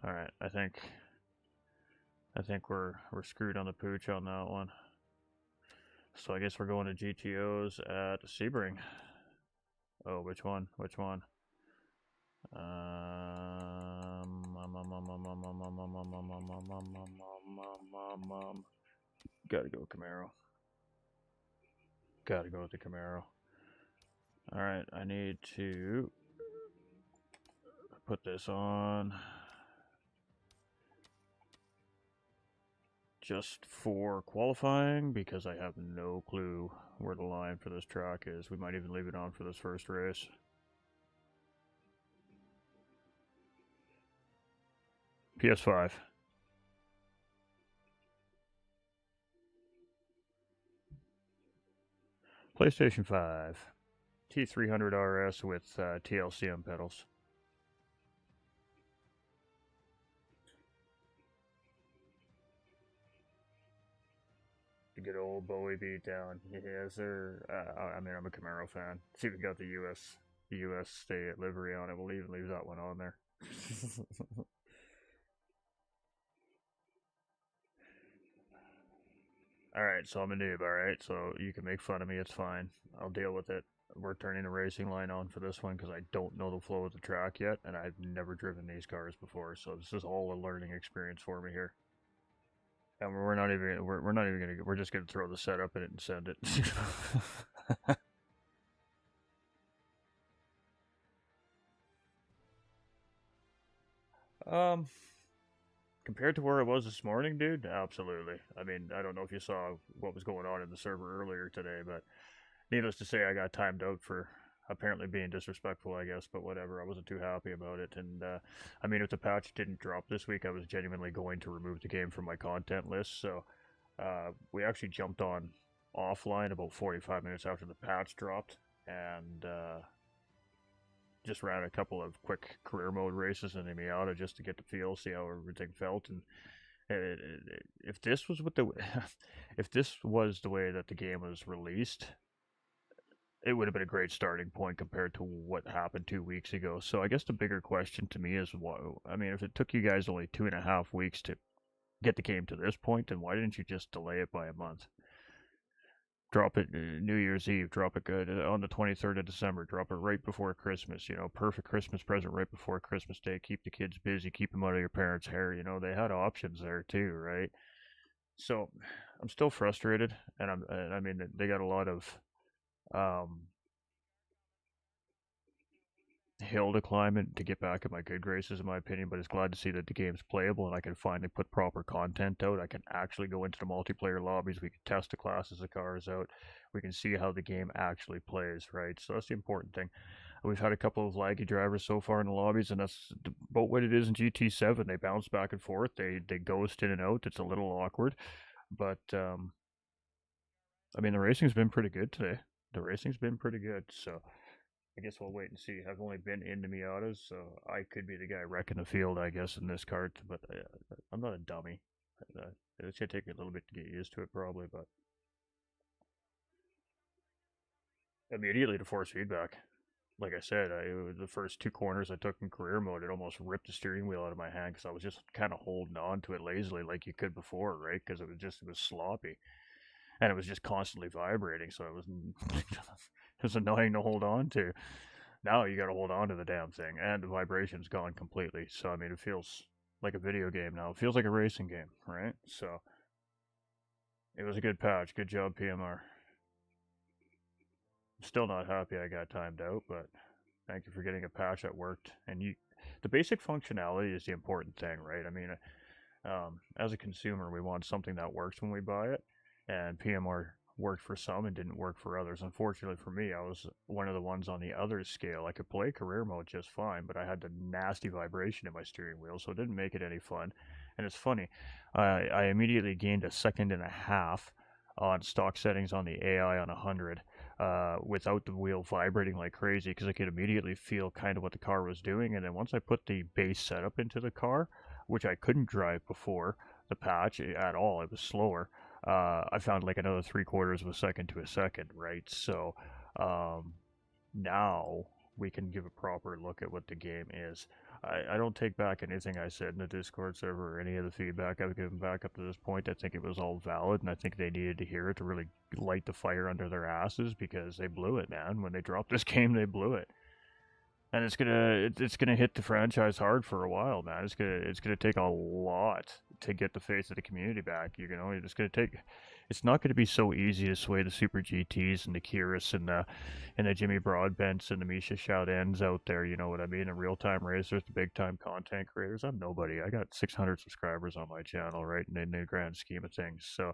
All right, I think we're screwed on the pooch on that one. So I guess we're going to GTOs at Sebring. Oh, which one? Which one? Gotta go Camaro. Gotta go with the Camaro. Alright, I need to put this on just for qualifying because I have no clue where the line for this track is. We might even leave it on for this first race. PS5. PlayStation 5. T300 RS with TLCM pedals. The good old Bowie beatdown. Yes, sir. I mean, I'm a Camaro fan. It's even got the US state livery on it. We'll even leave that one on there. Alright, so I'm a noob, alright? So you can make fun of me, it's fine. I'll deal with it. We're turning a racing line on for this one because I don't know the flow of the track yet, and I've never driven these cars before, so this is all a learning experience for me here. And we're not even gonna, we're just gonna throw the setup in it and send it. Um, Compared to where I was this morning, dude, absolutely. I mean, I don't know if you saw what was going on in the server earlier today, but needless to say, I got timed out for apparently being disrespectful, I guess, but whatever. I wasn't too happy about it. And, I mean, if the patch didn't drop this week, I was genuinely going to remove the game from my content list. So, we actually jumped on offline about 45 minutes after the patch dropped and, just ran a couple of quick career mode races in the Miata just to get the feel, see how everything felt, and if this was what the if this was the way that the game was released, it would have been a great starting point compared to what happened 2 weeks ago. So I guess the bigger question to me is, what I mean, if it took you guys only 2.5 weeks to get the game to this point, then why didn't you just delay it by a month? Drop it New Year's Eve, drop it good on the 23rd of December, drop it right before Christmas, perfect Christmas present right before Christmas Day, keep the kids busy, keep them out of your parents' hair, they had options there too, right? So I'm still frustrated, and I mean, they got a lot of um, hill to climb and to get back in my good graces, in my opinion. But it's glad to see that the game's playable and I can finally put proper content out. I can actually go into the multiplayer lobbies. We can test the classes of cars out. We can see how the game actually plays, right? So that's the important thing. We've had a couple of laggy drivers so far in the lobbies, and that's about what it is in GT7. They bounce back and forth. They ghost in and out. It's a little awkward, but I mean, the racing's been pretty good today. The racing's been pretty good, so I guess we'll wait and see. I've only been into Miatas, so I could be the guy wrecking the field, I guess, in this kart, but I'm not a dummy. It's going to take me a little bit to get used to it, probably, but immediately to force feedback. Like I said, the first two corners I took in career mode, it almost ripped the steering wheel out of my hand because I was just kind of holding on to it lazily like you could before, right? Because it was sloppy. And it was just constantly vibrating, so it was it was annoying to hold on to. Now you got to hold on to the damn thing, and the vibration's gone completely. So I mean, it feels like a video game now. It feels like a racing game, right? So it was a good patch. Good job, PMR. I'm still not happy I got timed out, but thank you for getting a patch that worked. And the basic functionality is the important thing, right? I mean, as a consumer, we want something that works when we buy it, and PMR worked for some and didn't work for others. Unfortunately for me, I was one of the ones on the other scale. I could play career mode just fine, but I had the nasty vibration in my steering wheel, so it didn't make it any fun. And it's funny, I immediately gained a second and a half on stock settings on the AI on 100 without the wheel vibrating like crazy because I could immediately feel kind of what the car was doing. And then once I put the base setup into the car, which I couldn't drive before the patch at all, it was slower. I found like another 3/4 of a second to a second, right? So now we can give a proper look at what the game is. I don't take back anything I said in the Discord server or any of the feedback I've given back up to this point. I think it was all valid, and I think they needed to hear it to really light the fire under their asses because they blew it, man. When they dropped this game, they blew it. And it's gonna hit the franchise hard for a while, man. It's gonna take a lot to get the face of the community back. It's not gonna be so easy to sway the Super GTs and the Kiris and the Jimmy Broadbents and the Misha Shoutens out there. You know what I mean? The real time racers, the big time content creators. I'm nobody. I got 600 subscribers on my channel, right? In the grand scheme of things, so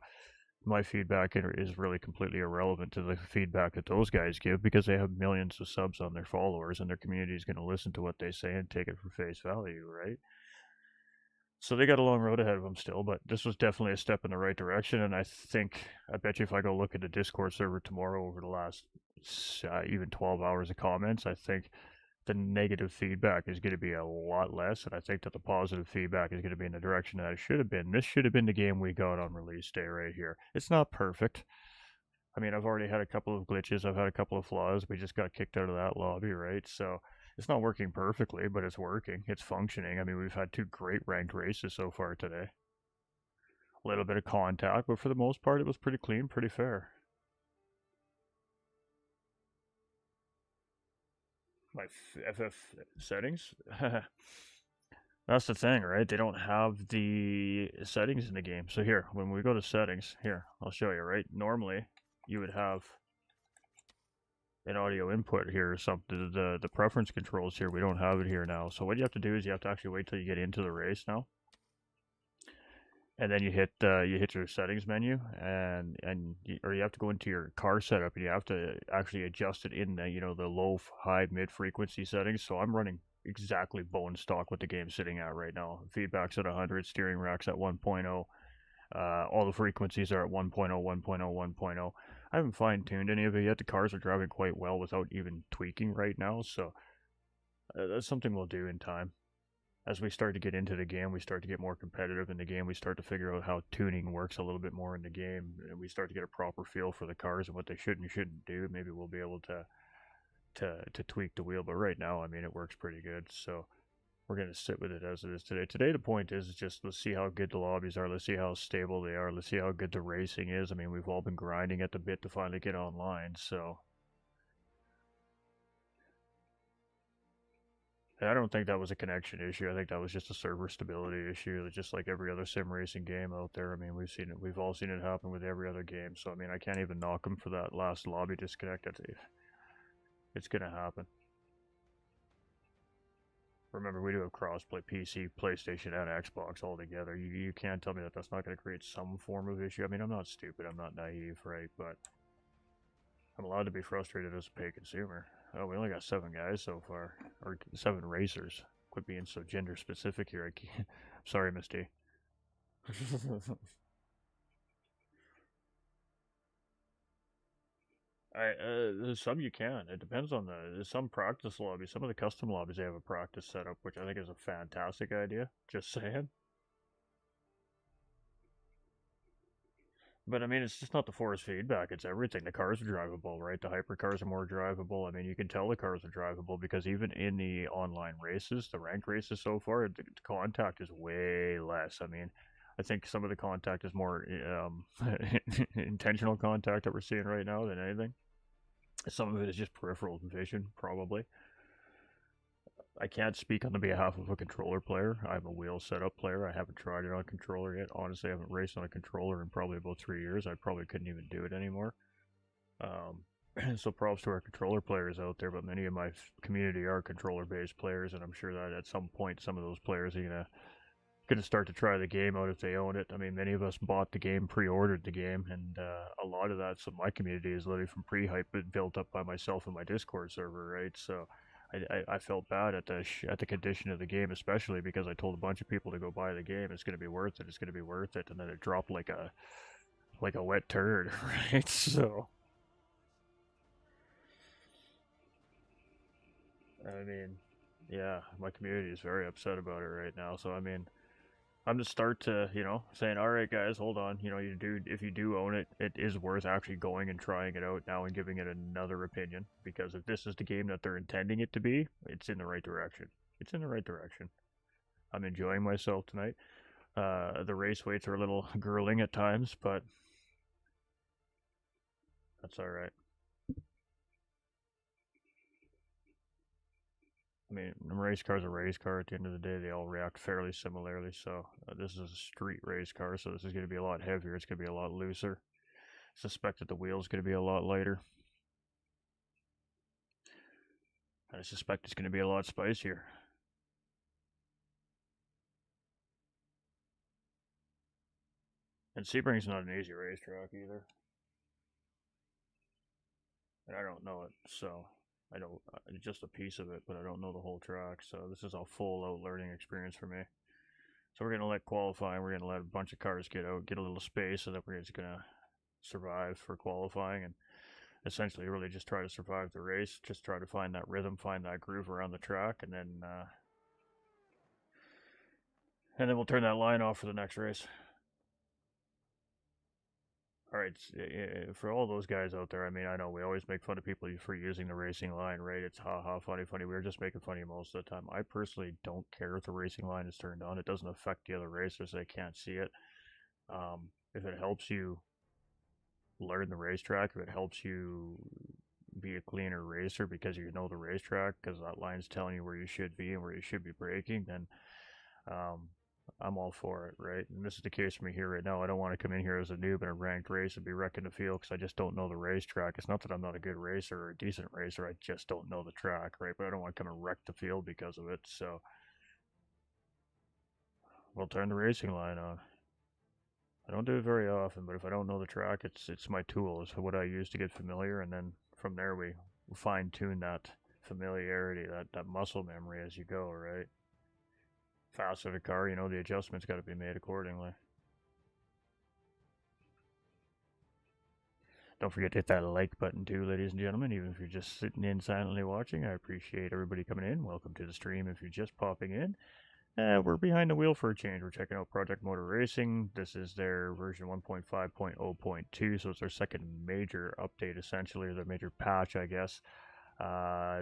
my feedback is really completely irrelevant to the feedback that those guys give because they have millions of subs on their followers and their community is going to listen to what they say and take it for face value, right? So they got a long road ahead of them still, but this was definitely a step in the right direction. And I bet you if I go look at the Discord server tomorrow over the last even 12 hours of comments, I think the negative feedback is going to be a lot less, and I think that the positive feedback is going to be in the direction that it should have been. This should have been the game we got on release day right here. It's not perfect. I mean, I've already had a couple of glitches. I've had a couple of flaws. We just got kicked out of that lobby, right? So it's not working perfectly, but it's working. It's functioning. I mean, we've had two great ranked races so far today. A little bit of contact, but for the most part, it was pretty clean, pretty fair. My FF settings? That's the thing, right? They don't have the settings in the game. So here, when we go to settings, here, I'll show you, right? Normally, you would have an audio input here or something. The preference controls here, we don't have it here now. So what you have to do is you have to actually wait till you get into the race now, and then you hit your settings menu, or you have to go into your car setup, and you have to actually adjust it in the the low, high, mid frequency settings. So I'm running exactly bone stock what the game's sitting at right now. Feedback's at 100, steering rack's at 1.0. All the frequencies are at 1.0, 1.0, 1.0. I haven't fine tuned any of it yet. The cars are driving quite well without even tweaking right now, so that's something we'll do in time. As we start to get into the game, we start to get more competitive in the game. We start to figure out how tuning works a little bit more in the game, and we start to get a proper feel for the cars and what they should and shouldn't do. Maybe we'll be able to tweak the wheel, but right now, I mean, it works pretty good. So we're going to sit with it as it is today. Today, the point is just let's see how good the lobbies are. Let's see how stable they are. Let's see how good the racing is. I mean, we've all been grinding at the bit to finally get online, so. And I don't think that was a connection issue. I think that was just a server stability issue, just like every other sim racing game out there. I mean, we've seen it. We've all seen it happen with every other game. So, I mean, I can't even knock them for that last lobby disconnect. It's going to happen. Remember, we do have crossplay PC, PlayStation, and Xbox all together. You can't tell me that that's not going to create some form of issue. I mean, I'm not stupid. I'm not naive, right? But I'm allowed to be frustrated as a paid consumer. Oh, we only got 7 guys so far. Or 7 racers. Quit being so gender specific here. I can't. Sorry, Misty. Some you can. It depends on some practice lobbies. Some of the custom lobbies they have a practice setup, which I think is a fantastic idea. Just saying. But I mean, it's just not the force feedback. It's everything. The cars are drivable, right? The hypercars are more drivable. I mean, you can tell the cars are drivable because even in the online races, the ranked races so far, the contact is way less. I mean, I think some of the contact is more intentional contact that we're seeing right now than anything. Some of it is just peripheral vision, probably. I can't speak on the behalf of a controller player. I'm a wheel setup player. I haven't tried it on a controller yet. Honestly, I haven't raced on a controller in probably about 3 years. I probably couldn't even do it anymore. So props to our controller players out there, but many of my community are controller-based players, and I'm sure that at some point some of those players are gonna start to try the game out if they own it. I mean, many of us bought the game, pre-ordered the game, and a lot of that, so my community is literally from pre-hype built up by myself and my Discord server, right? So I felt bad at the condition of the game, especially because I told a bunch of people to go buy the game. It's gonna be worth it. It's gonna be worth it, and then it dropped like a wet turd, right? So I mean, yeah, my community is very upset about it right now. So I mean, I'm to start to, saying, all right, guys, hold on. If you do own it, it is worth actually going and trying it out now and giving it another opinion. Because if this is the game that they're intending it to be, it's in the right direction. It's in the right direction. I'm enjoying myself tonight. The race weights are a little grueling at times, but that's all right. I mean, a race car is a race car. At the end of the day, they all react fairly similarly. So this is a street race car, so this is going to be a lot heavier. It's going to be a lot looser. Suspect that the wheel's going to be a lot lighter. I suspect it's going to be a lot spicier. And Sebring's not an easy racetrack either. And I don't know it, so I don't. Just a piece of it, but I don't know the whole track. So this is a full-out learning experience for me. So we're gonna let qualifying. We're gonna let a bunch of cars get out, get a little space, so that we're just gonna survive for qualifying and essentially really just try to survive the race. Just try to find that rhythm, find that groove around the track, and then we'll turn that line off for the next race. All right, for all those guys out there, I mean, I know we always make fun of people for using the racing line, right? It's ha ha, funny, funny. We're just making fun of you most of the time. I personally don't care if the racing line is turned on. It doesn't affect the other racers. They can't see it. If it helps you learn the racetrack, if it helps you be a cleaner racer because you know the racetrack, because that line's telling you where you should be and where you should be braking, then I'm all for it, right? And this is the case for me here right now. I don't want to come in here as a noob in a ranked race and be wrecking the field because I just don't know the racetrack. It's not that I'm not a good racer or a decent racer. I just don't know the track, right? But I don't want to come and wreck the field because of it. So we'll turn the racing line on. I don't do it very often, but if I don't know the track, it's my tool. It's what I use to get familiar, and then from there we fine tune that familiarity, that muscle memory as you go, right? Faster the car, you know, the adjustments got to be made accordingly. Don't forget to hit that like button too, ladies and gentlemen, even if you're just sitting in silently watching. I appreciate everybody coming in. Welcome to the stream if you're just popping in. We're behind the wheel for a change. We're checking out Project Motor Racing. This is their version 1.5.0.2, so it's their second major update, essentially, or their major patch, I guess,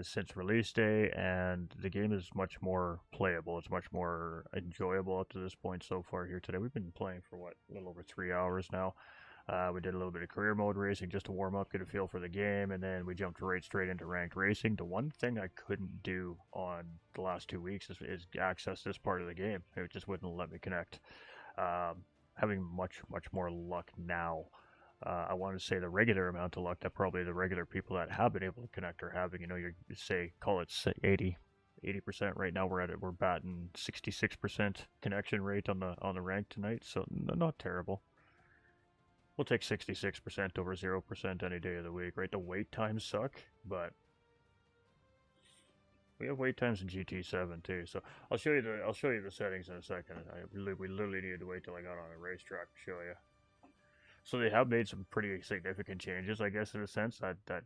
since release day, and the game is much more playable. It's much more enjoyable up to this point so far here today. We've been playing for, what, a little over 3 hours now. We did a little bit of career mode racing just to warm up, get a feel for the game, and then we jumped right straight into ranked racing. The one thing I couldn't do on the last 2 weeks is access this part of the game. It just wouldn't let me connect. Having much more luck now. I want to say the regular amount of luck that probably the regular people that have been able to connect are having. You know, you say call it 80% right now. We're batting 66% connection rate on the rank tonight, so not terrible. We'll take 66% over 0% any day of the week, right? The wait times suck, but we have wait times in GT7 too. So I'll show you the settings in a second. We literally needed to wait till I got on a racetrack to show you. So they have made some pretty significant changes, I guess, in a sense. That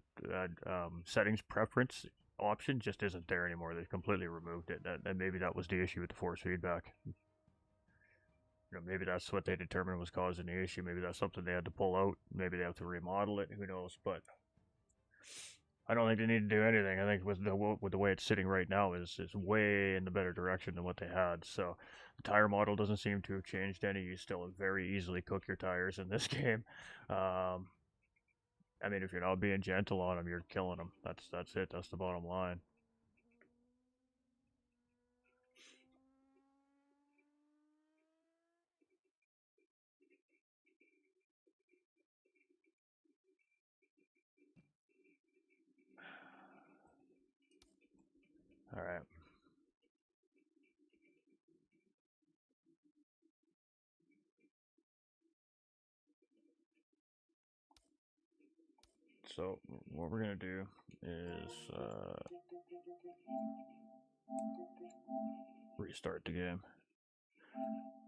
settings preference option just isn't there anymore. They've completely removed it, and maybe that was the issue with the force feedback. You know, maybe that's what they determined was causing the issue. Maybe that's something they had to pull out. Maybe they have to remodel it. Who knows? But I don't think they need to do anything. I think with the way it's sitting right now is way in the better direction than what they had. So the tire model doesn't seem to have changed any. You still very easily cook your tires in this game. I mean, if you're not being gentle on them, you're killing them. That's it. That's the bottom line. All right. So what we're gonna do is restart the game.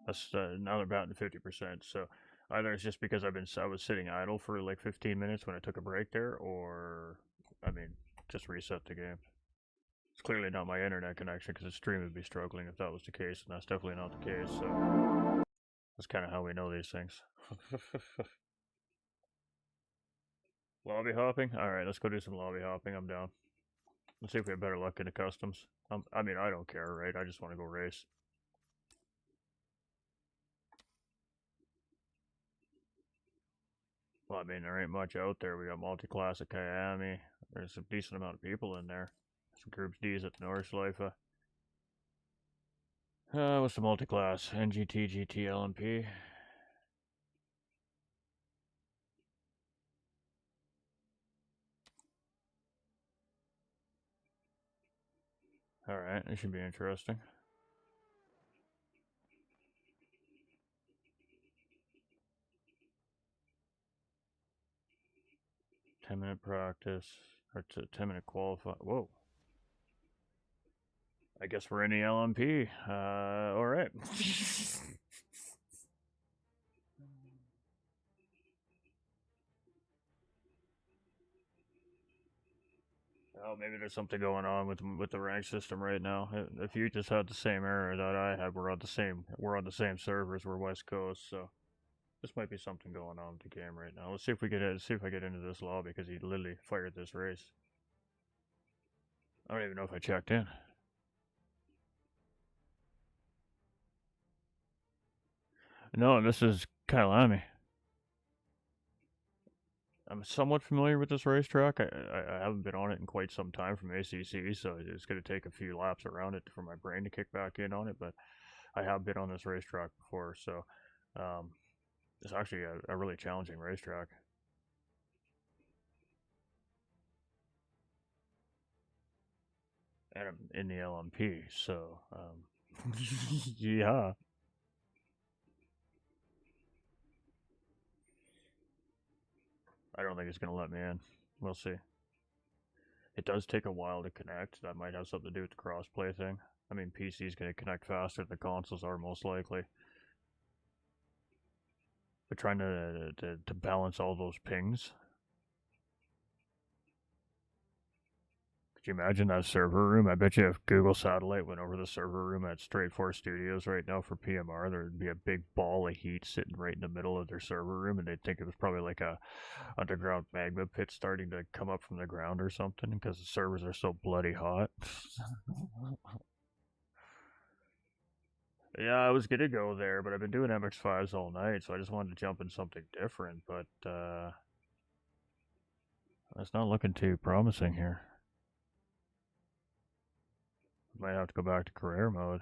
That's now they're batting 50%. So either it's just because I was sitting idle for like 15 minutes when I took a break there, or I mean, just reset the game. It's clearly not my internet connection because the stream would be struggling if that was the case, and that's definitely not the case. So that's kind of how we know these things. Lobby hopping? Alright, let's go do some lobby hopping. I'm down. Let's see if we have better luck in the customs. I mean, I don't care, right? I just want to go race. Well, I mean, there ain't much out there. We got multi-class at Miami. There's a decent amount of people in there. Some groups D's at the Nordschleife. What's the multi-class? NGT, GT, LMP. Alright, this should be interesting. Ten-minute practice, or 10-minute qualify. Whoa. I guess we're in the LMP. Alright. Oh, maybe there's something going on with the rank system right now. If you just had the same error that I had, we're on the same servers. We're West Coast, so this might be something going on with the game right now. Let's see if I get into this lobby because he literally fired this race. I don't even know if I checked in. No, this is Kailami. I'm somewhat familiar with this racetrack. I haven't been on it in quite some time from ACC, so it's going to take a few laps around it for my brain to kick back in on it. But I have been on this racetrack before, so it's actually a really challenging racetrack. And I'm in the LMP, so yeah. I don't think it's gonna let me in. We'll see. It does take a while to connect. That might have something to do with the crossplay thing. I mean, PC's gonna connect faster than the consoles are most likely. But trying to balance all those pings. Could you imagine that server room? I bet you if Google Satellite went over the server room at Straight 4 Studios right now for PMR, there'd be a big ball of heat sitting right in the middle of their server room, and they'd think it was probably like a underground magma pit starting to come up from the ground or something because the servers are so bloody hot. Yeah, I was gonna go there, but I've been doing MX5s all night, so I just wanted to jump in something different, but it's not looking too promising here. Might have to go back to career mode.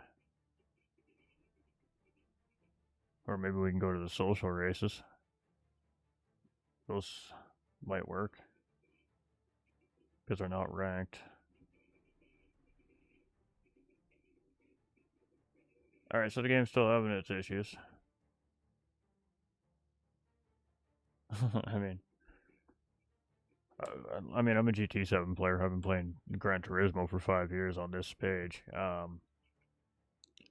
Or maybe we can go to the social races. Those might work. Because they're not ranked. Alright, so the game's still having its issues. I mean, I'm a GT7 player. I've been playing Gran Turismo for 5 years on this page.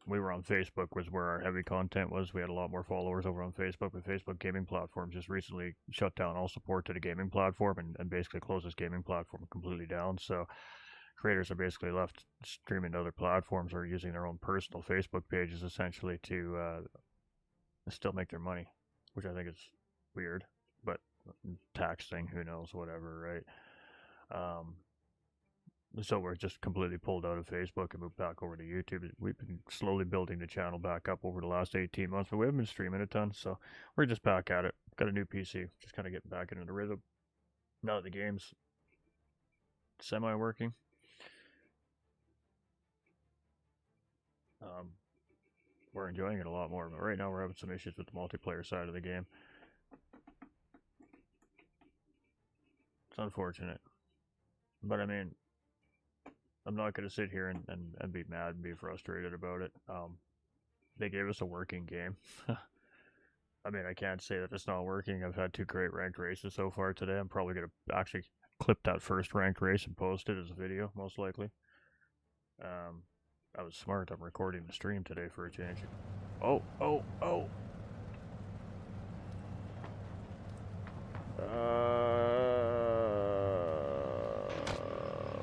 We were on Facebook, was where our heavy content was. We had a lot more followers over on Facebook, but Facebook gaming platforms just recently shut down all support to the gaming platform and basically closed this gaming platform completely down. So creators are basically left streaming to other platforms or using their own personal Facebook pages essentially to still make their money, which I think is weird, but tax thing, who knows, whatever, right? So we're just completely pulled out of Facebook and moved back over to YouTube. We've been slowly building the channel back up over the last 18 months, but we haven't been streaming a ton, so we're just back at it. Got a new PC, just kind of getting back into the rhythm. Now that the game's semi-working. We're enjoying it a lot more, but right now we're having some issues with the multiplayer side of the game. It's unfortunate. But I mean, I'm not going to sit here and be mad and be frustrated about it. They gave us a working game. I mean, I can't say that it's not working. I've had 2 great ranked races so far today. I'm probably going to actually clip that first ranked race and post it as a video, most likely. I was smart. I'm recording the stream today for a change. Oh.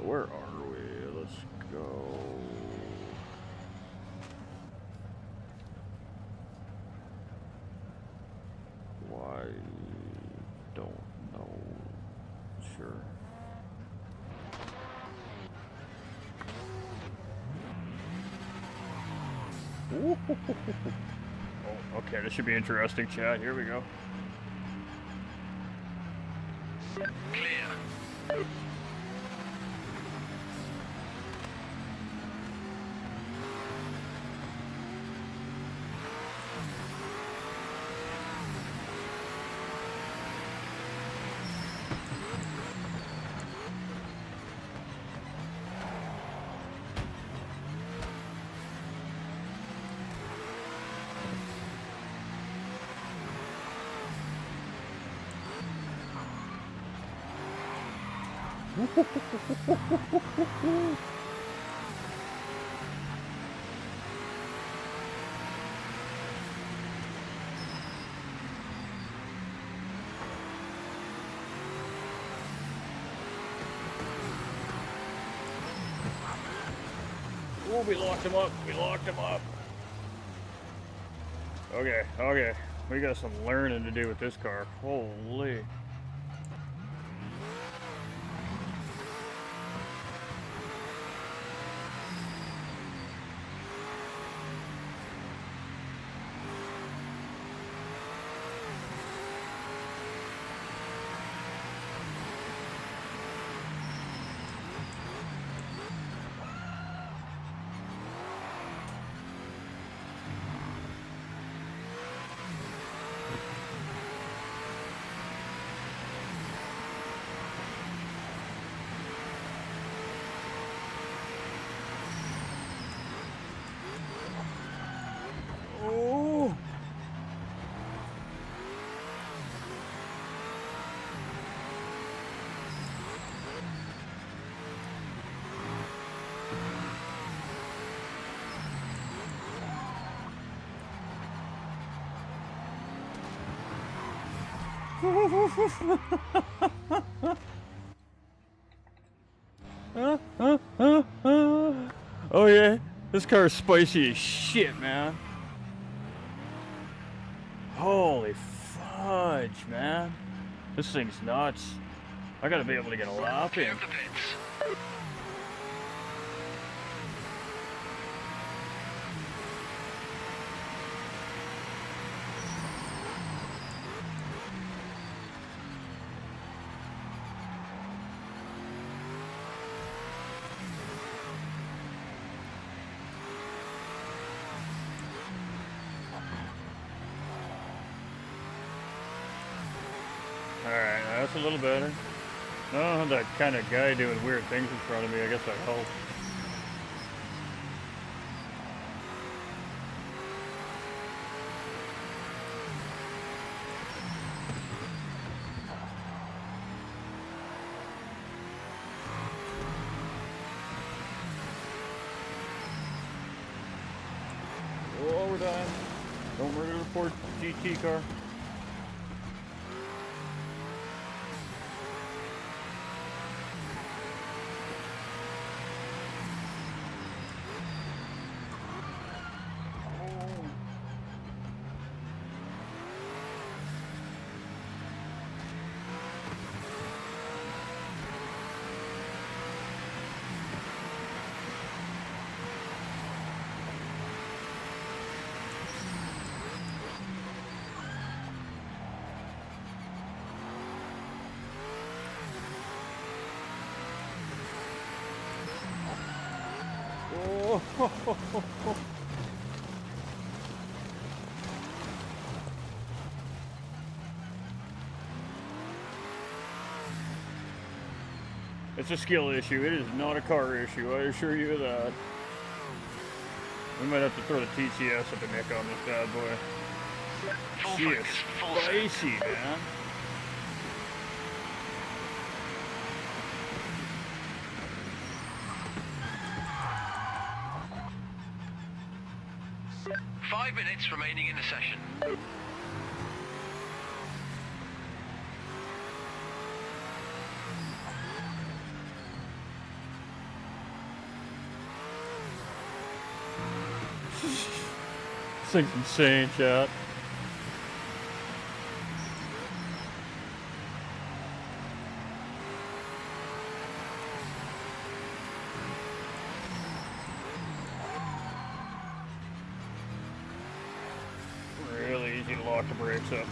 Where are we? Let's go. Why? Don't know. Sure. Oh, okay, this should be interesting, chat. Here we go. Clear. Oh, we locked him up. Okay. We got some learning to do with this car. Holy. Oh yeah, this car is spicy as shit, man. Holy fudge, man. This thing's nuts. I gotta be able to get a lap in. Clear of the pits. Alright, that's a little better. No, that kind of guy doing weird things in front of me, I guess I hope. Oh, we're dying. Don't murder the poor GT car. Oh. It's a skill issue. It is not a car issue. I assure you of that. We might have to throw the TCS at the neck on this bad boy. Full She is focus, full spicy, man. set. 5 minutes remaining in the session. This thing's insane, chat. Really easy to lock the brakes up.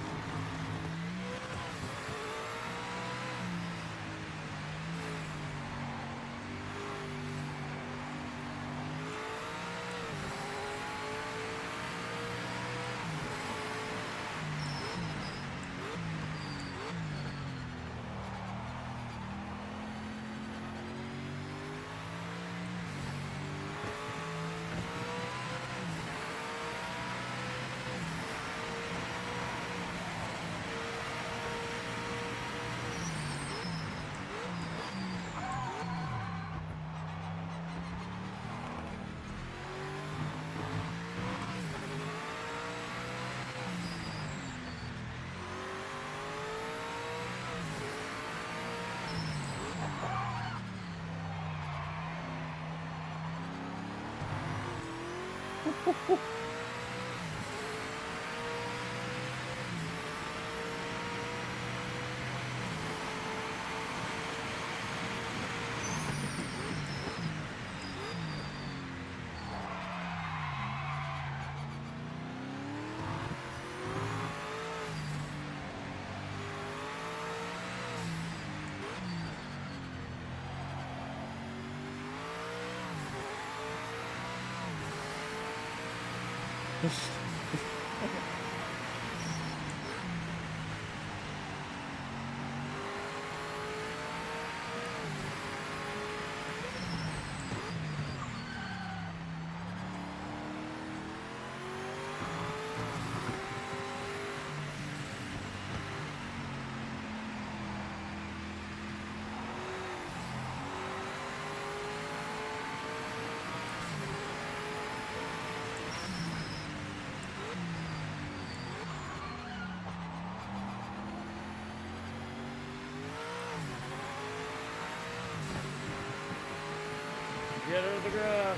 Get out of the grass.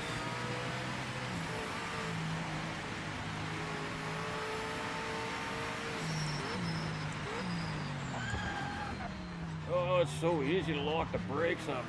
Oh, it's so easy to lock the brakes up.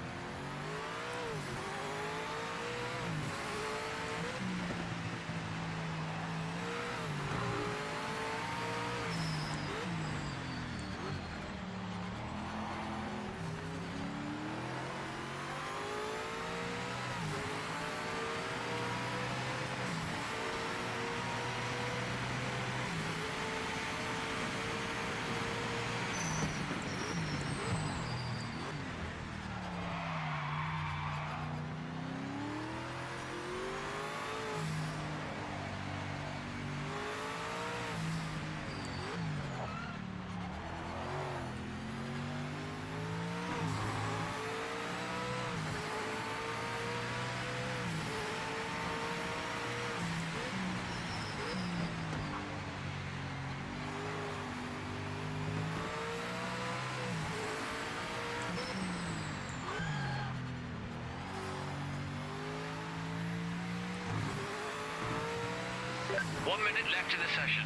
One minute left in the session.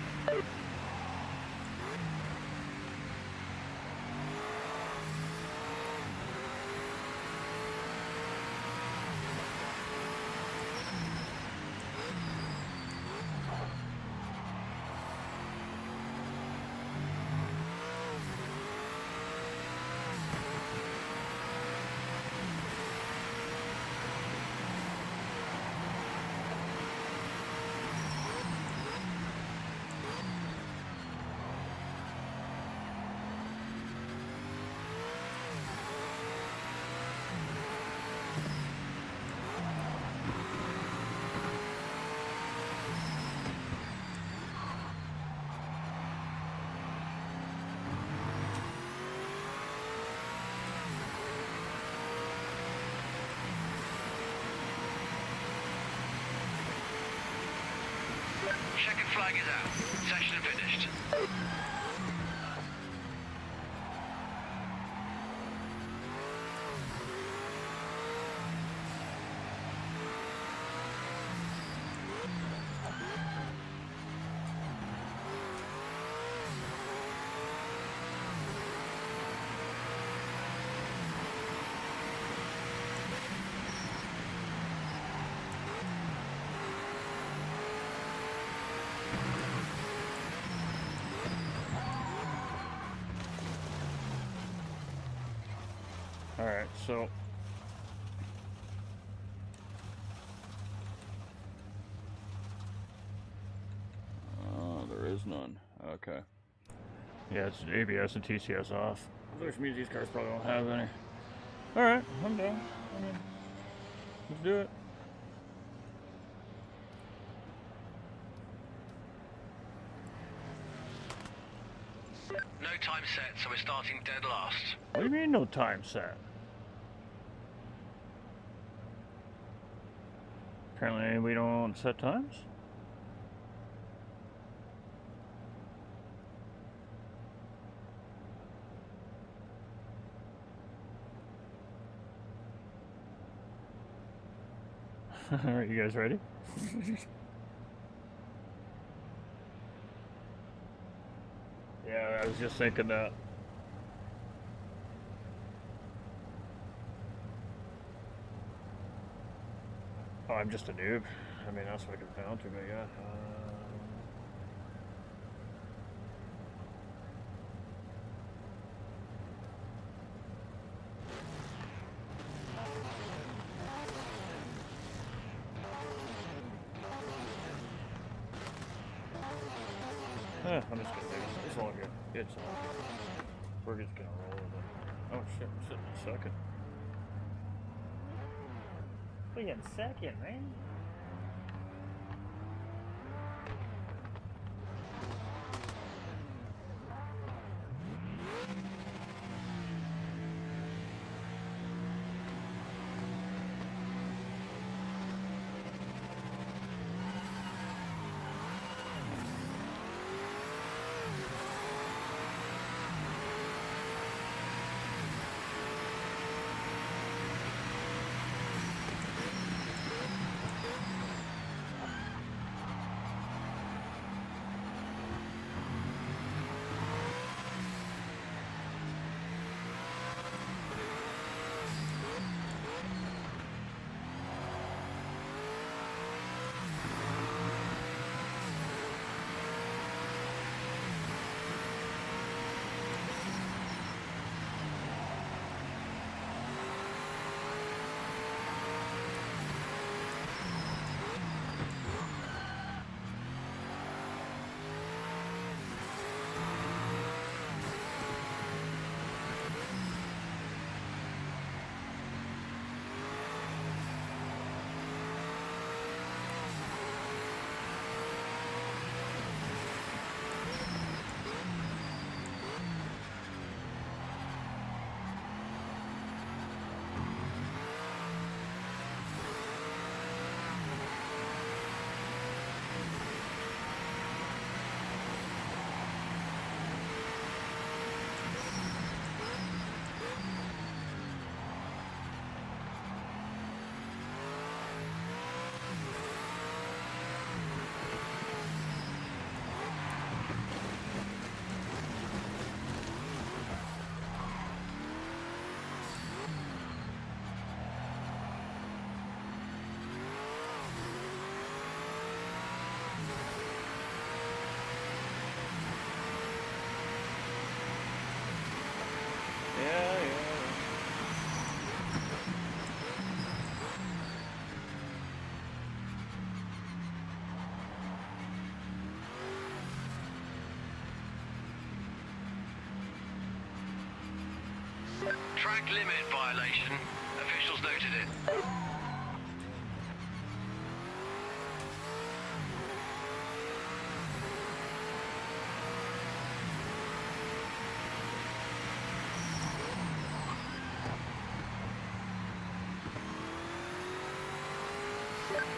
Checkered flag is out. Session finished. Alright, so there is none. Okay. Yeah, it's ABS and TCS off. Which means these cars probably don't have any. Alright, I'm done. Let's do it. No time set, so we're starting dead last. What do you mean no time set? Apparently we don't set times? Alright, you guys ready? Yeah, I was just thinking that. Oh, I'm just a noob. I mean, that's what it comes down to, but yeah. I'm just gonna do this. It's all good. It's all good. We're just gonna roll with it. Oh shit, we're sitting in second. We in second, man. Track limit violation. Officials noted it.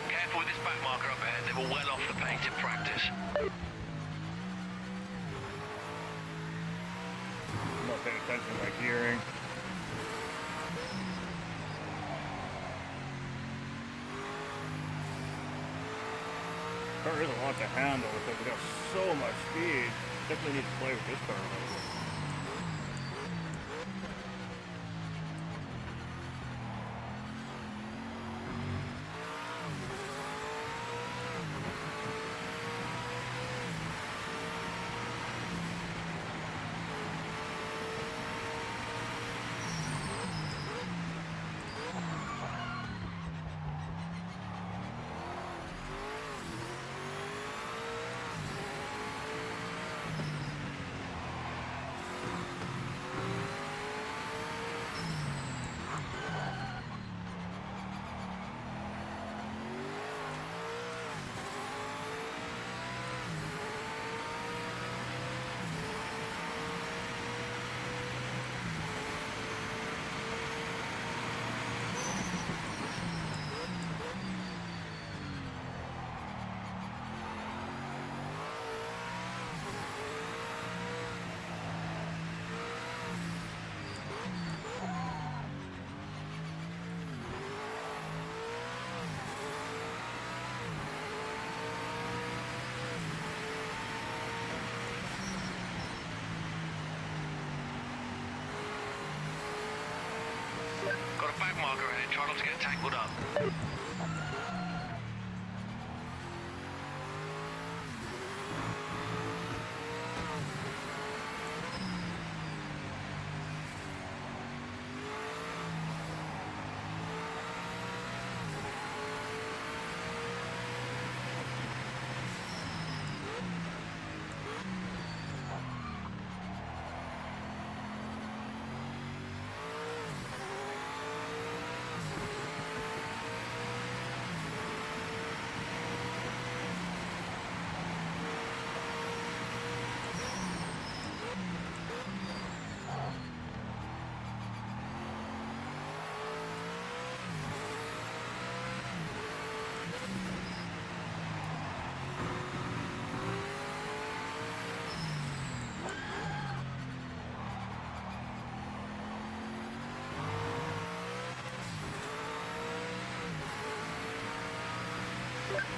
Careful with this back marker up ahead. They were well off the pace in practice. I'm not paying attention to my gearing. Car is a lot to handle because we got so much speed. Definitely need to play with this car a little bit. Got a back marker ahead. Try not to get tangled up.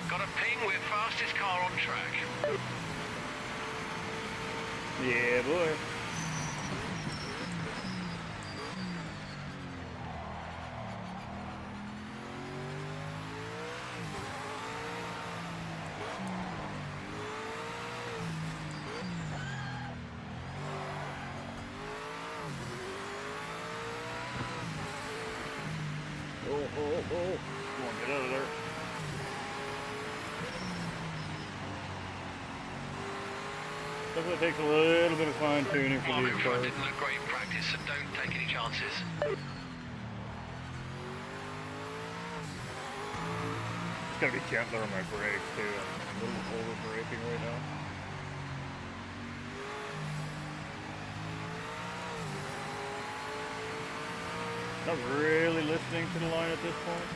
Got a ping with fastest car on track. Yeah, boy. Oh. Come on, get out of there. Definitely takes a little bit of fine tuning for Marker these in front cars. didn't look great in practice, so don't take any chances. Just gotta be gentler on my brakes too. I'm a little over braking right now. Not really listening to the line at this point.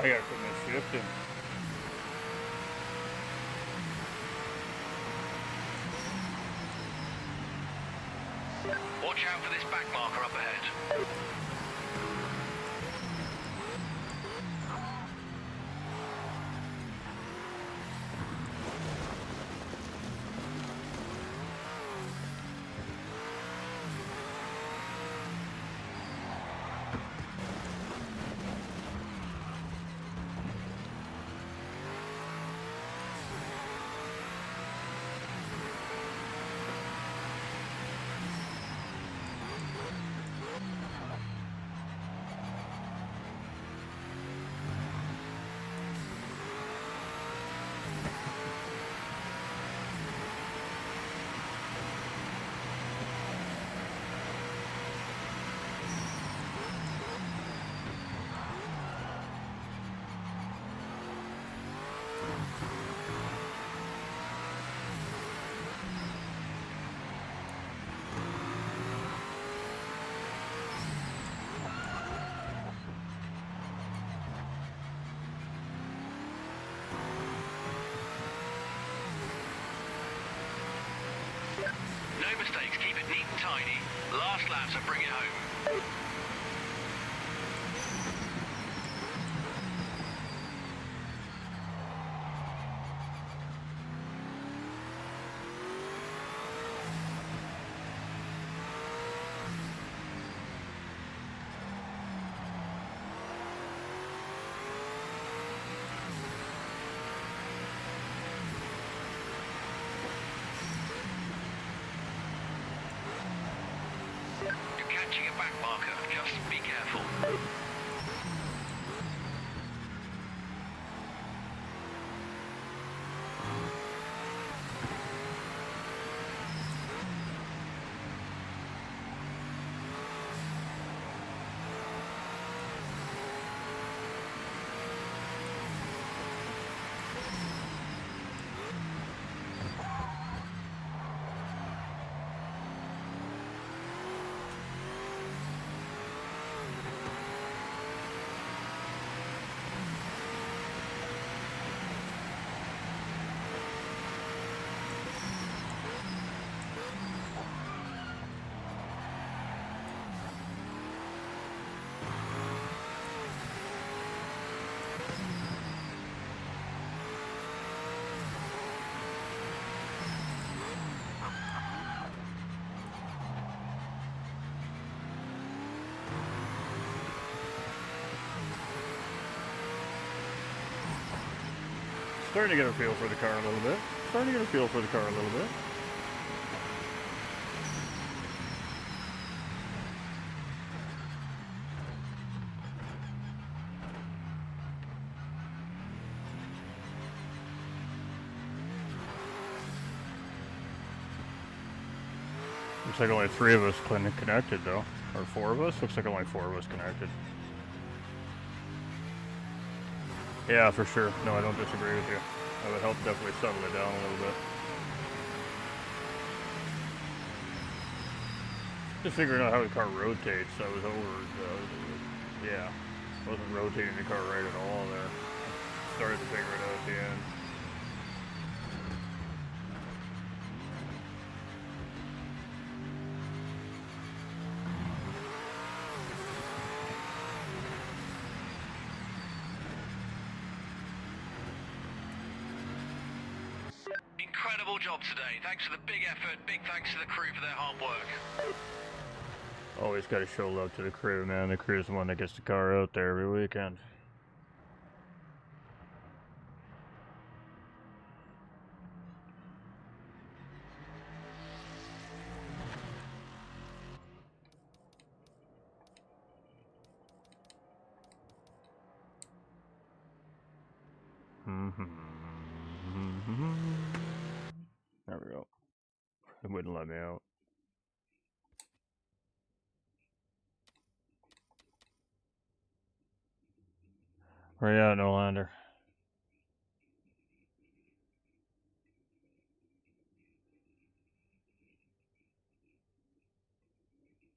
I gotta put my shift in. Watch out for this back marker up ahead. No mistakes, keep it neat and tidy. Last laps and bring it home. Catching a back marker, just be careful. Starting to get a feel for the car a little bit. Starting to get a feel for the car a little bit. Looks like only 3 of us connected though. Or 4 of us? Looks like only 4 of us connected. Yeah, for sure. No, I don't disagree with you. That would help definitely settle it down a little bit. Just figuring out how the car rotates. I was over, yeah. Wasn't rotating the car right at all there. Started to figure it out at the end. Incredible job today. Thanks for the big effort. Big thanks to the crew for their hard work. Always got to show love to the crew, man. The crew's the one that gets the car out there every weekend. There we go. It wouldn't let me out. Where you at, Nolander?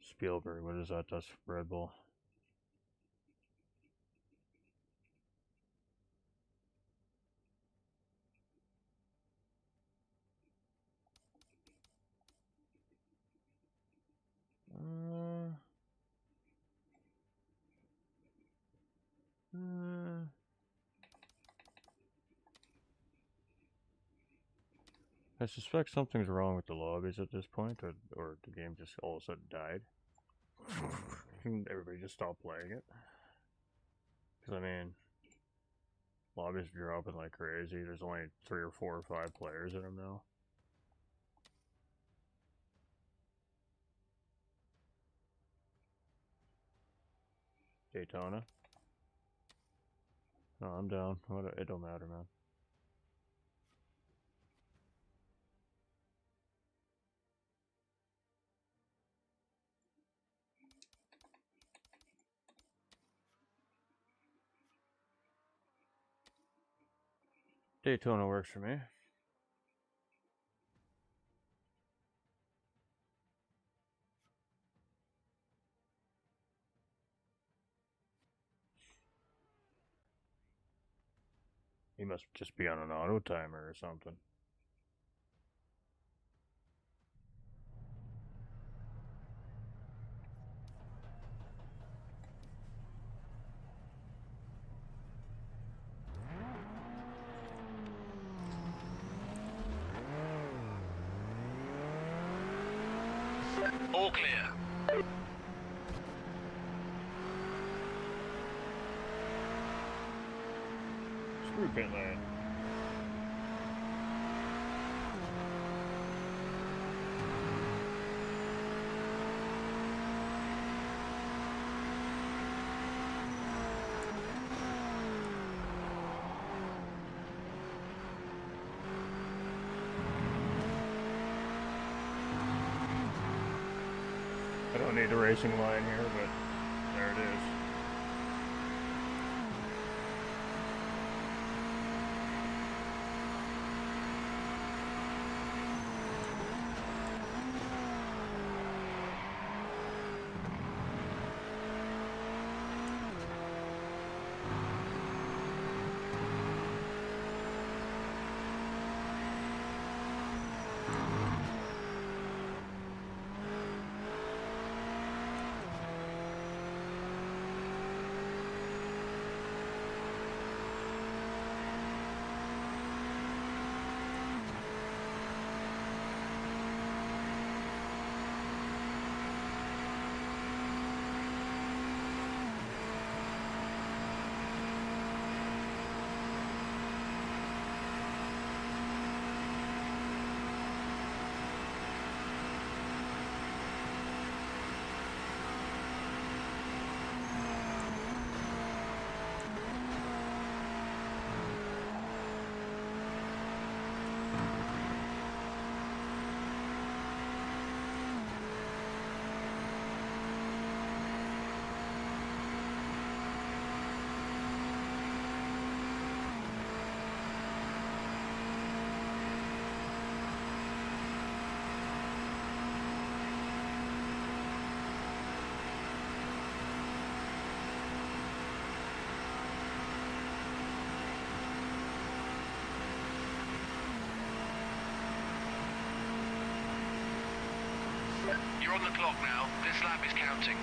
Spielberg, what is that? That's Red Bull. I suspect something's wrong with the lobbies at this point, or the game just all of a sudden died. Everybody just stopped playing it. Because, I mean, lobbies are dropping like crazy. There's only 3 or 4 or 5 players in them now. Daytona. No, I'm down. It don't matter, man. Daytona works for me. He must just be on an auto timer or something. All clear. Screw pit lane. I don't need a racing line here, but there it is. You're on the clock now. This lap is counting.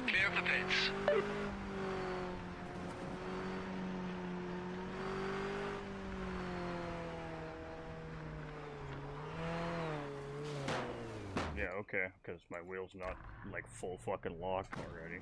Clear of the pits. Yeah, okay, because my wheel's not like full fucking lock already.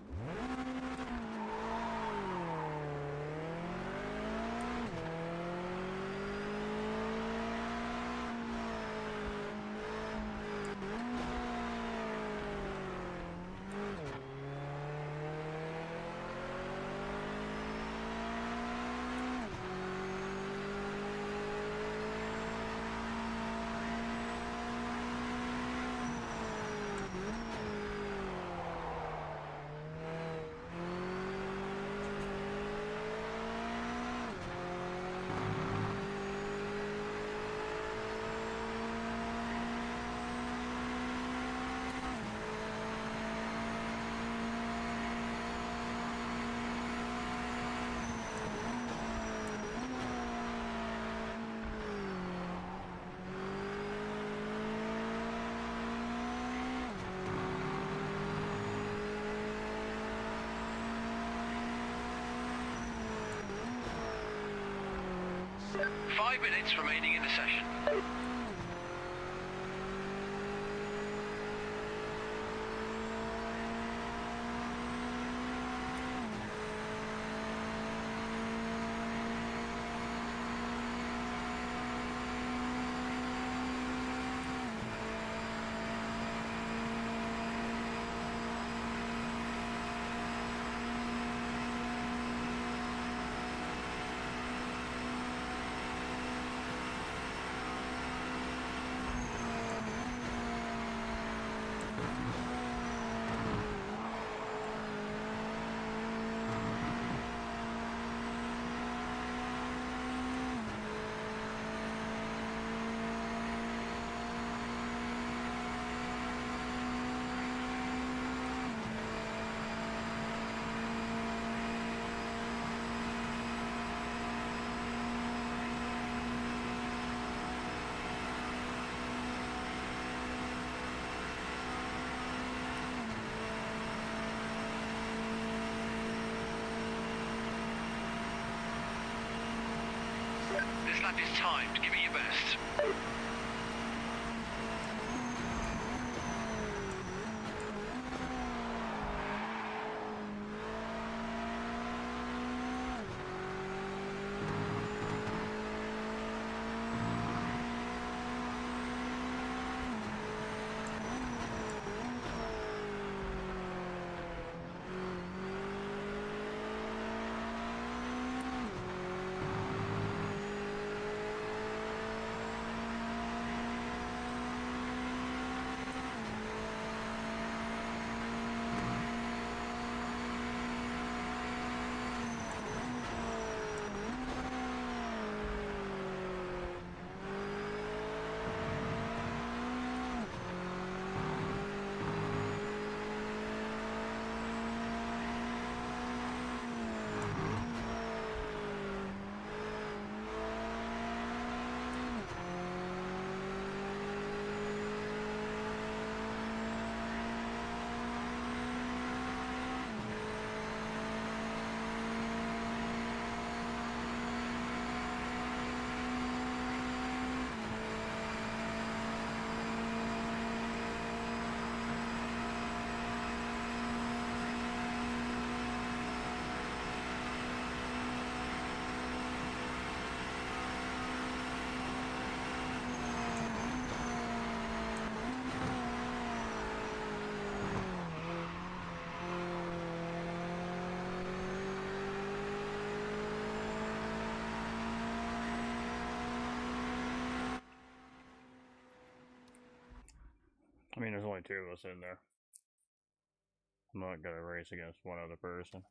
5 minutes remaining in the session. This lap is timed. Give it your best. I mean, there's only two of us in there. I'm not gonna race against one other person.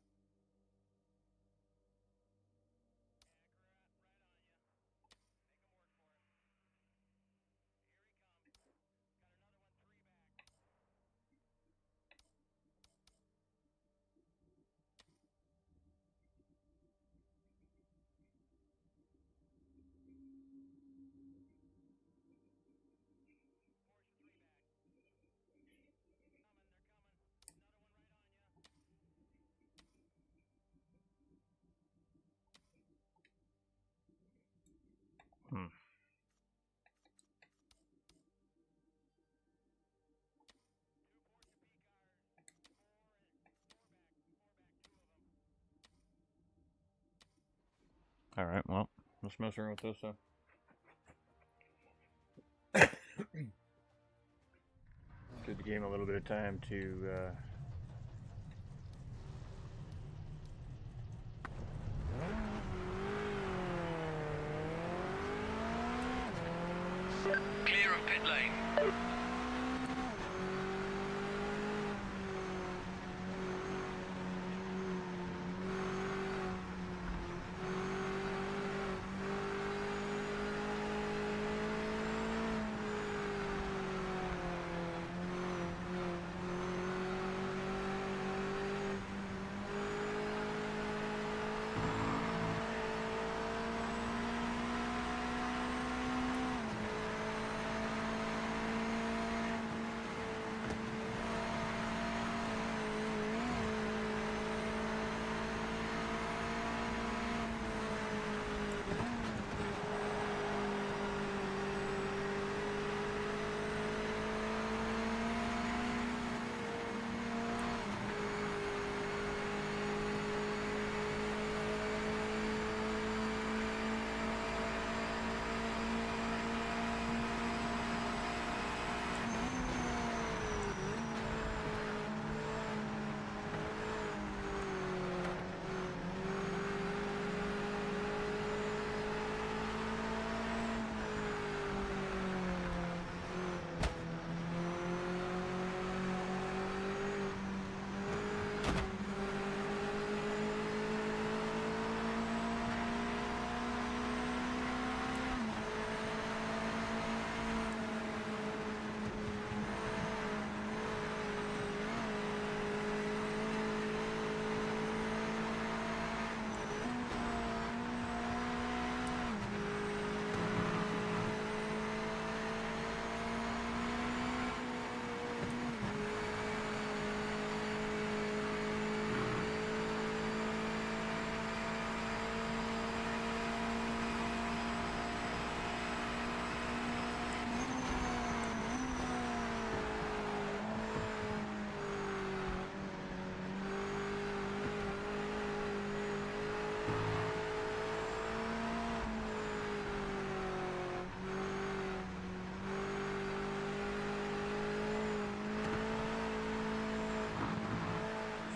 Alright, well, let's mess around with this then. Give the game a little bit of time to Clear of pit lane.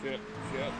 shit, shit.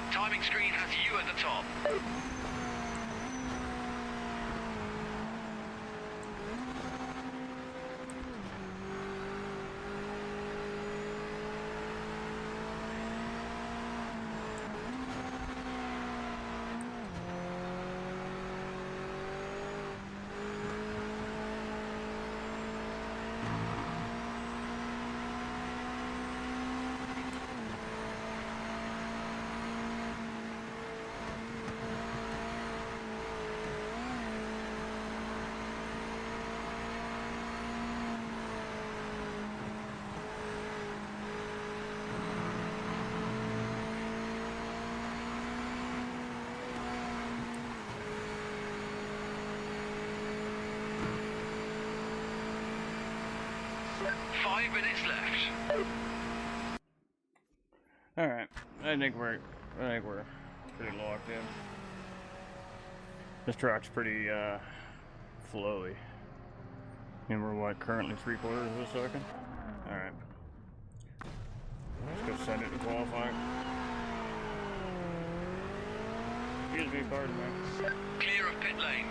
Timing screen has you at the top. Five minutes left. Alright, I think we're pretty locked in. This track's pretty flowy. And we're what, currently 3/4 of a second? Alright. Let's go send it to qualifying. Excuse me, pardon me. Clear of pit lane.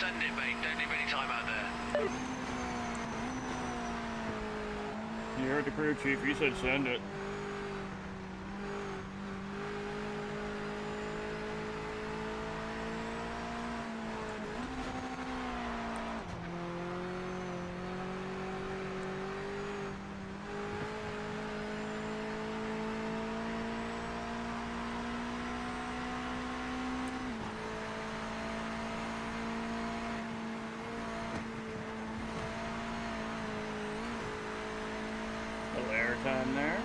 Send it, mate. Don't leave any time out there. You heard the crew chief, he said send it. Time there.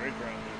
Great transition.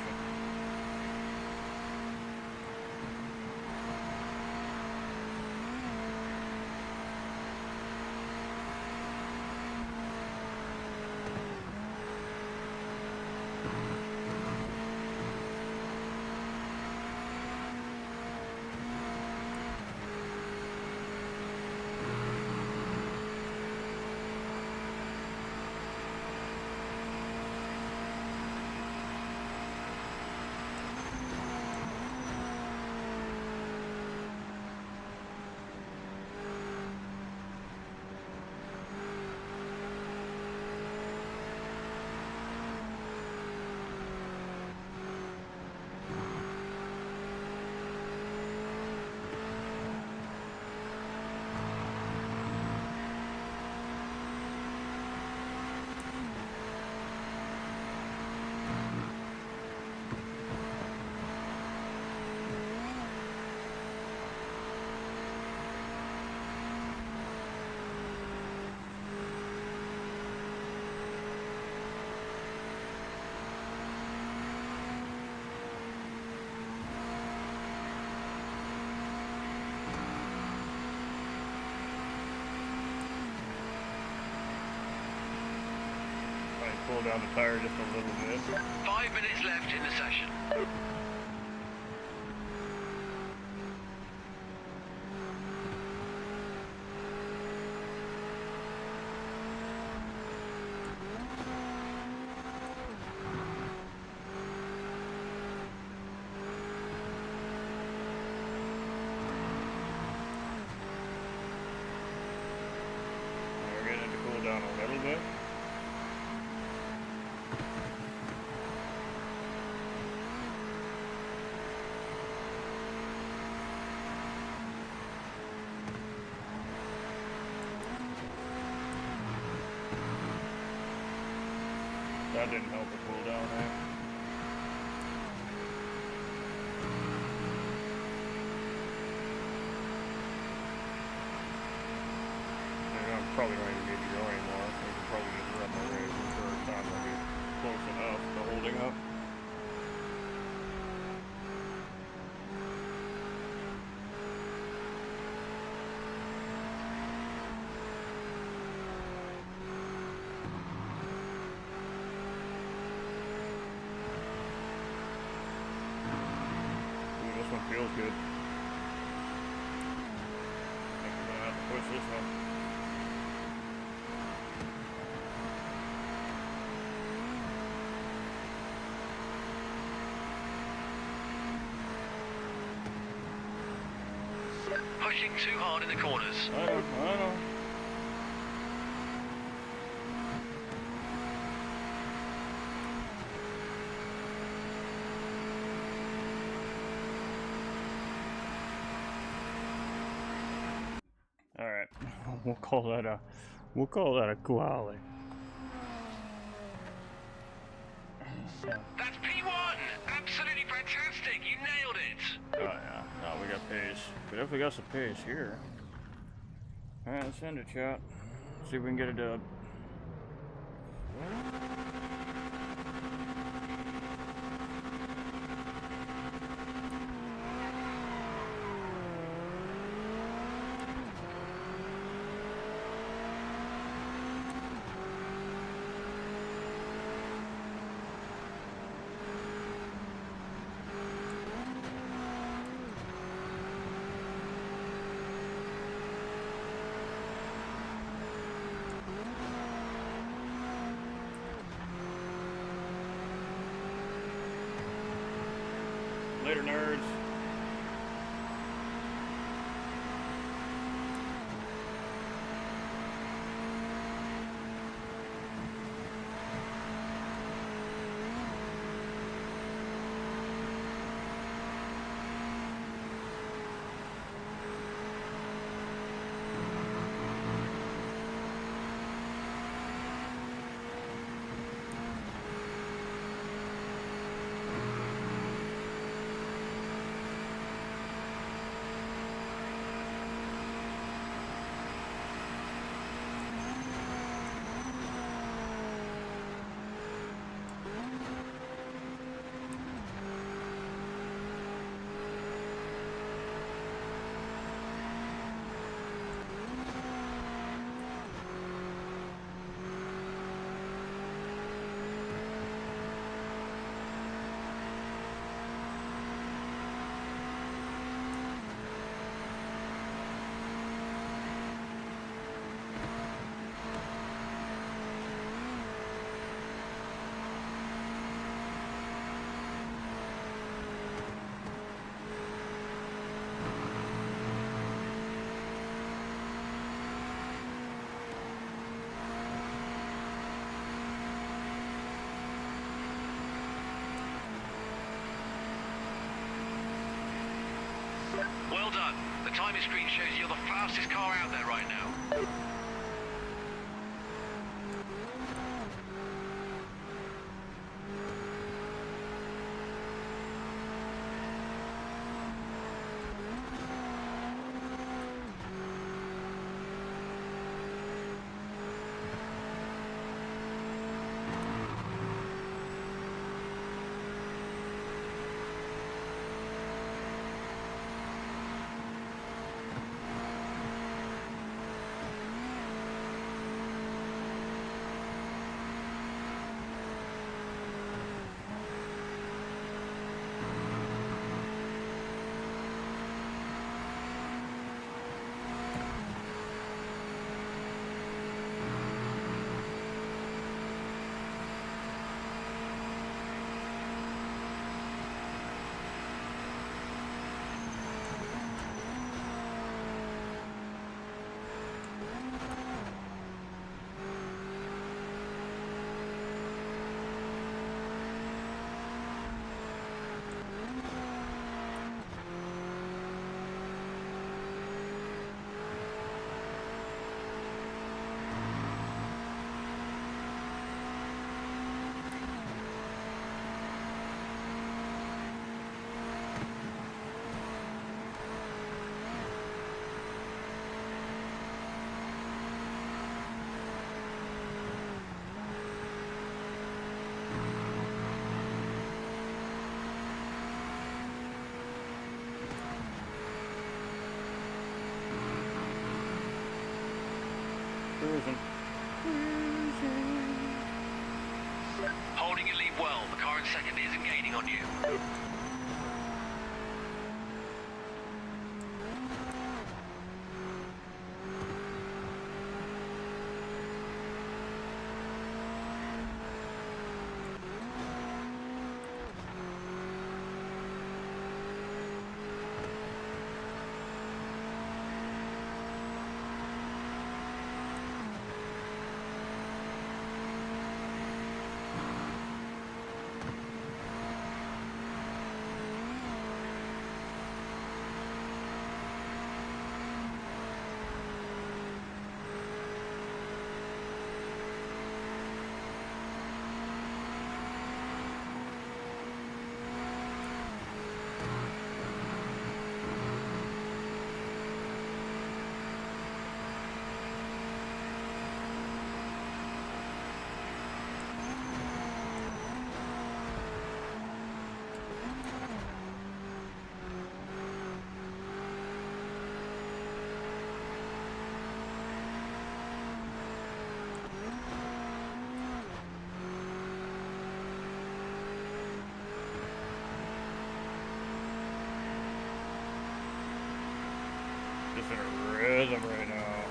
Pull down the tire just a little bit. 5 minutes left in the session. We're getting it to cool down a little bit. That didn't help it cool down there. I'm probably not even need to go anymore. I can probably just run my race for a time will be close enough to holding up. This one feels good. I think we're gonna have to push this one. Pushing too hard in the corners. I know. Alright, we'll call that a quali. That's P1! Absolutely fantastic! You nailed it! Oh yeah, no, we got pace. We definitely got some pace here. Alright, let's end it, chat. See if we can get a dub. Later, nerds. Well done. The timing screen shows you're the fastest car out there right now. Cruising. Holding your lead well. The car in second isn't gaining on you. Just in a rhythm right now.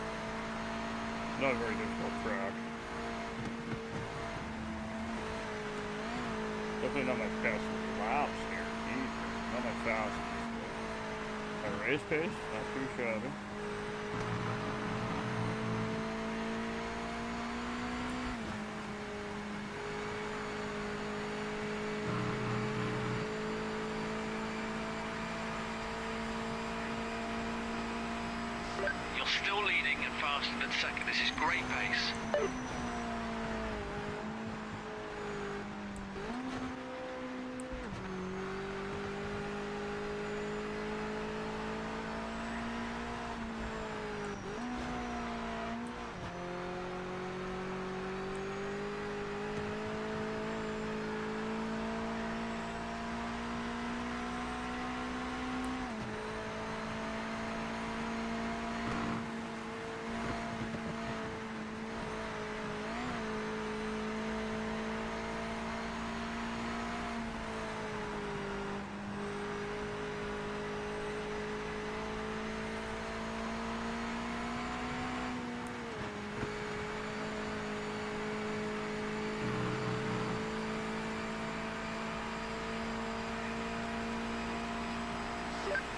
Not a very difficult track. Definitely not my best laps here either. Not my fastest. My race pace, not too shabby. You're still leading and faster than second. This is great pace.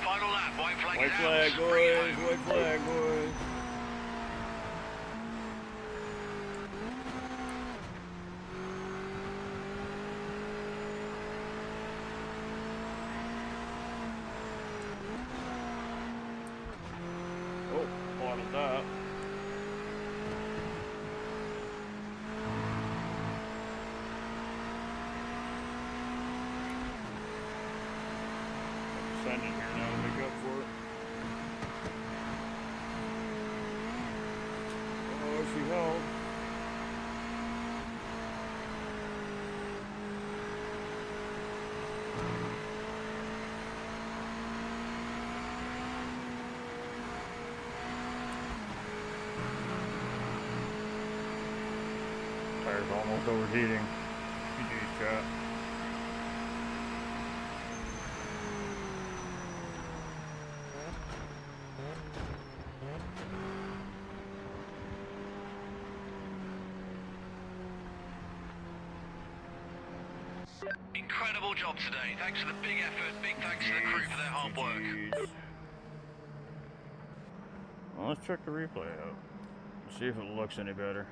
Final lap, white flag White is flag, out. Bring it boys, home. white flag, boys. end in here now to make up for it. Oh, she held. Tire's almost overheating. GG's, chat. Incredible job today. Thanks for the big effort. Big thanks to the crew for their hard work. GG's. Well, let's check the replay out. See if it looks any better.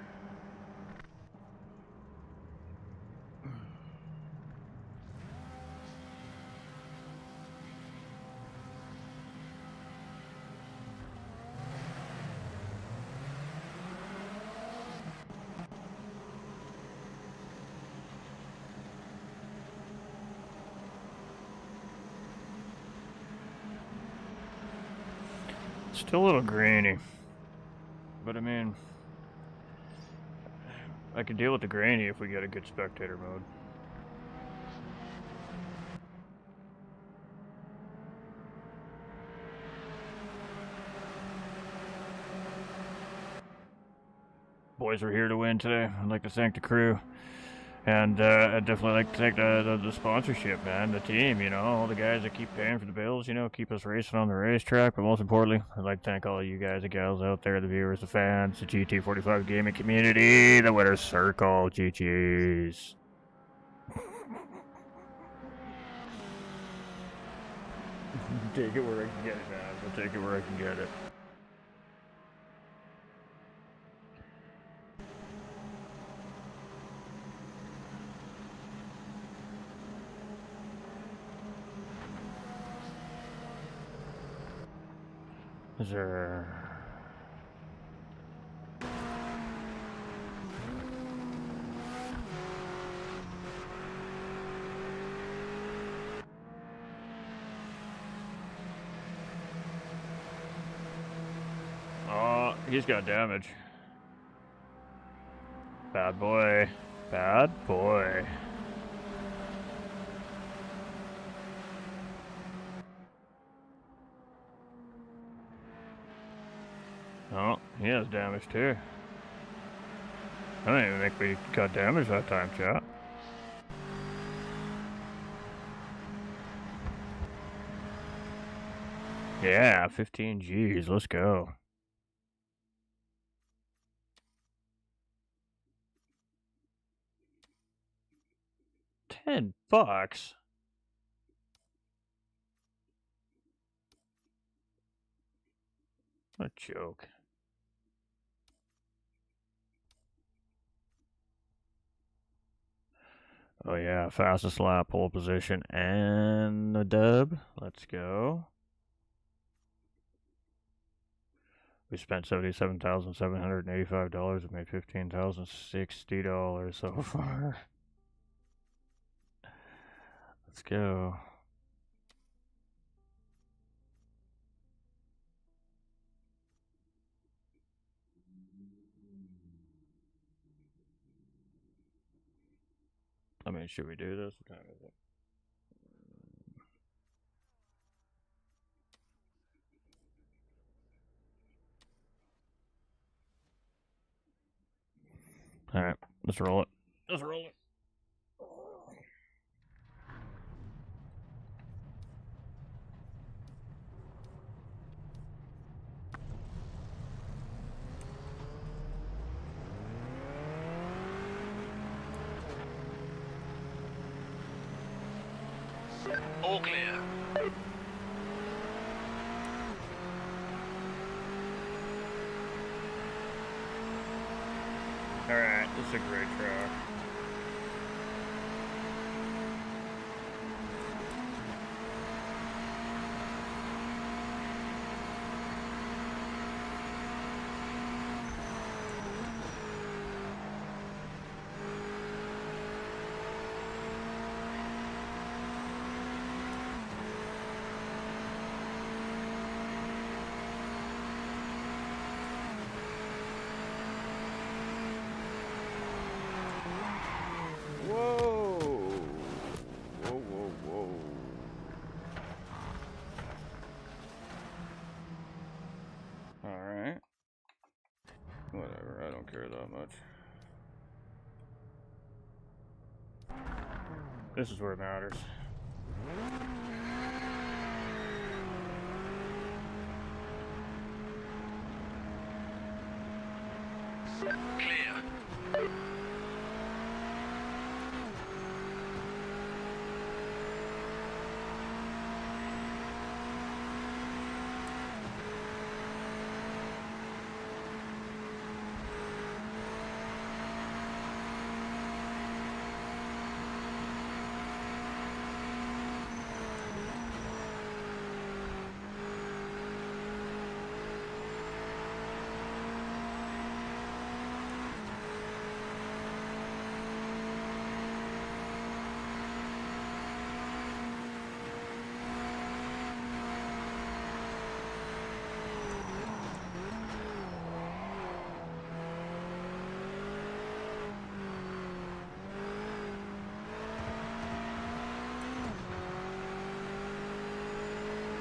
Still a little grainy, but I mean, I can deal with the grainy if we get a good spectator mode. Boys, we're here to win today. I'd like to thank the crew. And I'd definitely like to thank the sponsorship, man, the team, you know, all the guys that keep paying for the bills, you know, keep us racing on the racetrack. But most importantly, I'd like to thank all of you guys and gals out there, the viewers, the fans, the GT45 gaming community, the winner's circle, GG's. Take it where I can get it, man. I'll take it where I can get it. Is there... Oh, he's got damage. Bad boy. Bad boy. Oh, he has damage too. I don't even think we got damage that time, chat. Yeah, 15 G's, let's go. $10? What a joke. Oh yeah, fastest lap, pole position, and the dub. Let's go. We spent $77,785 and made $15,060 so far. Let's go. I mean, should we do this? What time is it? Alright, let's roll it. Let's roll it. All clear. Alright, this is a great track. but this is where it matters. Clear.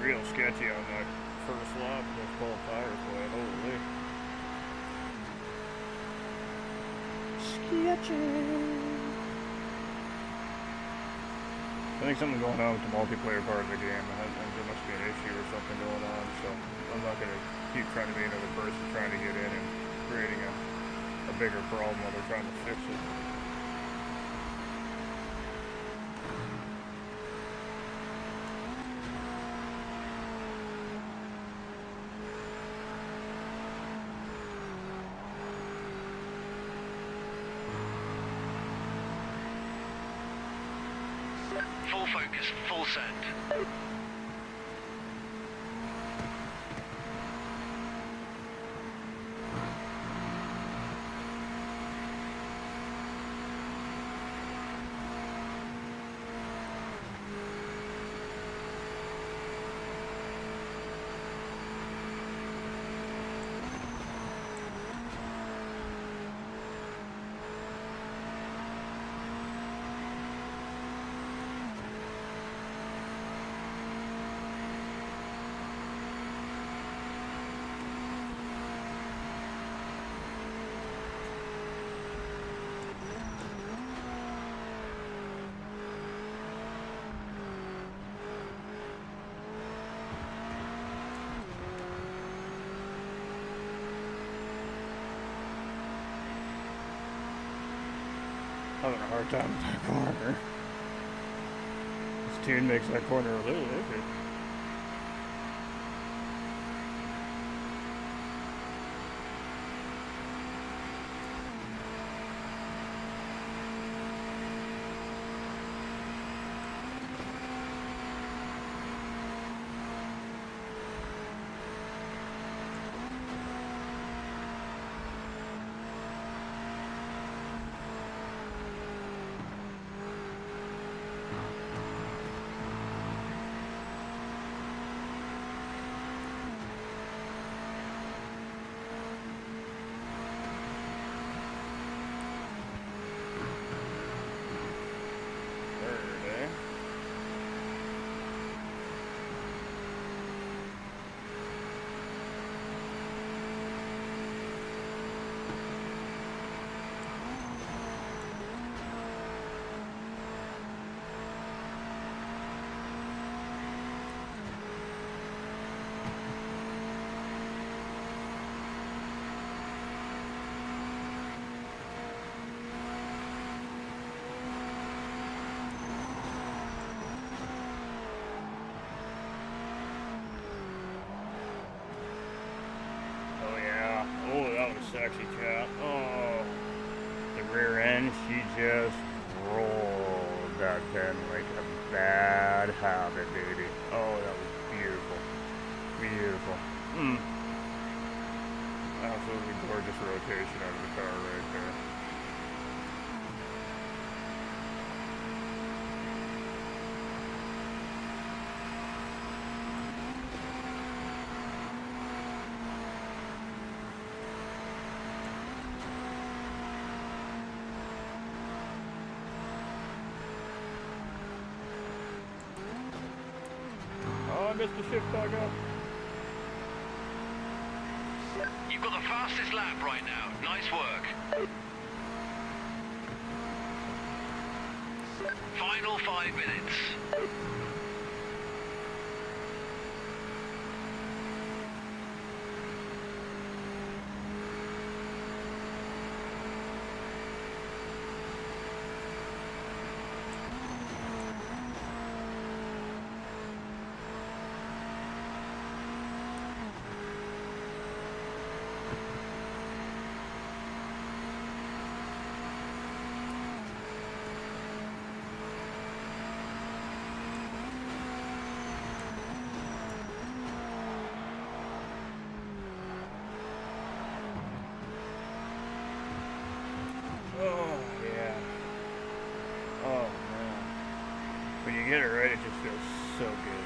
Real sketchy on my first lap with those cold tires, boy. Holy. Sketchy. I think something's going on with the multiplayer part of the game. There must be an issue or something going on, so I'm not going to keep trying to be another person trying to get in and creating a bigger problem while they're trying to fix it. Full focus, full send. Having a hard time with that corner. This tune makes that corner a little iffy. Sexy cat. Oh, the rear end, she just rolled that pen like a bad habit, baby. Oh, that was beautiful. Beautiful. Absolutely gorgeous rotation out of the car right there. I missed the shift back up. You've got the fastest lap right right now. Nice work. Final 5 minutes. Oh, yeah. Oh, man. When you get it right, it just feels so good.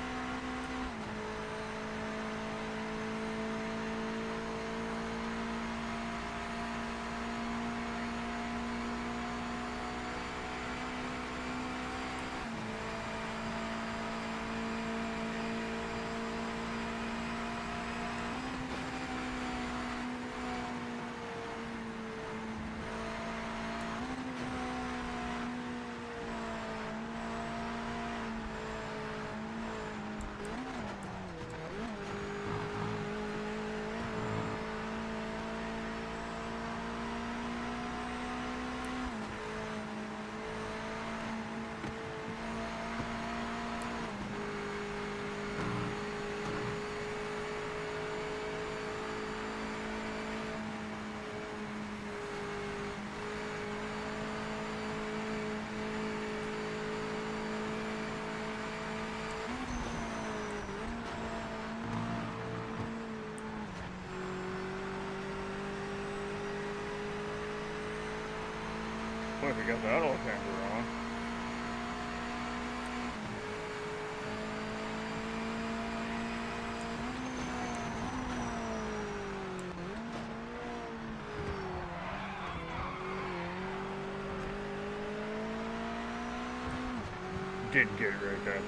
Boy, if you got that all camera on. Didn't get it right that time.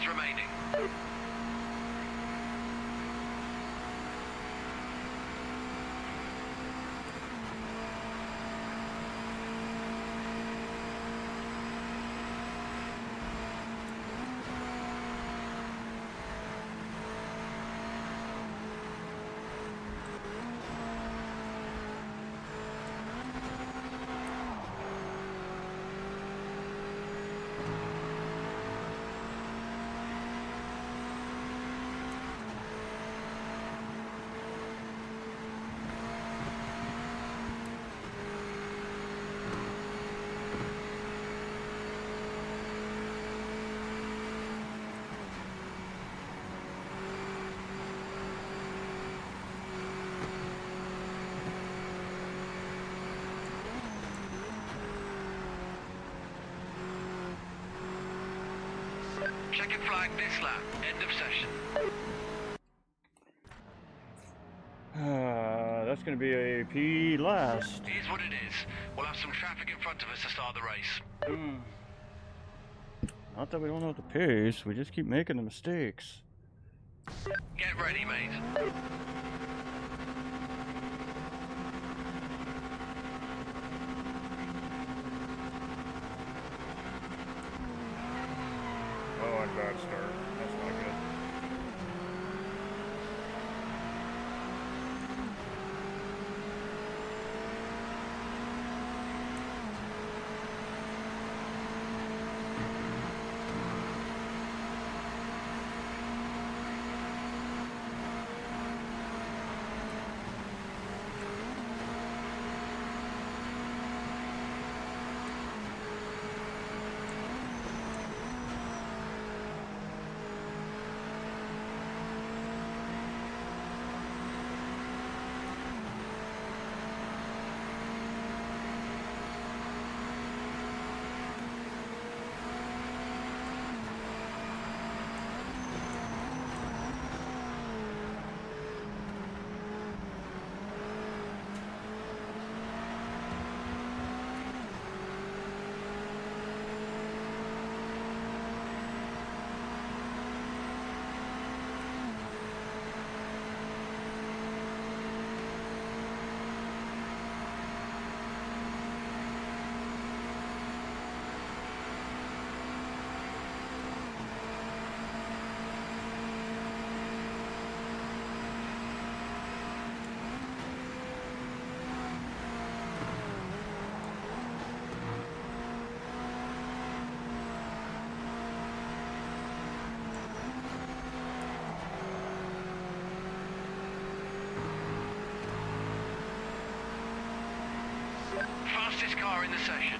Remaining. Checking flag this lap. End of session. That's going to be a P last. Here's what it is. We'll have some traffic in front of us to start the race. Not that we don't know the pace, we just keep making the mistakes. Get ready, mate. Oh, and bad start. That's not good. Fastest car in the session.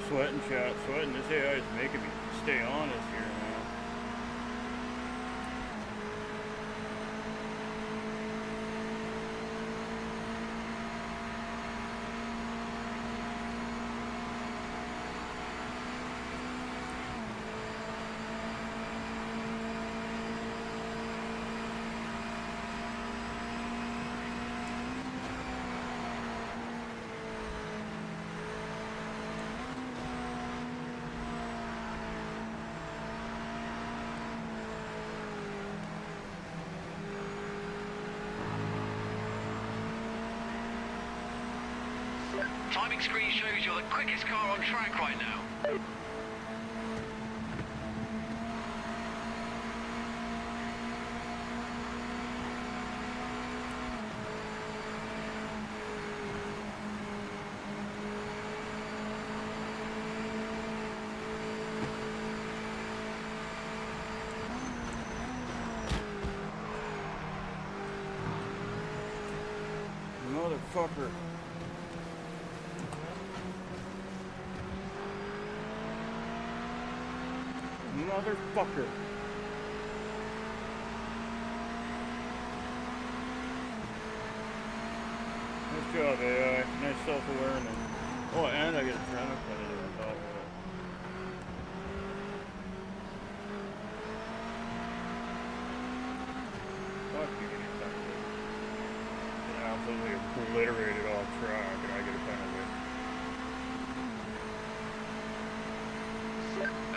Sweating, chat, sweating. This AI is making me stay honest here, man. Timing screen shows you're the quickest car on track right now. Motherfucker. Motherfucker. Nice job, AI. Nice self-awareness. Oh, and I get a traffic penalty on top of it. Fuck you, get a penalty. Get absolutely obliterated off track, and I get a penalty.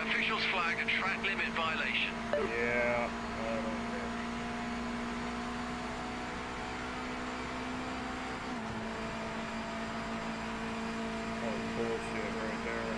Officials flagged a track limit violation. Yeah, I don't care. That was bullshit right there.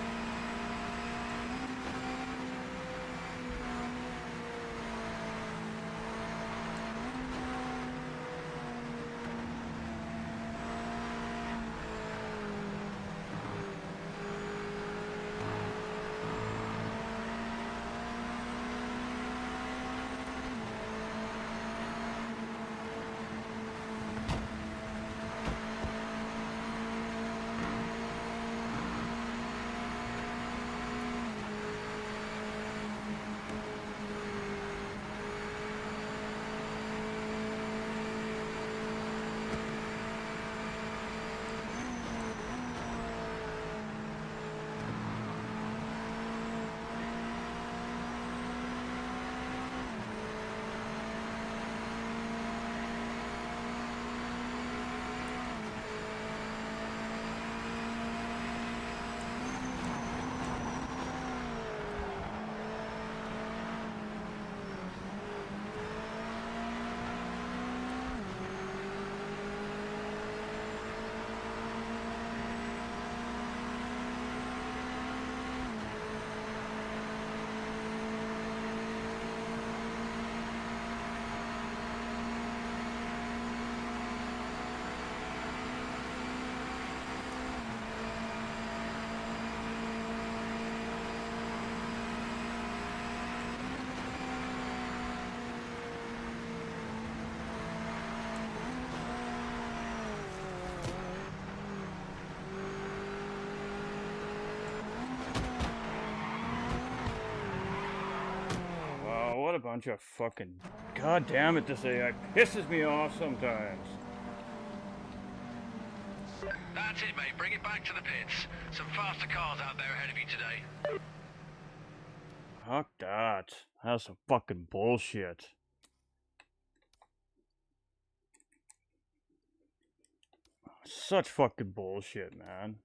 What a bunch of fucking... God damn it, this AI pisses me off sometimes. That's it, mate. Bring it back to the pits. Some faster cars out there ahead of you today. Fuck that. That's some fucking bullshit. Such fucking bullshit, man.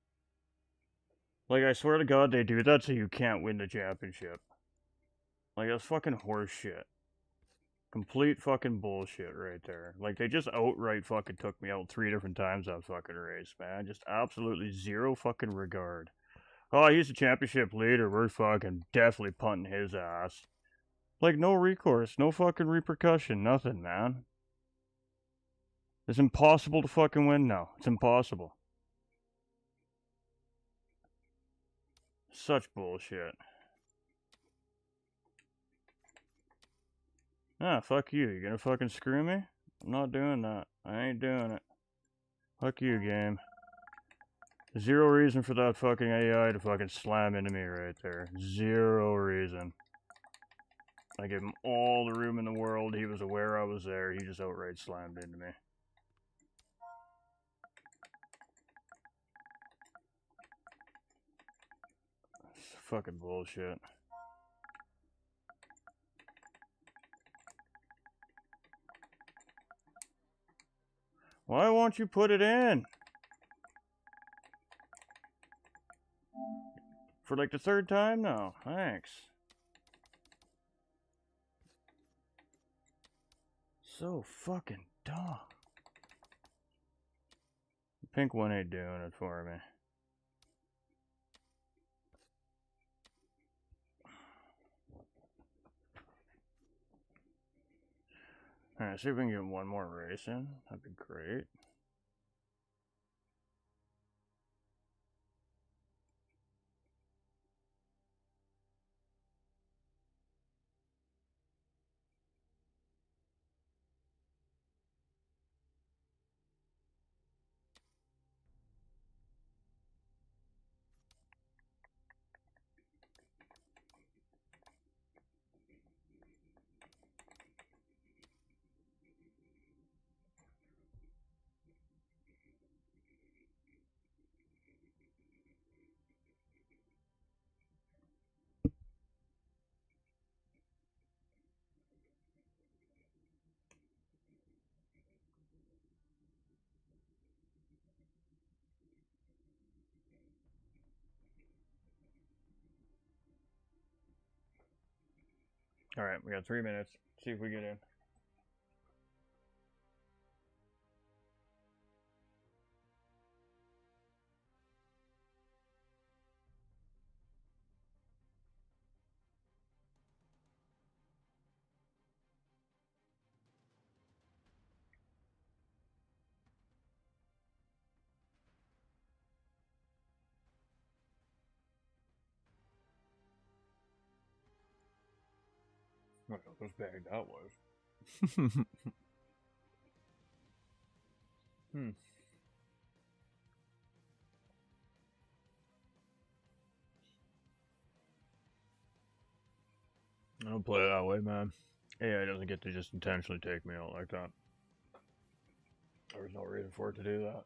Like, I swear to God, they do that so you can't win the championship. Like, that's fucking horse shit. Complete fucking bullshit right there. Like, they just outright fucking took me out 3 different times that fucking race, man. Just absolutely zero fucking regard. Oh, he's the championship leader. We're fucking definitely punting his ass. Like, no recourse, no fucking repercussion, nothing, man. It's impossible to fucking win now. It's impossible. Such bullshit. Ah, fuck you. You gonna fucking screw me? I'm not doing that. I ain't doing it. Fuck you, game. Zero reason for that fucking AI to fucking slam into me right there. Zero reason. I gave him all the room in the world. He was aware I was there. He just outright slammed into me. It's fucking bullshit. Why won't you put it in? For like the 3rd time now. Thanks. So fucking dumb. The pink one ain't doing it for me. Alright, see if we can get one more race in. That'd be great. Alright, we got 3 minutes. See if we get in. I don't know whose bag that was. I don't play it that way, man. AI doesn't get to just intentionally take me out like that. There was no reason for it to do that.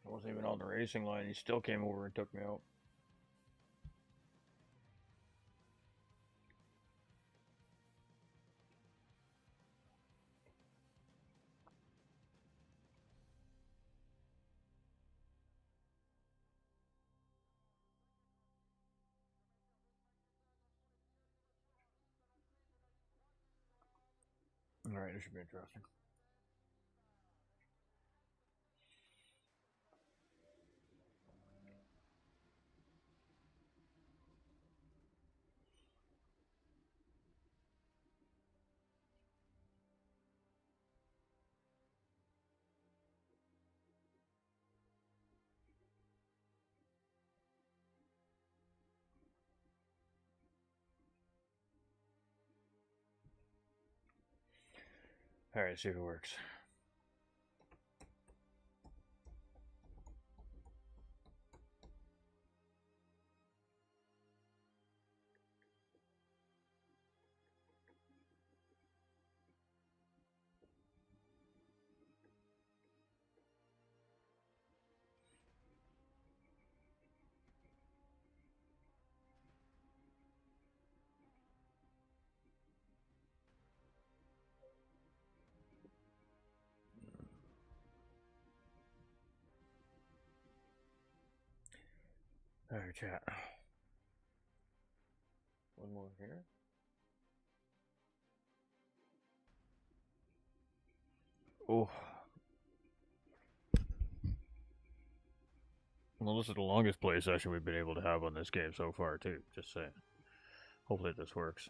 I wasn't even on the racing line. He still came over and took me out. Alright, this should be interesting. Alright, see if it works. Alright, chat. One more here. Oh. Well, this is the longest play session we've been able to have on this game so far, too. Just saying. Hopefully this works.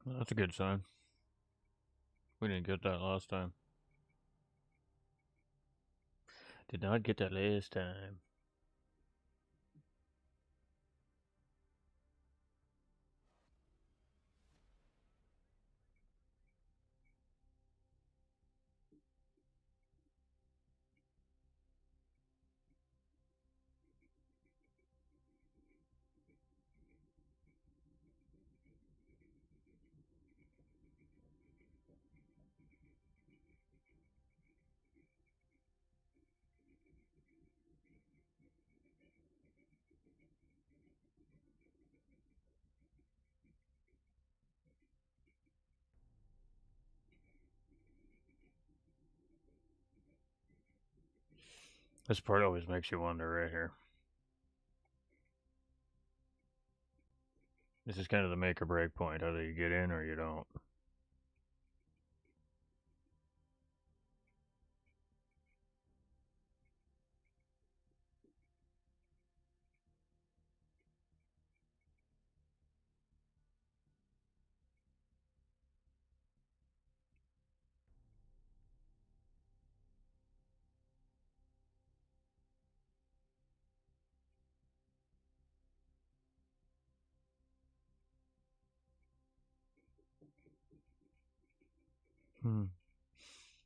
Well, that's a good sign. We didn't get that last time. Did not get that last time. This part always makes you wonder right here. This is kind of the make or break point. Either you get in or you don't.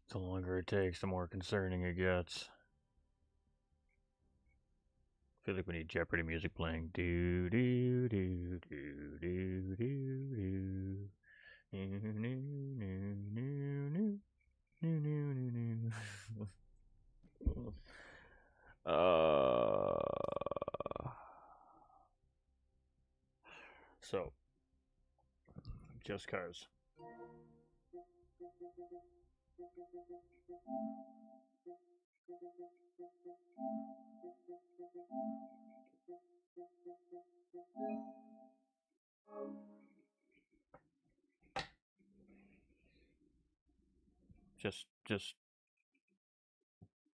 The longer it takes, the more concerning it gets. I feel like we need Jeopardy music playing. Do do do do do do do. So, just cause.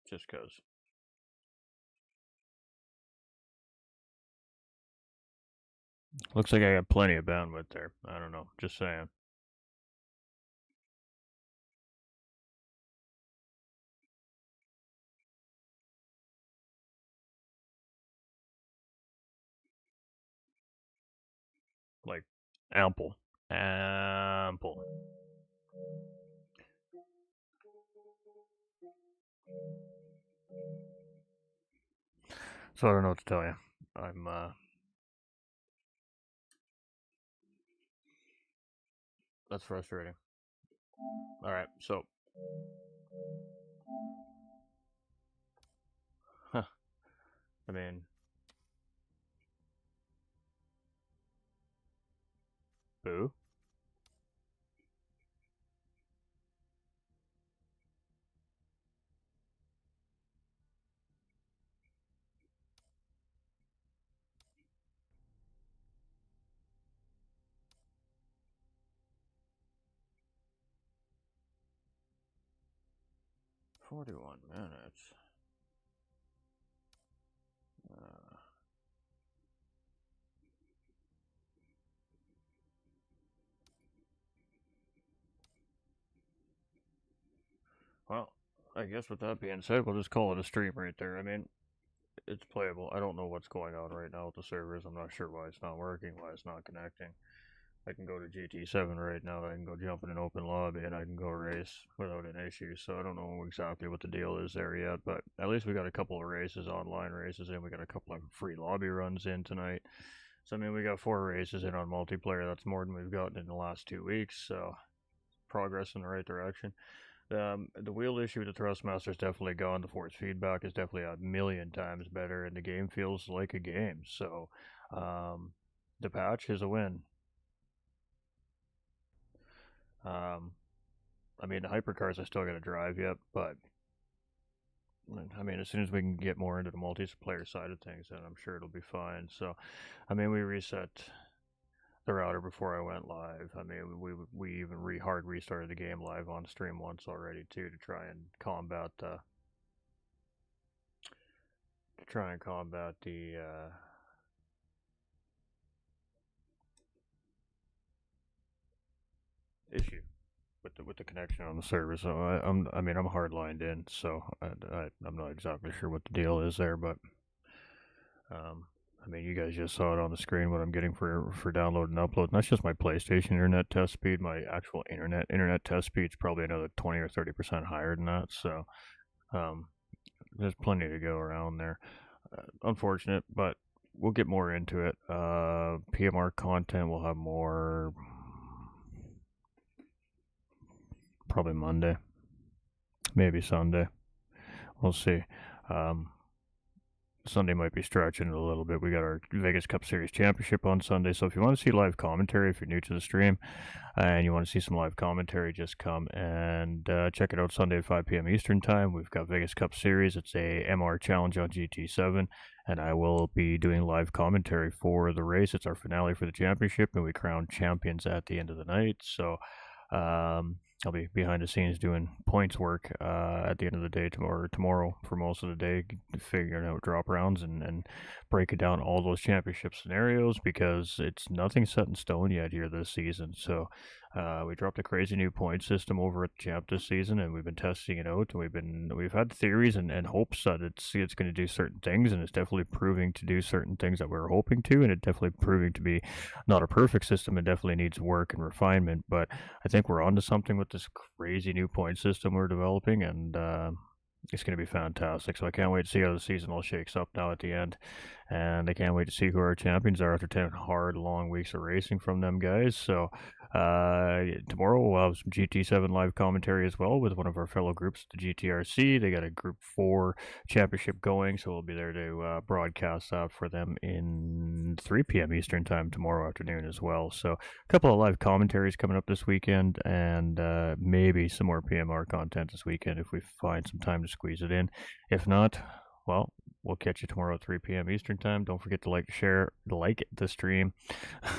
Just cause. Looks like I got plenty of bandwidth there. I don't know. Just saying. Like, ample. Ample. So I don't know what to tell you. I'm, that's frustrating. Alright, so. Huh. I mean. Boo? $41 minutes. Well, I guess with that being said, we'll just call it a stream right there. I mean, it's playable. I don't know what's going on right now with the servers. I'm not sure why it's not working, why it's not connecting. I can go to GT7 right now. I can go jump in an open lobby and I can go race without an issue. So I don't know exactly what the deal is there yet, but at least we got a couple of races, online races in. We got a couple of free lobby runs in tonight. So I mean, we got 4 races in on multiplayer. That's more than we've gotten in the last 2 weeks. So progress in the right direction. The wheel issue with the Thrustmaster is definitely gone. The force feedback is definitely a million times better, and the game feels like a game. So the patch is a win. I mean, the hypercars I still got to drive yet, but I mean, as soon as we can get more into the multiplayer side of things, then I'm sure it'll be fine. So, I mean, we reset the router before I went live. I mean, we even hard restarted the game live on stream once already too to try and combat the issue with the connection on the server. So I mean I'm hard lined in, so I'm not exactly sure what the deal is there, but I mean you guys just saw it on the screen what I'm getting for download and upload. And that's just my PlayStation internet test speed. My actual internet test speed is probably another 20 or 30% higher than that. So there's plenty to go around there. Unfortunate, but we'll get more into it. PMR content we'll have more probably Monday, maybe Sunday. We'll see. Sunday might be stretching it a little bit. We got our Vegas Cup Series Championship on Sunday, so if you want to see live commentary, if you're new to the stream and you want to see some live commentary, just come and check it out Sunday at 5 p.m. Eastern Time. We've got Vegas Cup Series. It's a MR challenge on GT7, and I will be doing live commentary for the race. It's our finale for the championship, and we crown champions at the end of the night. So I'll be behind the scenes doing points work at the end of the day tomorrow for most of the day, figuring out drop rounds and breaking down all those championship scenarios because it's nothing set in stone yet here this season. So we dropped a crazy new point system over at the Champ this season, and we've been testing it out. And we've had theories and hopes that it's going to do certain things, and it's definitely proving to do certain things that we were hoping to, and it definitely proving to be not a perfect system. It definitely needs work and refinement, but I think we're onto something with this crazy new point system we're developing, and it's going to be fantastic. So I can't wait to see how the season all shakes up now at the end, and I can't wait to see who our champions are after 10 hard, long weeks of racing from them guys. So tomorrow we'll have some GT7 live commentary as well with one of our fellow groups, the GTRC. They got a Group 4 championship going, so we'll be there to broadcast that for them in 3 p.m. Eastern Time tomorrow afternoon as well. So a couple of live commentaries coming up this weekend, and maybe some more PMR content this weekend if we find some time to squeeze it in. If not, well, we'll catch you tomorrow at 3 p.m. Eastern Time. Don't forget to share the stream.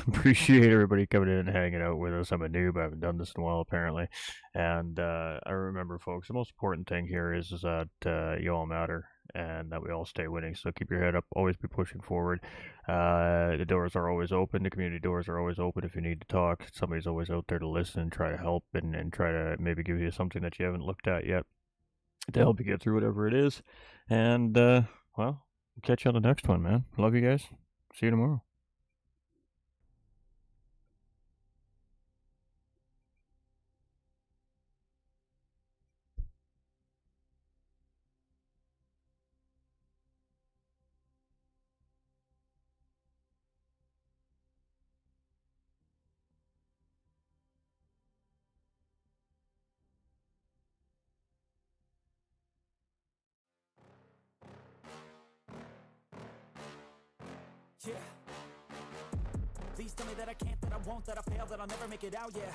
Appreciate everybody coming in and hanging out with us. I'm a noob. I haven't done this in a while, apparently. And I remember, folks, the most important thing here is that you all matter and that we all stay winning. So keep your head up. Always be pushing forward. The doors are always open. The community doors are always open if you need to talk. Somebody's always out there to listen and try to help and try to maybe give you something that you haven't looked at yet to help you get through whatever it is. And, well, catch you on the next one, man. Love you guys. See you tomorrow. Yeah. Please tell me that I can't, that I won't, that I fail, that I'll never make it out, yeah.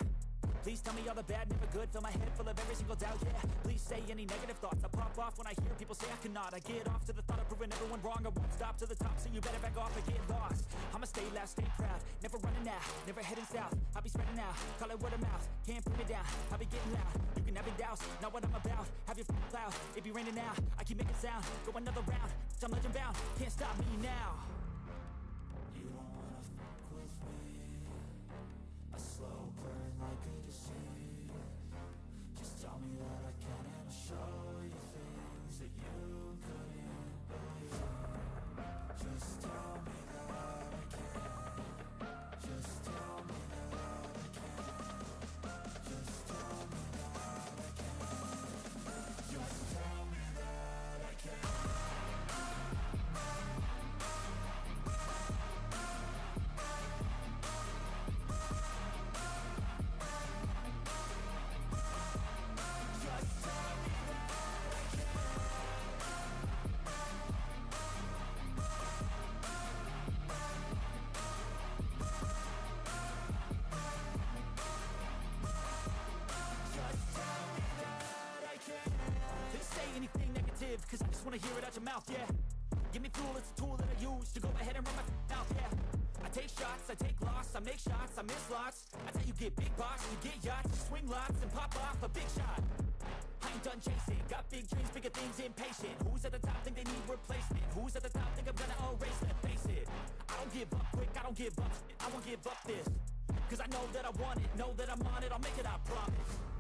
Please tell me all the bad, never good, fill my head full of every single doubt, yeah. Please say any negative thoughts, I pop off when I hear people say I cannot. I get off to the thought of proving everyone wrong, I won't stop to the top, so you better back off and get lost. I'ma stay loud, stay proud, never running out, never heading south. I'll be spreading out, call it word of mouth, can't put me down, I'll be getting loud. You can have it douse, not what I'm about, have your cloud, it be raining now, I keep making sound, go another round, I'm legend bound, can't stop me now. You don't wanna fuck with me, a slow burn like a disease. Just tell me that I can and I should. live, cause I just wanna hear it out your mouth, yeah. Give me fuel, it's a tool that I use to go ahead and run my mouth, yeah. I take shots, I take loss, I make shots, I miss lots. That's how you get big box, you get yachts, you swing lots and pop off a big shot. I ain't done chasing, got big dreams, bigger things, impatient. Who's at the top think they need replacement? Who's at the top think I'm gonna erase them? Face it, I don't give up quick, I don't give up shit, I won't give up this. Cause I know that I want it, know that I'm on it, I'll make it, I promise.